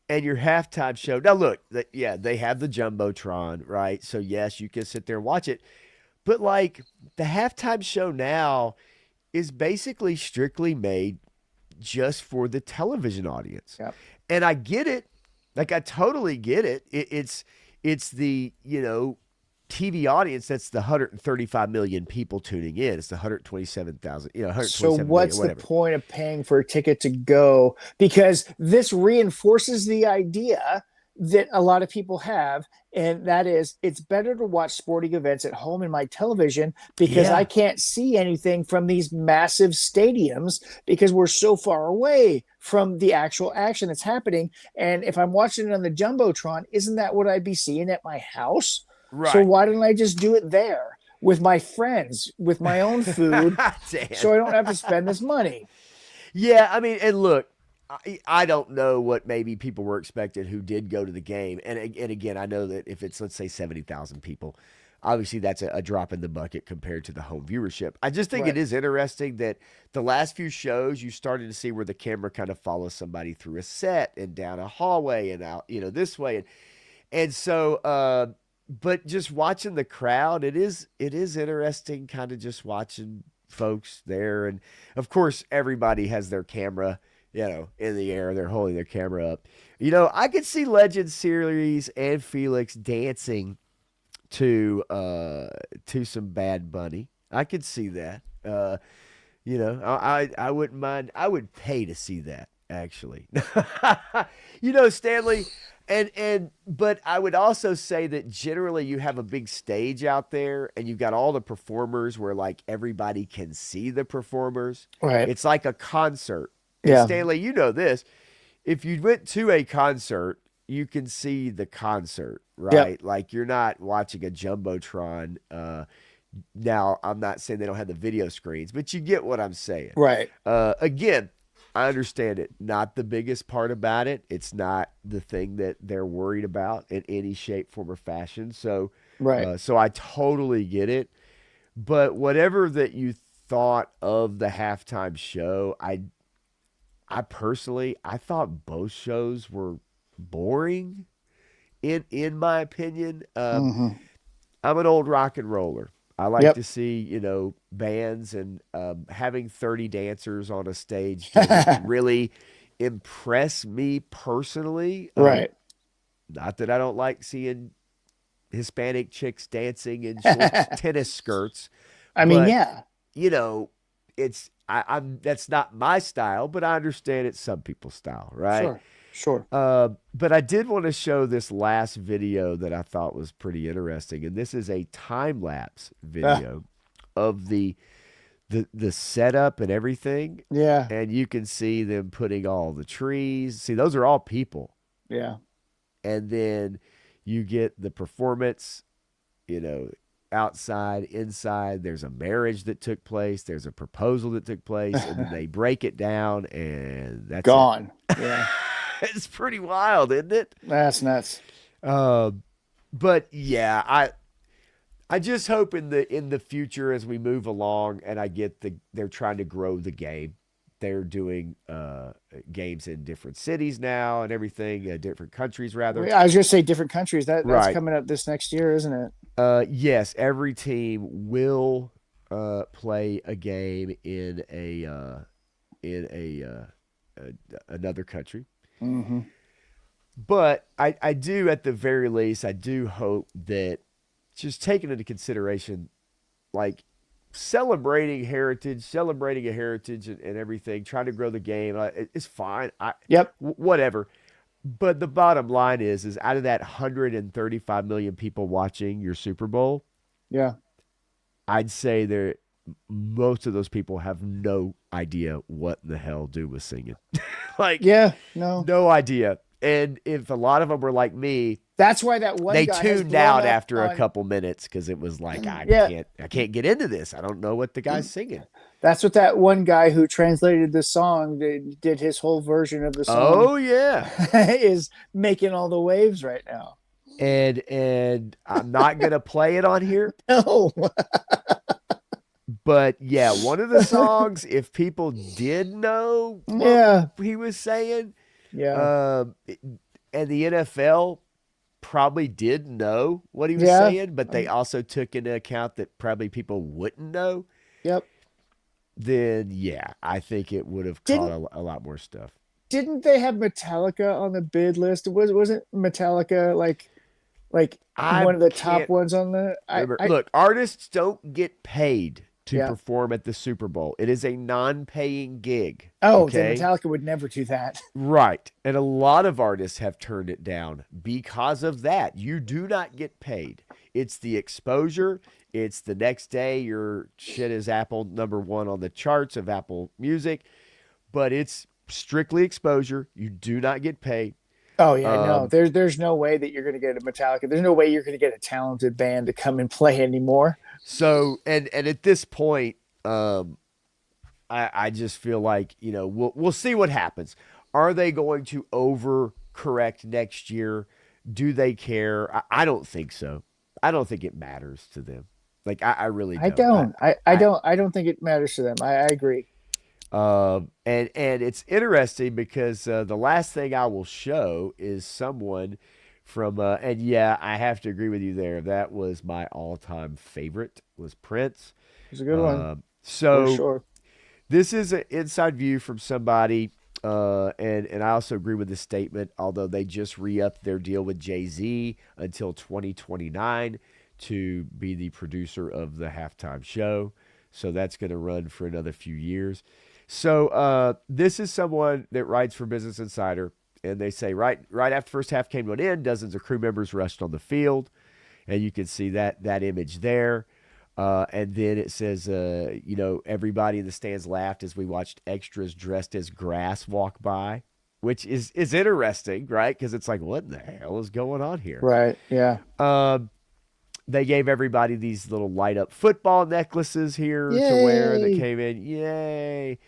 and your halftime show. Now, look, they have the Jumbotron, right? So, yes, you can sit there and watch it. But, like, the halftime show now is basically strictly made just for the television audience. Yep. And I get it. Like, I totally get it. It's the, TV audience, that's the 135 million people tuning in. It's the 127,000, 127 So what's million, the point of paying for a ticket to go? Because this reinforces the idea that a lot of people have, and that is, it's better to watch sporting events at home in my television because I can't see anything from these massive stadiums because we're so far away from the actual action that's happening. And if I'm watching it on the Jumbotron, isn't that what I'd be seeing at my house? Right. So why didn't I just do it there with my friends, with my own food, so I don't have to spend this money? Yeah, I mean, and look, I don't know what maybe people were expected who did go to the game. And again, I know that if it's, let's say, 70,000 people, obviously that's a drop in the bucket compared to the home viewership. I just think Right. it is interesting that the last few shows you started to see where the camera kind of follows somebody through a set and down a hallway and out, this way. And so, but just watching the crowd, it is interesting kind of just watching folks there. And of course, everybody has their camera, in the air. They're holding their camera up. I could see Legend Series and Felix dancing to some Bad Bunny. I could see that. I wouldn't mind. I would pay to see that, actually. Stanley, but I would also say that generally you have a big stage out there and you've got all the performers where like everybody can see the performers. Right. It's like a concert. And Yeah. Stanley, you know this. If you went to a concert, you can see the concert, right? Yep. Like you're not watching a Jumbotron. Now, I'm not saying they don't have the video screens, but you get what I'm saying. Right. Again, I understand it. Not the biggest part about it. It's not the thing that they're worried about in any shape, form, or fashion. So, Right. So I totally get it. But whatever that you thought of the halftime show, I personally, I thought both shows were boring. In my opinion, I'm an old rock and roller. I like to see, bands and having 30 dancers on a stage doesn't really impress me personally. Right. Not that I don't like seeing Hispanic chicks dancing in short tennis skirts. I mean, but, yeah. It's I'm that's not my style, but I understand it's some people's style, right? Sure. But I did want to show this last video that I thought was pretty interesting, and this is a time lapse video of the setup and everything. Yeah. And you can see them putting all the trees. See, those are all people. Yeah. And then you get the performance, outside, inside. There's a marriage that took place. There's a proposal that took place, and then they break it down, and that's gone. It. Yeah. It's pretty wild, isn't it? That's nuts. But yeah, I just hope in the future as we move along, and I get they're trying to grow the game. They're doing games in different cities now and everything, different countries rather. I was going to say different countries. That's right. coming up this next year, isn't it? Yes, every team will play a game in another country. Mm-hmm. But I do, at the very least, I do hope that just taking into consideration, like celebrating a heritage and everything, trying to grow the game, it's fine. Whatever. But the bottom line is out of that 135 million people watching your Super Bowl, yeah, I'd say most of those people have no idea what the hell dude was singing. No idea. And if a lot of them were like me, that's why that one they guy tuned out after a couple minutes because it was like I can't get into this. I don't know what the guy's singing. That's what that one guy who translated the song did his whole version of the song. Oh yeah, is making all the waves right now. And I'm not gonna play it on here. No. But yeah, one of the songs, if people did know what he was saying, and the NFL probably did know what he was saying, but they also took into account that probably people wouldn't know. Yep. Then I think it would have caught a lot more stuff. Didn't they have Metallica on the bid list? Wasn't Metallica like one of the top ones on the? Look, artists don't get paid to perform at the Super Bowl. It is a non-paying gig. Oh, then Metallica would never do that. Right. And a lot of artists have turned it down because of that. You do not get paid. It's the exposure. It's the next day your shit is Apple #1 on the charts of Apple Music, but it's strictly exposure. You do not get paid. Oh yeah, no. There's no way that you're going to get a Metallica. There's no way you're going to get a talented band to come and play anymore. So, and at this point, I just feel like, we'll see what happens. Are they going to overcorrect next year? Do they care? I don't think so. I don't think it matters to them. Like I really I don't. don't. I don't think it matters to them. I agree. And it's interesting because the last thing I will show is someone from and yeah, I have to agree with you there. That was my all-time favorite was Prince. It's a good one. So For sure. this is an inside view from somebody, and I also agree with this statement. Although they just re-upped their deal with Jay-Z until 2029 to be the producer of the halftime show, so that's going to run for another few years. So this is someone that writes for Business Insider, and they say right after first half came to an end, dozens of crew members rushed on the field, and you can see that image there. And then it says, everybody in the stands laughed as we watched extras dressed as grass walk by, which is interesting, right? Because it's like, what in the hell is going on here? Right. Yeah. They gave everybody these little light up football necklaces here to wear that came in. Yay.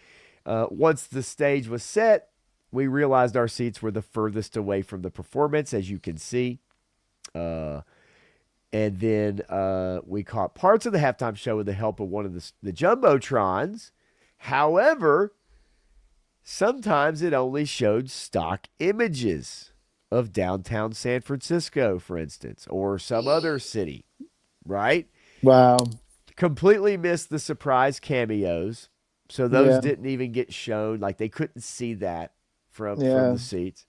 Once the stage was set, we realized our seats were the furthest away from the performance, as you can see. And then we caught parts of the halftime show with the help of one of the Jumbotrons. However, sometimes it only showed stock images of downtown San Francisco, for instance, or some other city, right? Wow. Completely missed the surprise cameos. So those didn't even get shown. Like they couldn't see that from the seats.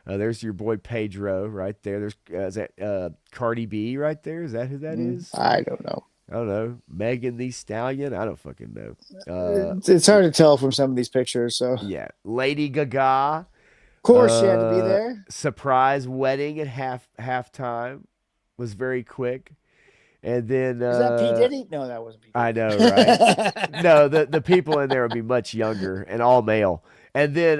There's your boy Pedro right there. There's is that Cardi B right there? Is that who that is? I don't know. I don't know. Megan the Stallion? I don't fucking know. It's hard to tell from some of these pictures. So yeah. Lady Gaga. Of course she had to be there. Surprise wedding at halftime was very quick. And then is that P. Diddy? No, that wasn't P. Diddy. I know, right? No, the people in there would be much younger and all male. And then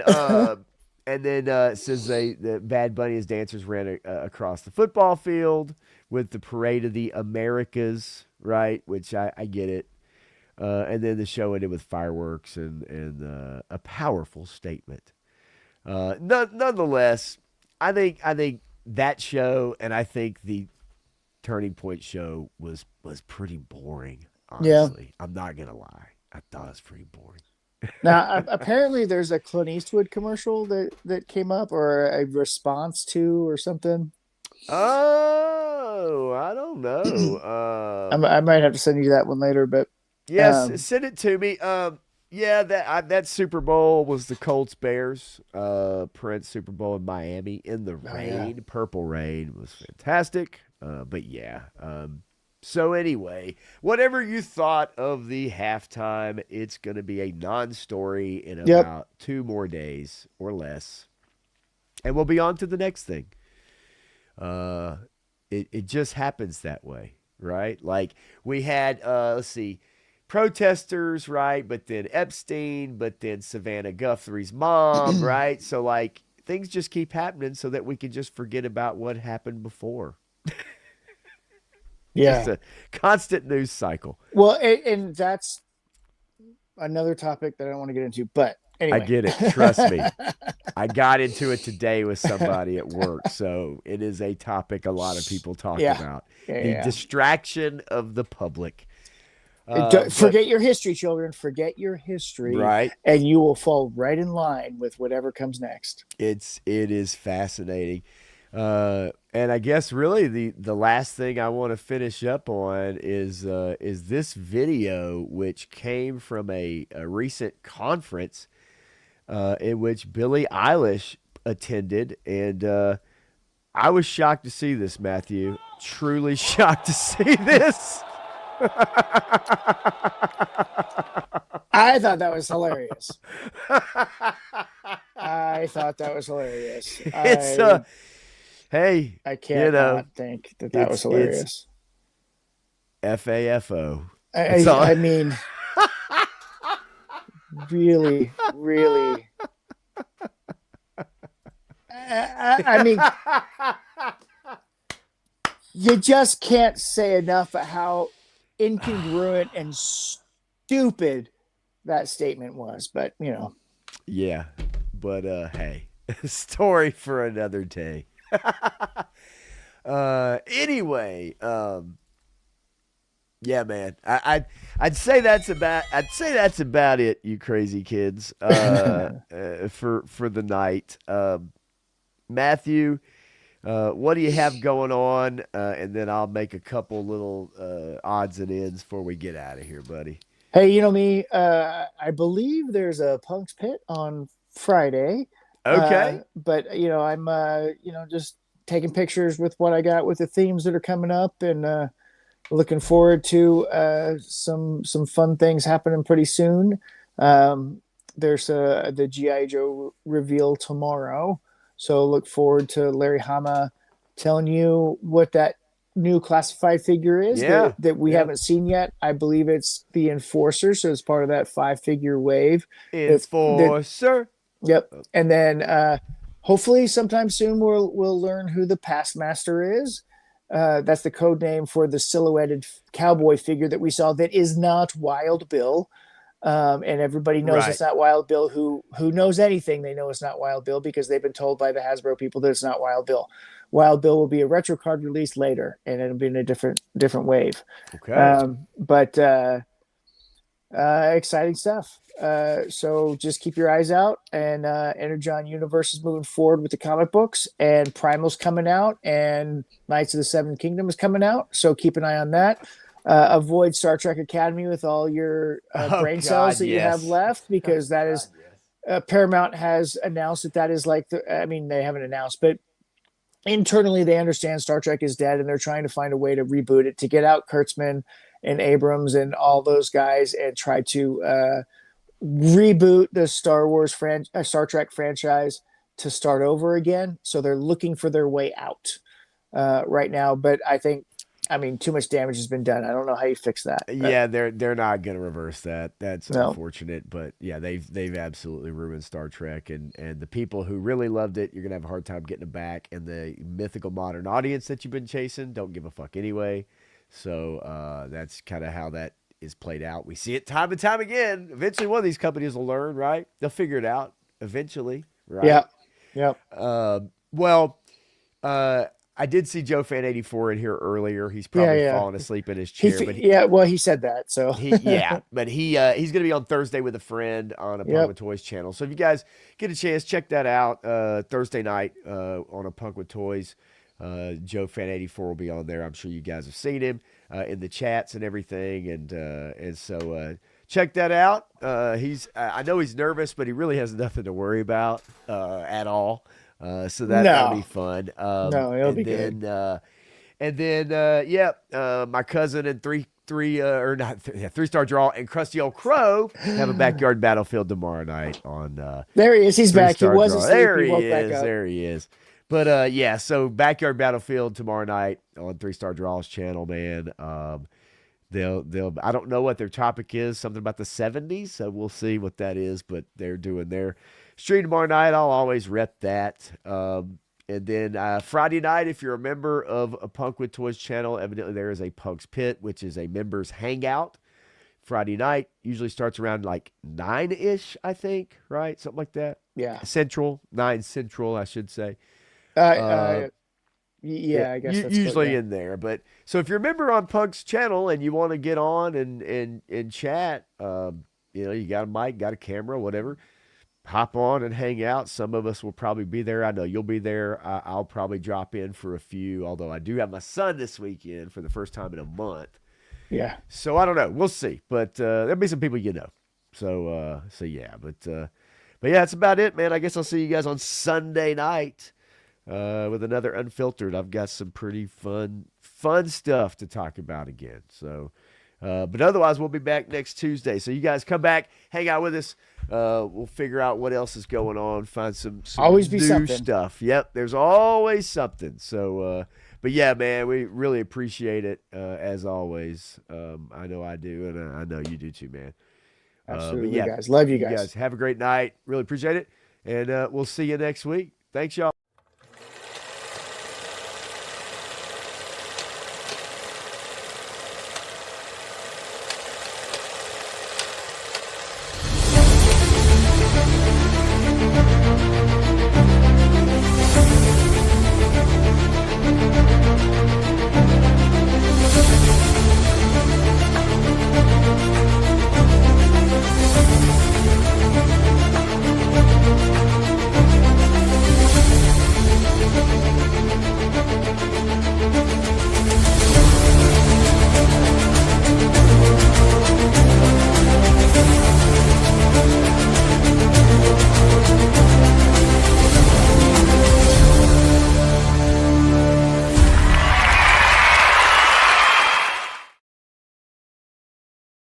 it says the Bad Bunny as dancers ran across the football field with the Parade of the Americas, right? Which I get it. And then the show ended with fireworks and a powerful statement. Nonetheless, I think that honestly, and I think the Turning Point show was pretty boring. Honestly, yeah. I'm not gonna lie, I thought it was pretty boring. Now, apparently, there's a Clint Eastwood commercial that came up, or a response to, or something. Oh, I don't know. I might have to send you that one later, but yes, send it to me. Yeah, that Super Bowl was the Colts Bears. Prince Super Bowl in Miami in the rain, Purple Rain was fantastic. But yeah. So anyway, whatever you thought of the halftime, it's going to be a non-story in about 2 more days or less, and we'll be on to the next thing. It just happens that way, right? Like we had, let's see. Protesters, right? But then Epstein, but then Savannah Guthrie's mom, right? So like things just keep happening so that we can just forget about what happened before. Yeah. It's a constant news cycle. Well, and that's another topic that I don't want to get into, but anyway. I get it. Trust me. I got into it today with somebody at work. So it is a topic a lot of people talk about. The distraction of the public. Forget your history, children. Forget your history, right? And you will fall right in line with whatever comes next. It is fascinating, and I guess really the last thing I want to finish up on is this video, which came from a recent conference in which Billie Eilish attended, and I was shocked to see this, Matthew. Truly shocked to see this. I thought that was hilarious. I thought that was hilarious. It's hey, I can't not think that was hilarious. FAFO. I mean, really, really. I mean, you just can't say enough about how incongruent and stupid that statement was, but yeah, but hey, story for another day. Anyway, yeah, man. I'd say that's about it, you crazy kids. For the night. Matthew, what do you have going on? And then I'll make a couple little odds and ends before we get out of here, buddy. Hey, you know me. I believe there's a Punk's Pit on Friday. Okay. But I'm just taking pictures with what I got with the themes that are coming up, and looking forward to some fun things happening pretty soon. There's the GI Joe reveal tomorrow, so look forward to Larry Hama telling you what that new classified figure is that we haven't seen yet. I believe it's the Enforcer, so it's part of that 5-figure wave. Enforcer. Yep. And then hopefully sometime soon we'll learn who the Past Master is. That's the code name for the silhouetted cowboy figure that we saw that is not Wild Bill. And everybody knows it's not Wild Bill. Who knows anything, they know it's not Wild Bill because they've been told by the Hasbro people that it's not Wild Bill. Wild Bill will be a retro card release later, and it'll be in a different wave. Okay. But exciting stuff. So just keep your eyes out, and Energon Universe is moving forward with the comic books, and Primal's coming out, and Knights of the Seven Kingdom is coming out. So keep an eye on that. Avoid Star Trek Academy with all your brain cells that you have left, because that is Paramount has announced that is like they haven't announced, but internally they understand Star Trek is dead, and they're trying to find a way to reboot it, to get out Kurtzman and Abrams and all those guys and try to reboot the Star Trek franchise to start over again. So they're looking for their way out right now, but I think too much damage has been done. I don't know how you fix that. Yeah, they're not going to reverse that. That's unfortunate, but yeah, they've absolutely ruined Star Trek, and the people who really loved it, you're going to have a hard time getting them back, and the mythical modern audience that you've been chasing don't give a fuck anyway. So that's kind of how that is played out. We see it time and time again. Eventually one of these companies will learn, right? They'll figure it out eventually, right? Yeah. I did see Joe Fan 84 in here earlier. He's probably fallen asleep in his chair. He said that. So he's going to be on Thursday with a friend on a Punk with Toys channel. So if you guys get a chance, check that out Thursday night on a Punk with Toys. Joe Fan 84 will be on there. I'm sure you guys have seen him in the chats and everything, and so check that out. I know he's nervous, but he really has nothing to worry about at all. So that'll be fun. It'll be good. And then my cousin and Three Star Draw and Krusty Old Crow have a backyard battlefield tomorrow night on. There he is. He's back. He was asleep. There he is. There he is. But so backyard battlefield tomorrow night on 3 Star Draw's channel, man. They'll I don't know what their topic is, something about the 70s, so we'll see what that is, but they're doing their stream tomorrow night. I'll always rep that. And then Friday night, if you're a member of a Punk with Toys channel, evidently there is a Punk's Pit, which is a members hangout. Friday night usually starts around like 9-ish, I think, right? Something like that. Yeah. 9 Central, I should say. I guess that's usually good, in there. But so if you're a member on Punk's channel and you want to get on and chat, you got a mic, got a camera, whatever, hop on and hang out. Some of us will probably be there. I know you'll be there. I'll probably drop in for a few, although I do have my son this weekend for the first time in a month. Yeah. So I don't know. We'll see. But there'll be some people you know. So yeah. But yeah, that's about it, man. I guess I'll see you guys on Sunday night. With another Unfiltered. I've got some pretty fun stuff to talk about again. So, but otherwise, we'll be back next Tuesday. So you guys come back, hang out with us. We'll figure out what else is going on. Find some always be new something. Stuff. Yep, there's always something. So, but yeah, man, we really appreciate it as always. I know I do, and I know you do too, man. Absolutely, guys. Love you guys. Have a great night. Really appreciate it, and we'll see you next week. Thanks, y'all.